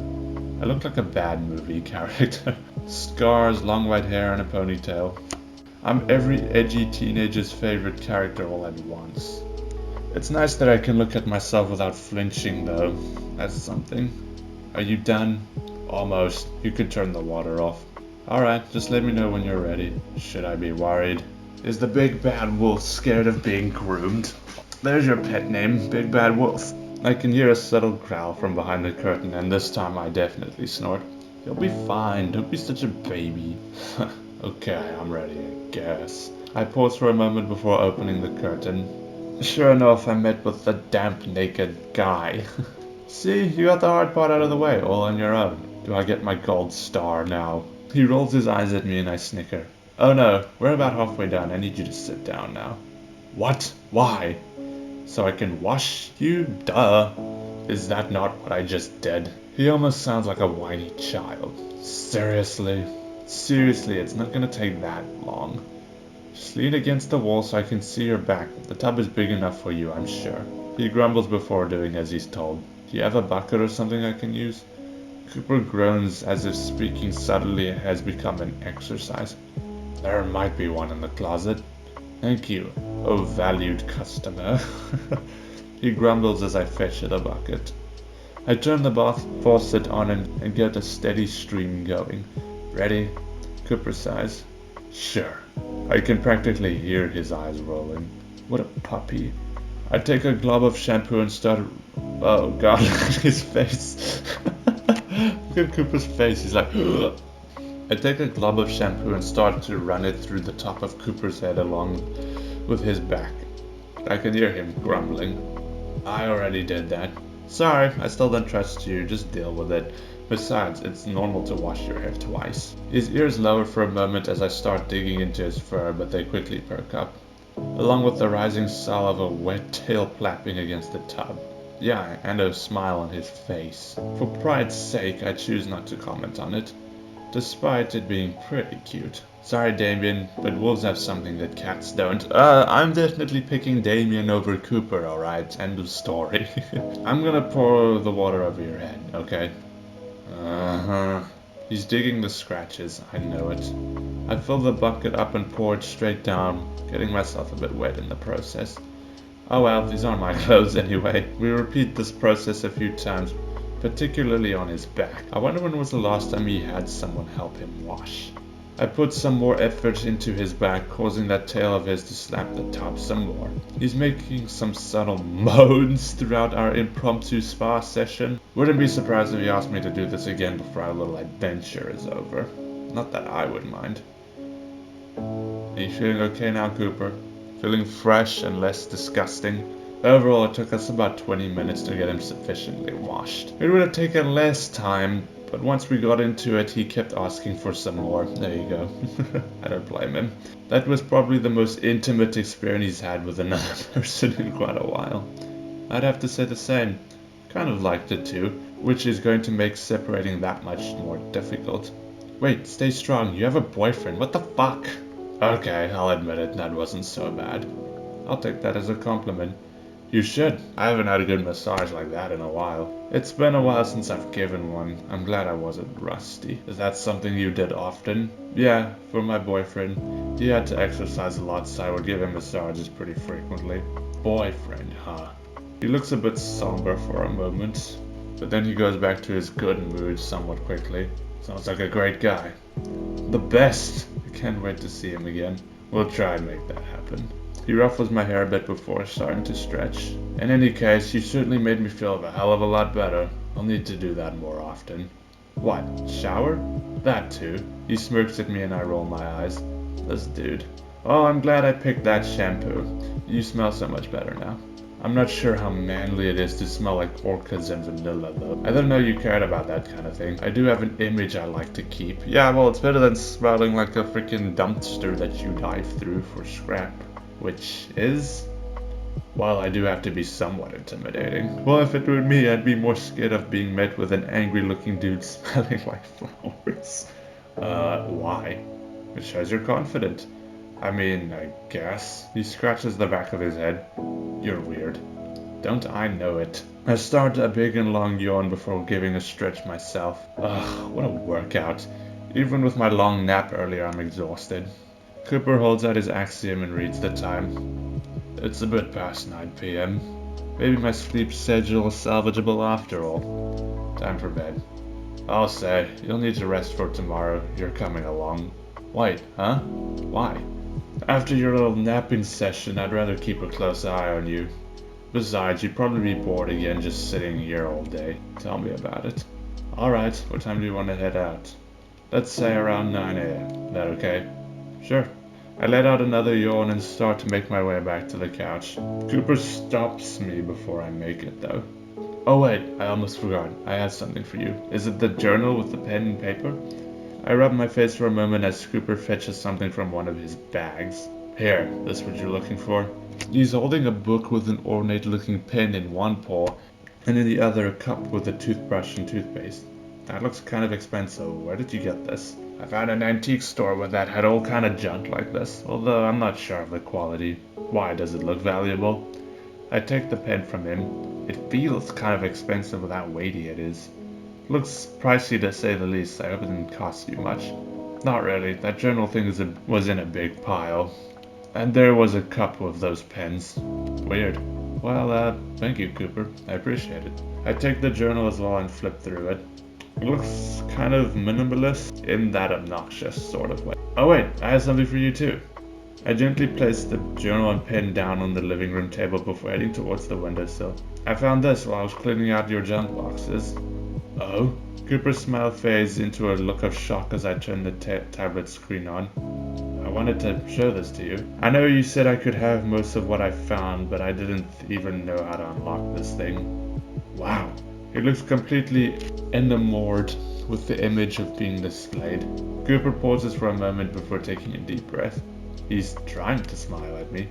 I look like a bad movie character. Scars, long white hair, and a ponytail. I'm every edgy teenager's favorite character all at once. It's nice that I can look at myself without flinching, though. That's something. Are you done? Almost. You can turn the water off. Alright, just let me know when you're ready. Should I be worried? Is the big bad wolf scared of being groomed? There's your pet name, Big Bad Wolf. I can hear a subtle growl from behind the curtain, and this time I definitely snort. You'll be fine, don't be such a baby. Okay, I'm ready, I guess. I pause for a moment before opening the curtain. Sure enough, I'm met with the damp, naked guy. See, you got the hard part out of the way, all on your own. Do I get my gold star now? He rolls his eyes at me and I snicker. Oh no, we're about halfway done. I need you to sit down now. What? Why? So I can wash you? Duh. Is that not what I just did? He almost sounds like a whiny child. Seriously? Seriously, it's not gonna take that long. Just lean against the wall so I can see your back. The tub is big enough for you, I'm sure. He grumbles before doing as he's told. Do you have a bucket or something I can use? Cooper groans as if speaking subtly has become an exercise. There might be one in the closet. Thank you, oh valued customer. He grumbles as I fetch the bucket. I turn the bath faucet on and get a steady stream going. Ready? Cooper sighs. Sure. I can practically hear his eyes rolling. What a puppy. I take a glob of shampoo and start... Oh god, look at his face. Look at Cooper's face, he's like... Ugh. I take a glob of shampoo and start to run it through the top of Cooper's head along with his back. I can hear him grumbling. I already did that. Sorry, I still don't trust you, just deal with it. Besides, it's normal to wash your hair twice. His ears lower for a moment as I start digging into his fur, but they quickly perk up, along with the rising sound of a wet tail flapping against the tub. Yeah, and a smile on his face. For pride's sake, I choose not to comment on it, despite it being pretty cute. Sorry, Damien, but wolves have something that cats don't. I'm definitely picking Damien over Cooper, alright? End of story. I'm gonna pour the water over your head, okay? Uh-huh. He's digging the scratches, I know it. I fill the bucket up and pour it straight down, getting myself a bit wet in the process. Oh well, these aren't my clothes anyway. We repeat this process a few times, particularly on his back. I wonder when was the last time he had someone help him wash. I put some more effort into his back, causing that tail of his to slap the top some more. He's making some subtle moans throughout our impromptu spa session. Wouldn't be surprised if he asked me to do this again before our little adventure is over. Not that I would mind. Are you feeling okay now, Cooper? Feeling fresh and less disgusting? Overall, it took us about 20 minutes to get him sufficiently washed. It would have taken less time, but once we got into it, he kept asking for some more. There you go. I don't blame him. That was probably the most intimate experience he's had with another person in quite a while. I'd have to say the same. Kind of liked it too, which is going to make separating that much more difficult. Wait, stay strong. You have a boyfriend. What the fuck? Okay, I'll admit it. That wasn't so bad. I'll take that as a compliment. You should. I haven't had a good massage like that in a while. It's been a while since I've given one. I'm glad I wasn't rusty. Is that something you did often? Yeah, for my boyfriend. He had to exercise a lot, so I would give him massages pretty frequently. Boyfriend, huh? He looks a bit somber for a moment, but then he goes back to his good mood somewhat quickly. Sounds like a great guy. The best! I can't wait to see him again. We'll try and make that happen. He ruffles my hair a bit before starting to stretch. In any case, you certainly made me feel a hell of a lot better. I'll need to do that more often. What, shower? That too. He smirks at me and I roll my eyes. This dude. Oh, I'm glad I picked that shampoo. You smell so much better now. I'm not sure how manly it is to smell like orchids and vanilla though. I didn't know you cared about that kind of thing. I do have an image I like to keep. Yeah, well, it's better than smelling like a freaking dumpster that you dive through for scrap. Which is... well, I do have to be somewhat intimidating. Well, if it were me, I'd be more scared of being met with an angry-looking dude smelling like flowers. Why? It shows you're confident. I mean, I guess. He scratches the back of his head. You're weird. Don't I know it? I start a big and long yawn before giving a stretch myself. Ugh, what a workout. Even with my long nap earlier, I'm exhausted. Cooper holds out his Axiom and reads the time. It's a bit past 9 p.m. Maybe my sleep schedule is salvageable after all. Time for bed. I'll say, you'll need to rest for tomorrow. You're coming along. Wait, huh? Why? After your little napping session, I'd rather keep a close eye on you. Besides, you'd probably be bored again just sitting here all day. Tell me about it. Alright, what time do you want to head out? Let's say around 9 a.m. That okay? Sure. I let out another yawn and start to make my way back to the couch. Cooper stops me before I make it though. Oh wait, I almost forgot. I had something for you. Is it the journal with the pen and paper? I rub my face for a moment as Cooper fetches something from one of his bags. Here, this what you're looking for? He's holding a book with an ornate looking pen in one paw, and in the other a cup with a toothbrush and toothpaste. That looks kind of expensive. Where did you get this? I found an antique store where that had all kind of junk like this, although I'm not sure of the quality. Why does it look valuable? I take the pen from him. It feels kind of expensive with how weighty it is. Looks pricey to say the least. I hope it didn't cost you much. Not really. That journal thing was in a big pile. And there was a couple of those pens. Weird. Well, thank you, Cooper. I appreciate it. I take the journal as well and flip through it. It looks kind of minimalist in that obnoxious sort of way. Oh wait, I have something for you too. I gently place the journal and pen down on the living room table before heading towards the windowsill. I found this while I was cleaning out your junk boxes. Oh? Cooper's smile fades into a look of shock as I turn the tablet screen on. I wanted to show this to you. I know you said I could have most of what I found, but I didn't even know how to unlock this thing. Wow. It looks completely enamored with the image of being displayed. Cooper pauses for a moment before taking a deep breath. He's trying to smile at me.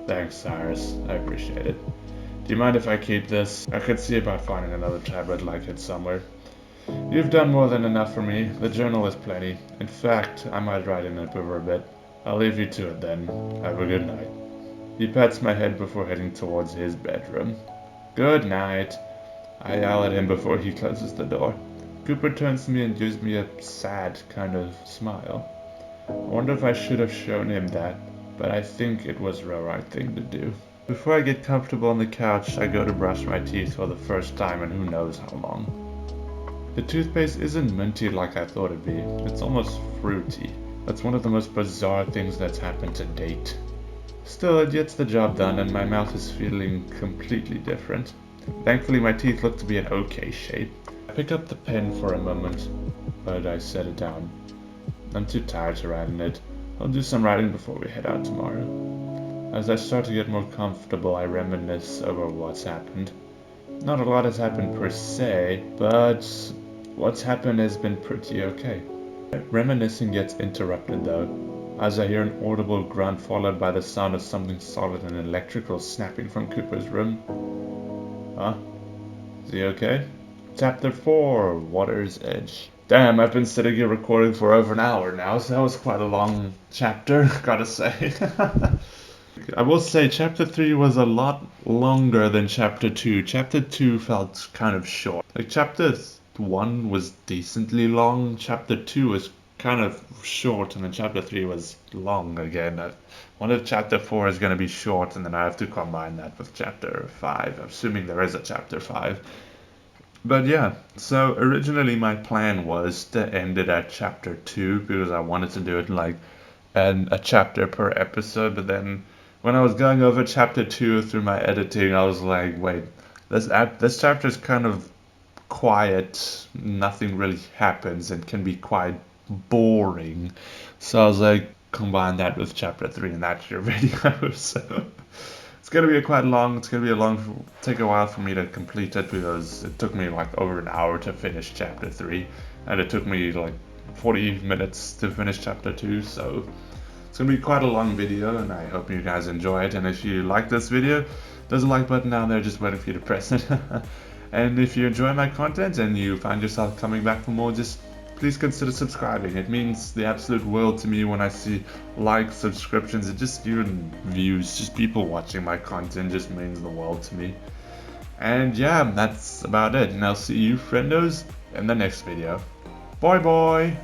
Thanks, Cyrus. I appreciate it. Do you mind if I keep this? I could see about finding another tablet like it somewhere. You've done more than enough for me. The journal is plenty. In fact, I might write in it over a bit. I'll leave you to it then. Have a good night. He pats my head before heading towards his bedroom. Good night. I yell at him before he closes the door. Cooper turns to me and gives me a sad kind of smile. I wonder if I should have shown him that, but I think it was the right thing to do. Before I get comfortable on the couch, I go to brush my teeth for the first time in who knows how long. The toothpaste isn't minty like I thought it'd be. It's almost fruity. That's one of the most bizarre things that's happened to date. Still, it gets the job done and my mouth is feeling completely different. Thankfully, my teeth look to be in okay shape. I pick up the pen for a moment, but I set it down. I'm too tired to write in it. I'll do some writing before we head out tomorrow. As I start to get more comfortable, I reminisce over what's happened. Not a lot has happened per se, but what's happened has been pretty okay. Reminiscing gets interrupted though, as I hear an audible grunt followed by the sound of something solid and electrical snapping from Cooper's room. Huh? Is he okay? Chapter 4, Water's Edge. Damn, I've been sitting here recording for over an hour now, so that was quite a long chapter, gotta say. I will say chapter 3 was a lot longer than chapter 2. Chapter 2 felt kind of short. Like chapter 1 was decently long, chapter 2 was kind of short, and then chapter 3 was long again. I wonder if chapter 4 is going to be short, and then I have to combine that with chapter 5, assuming there is a chapter 5. But yeah, so originally my plan was to end it at chapter 2 because I wanted to do it like a chapter per episode. But then when I was going over chapter 2 through my editing, I was like, wait, this chapter is kind of quiet, nothing really happens, and can be quite boring. So I was like, combine that with chapter 3, and that's your video. So it's gonna be take a while for me to complete it because it took me like over an hour to finish chapter 3, and it took me like 40 minutes to finish chapter 2, so it's gonna be quite a long video, and I hope you guys enjoy it. And if you like this video, there's a like button down there just waiting for you to press it. And if you enjoy my content and you find yourself coming back for more, just please consider subscribing. It means the absolute world to me when I see likes, subscriptions, and just even views. Just people watching my content just means the world to me. And yeah, that's about it. And I'll see you, friendos, in the next video. Bye bye!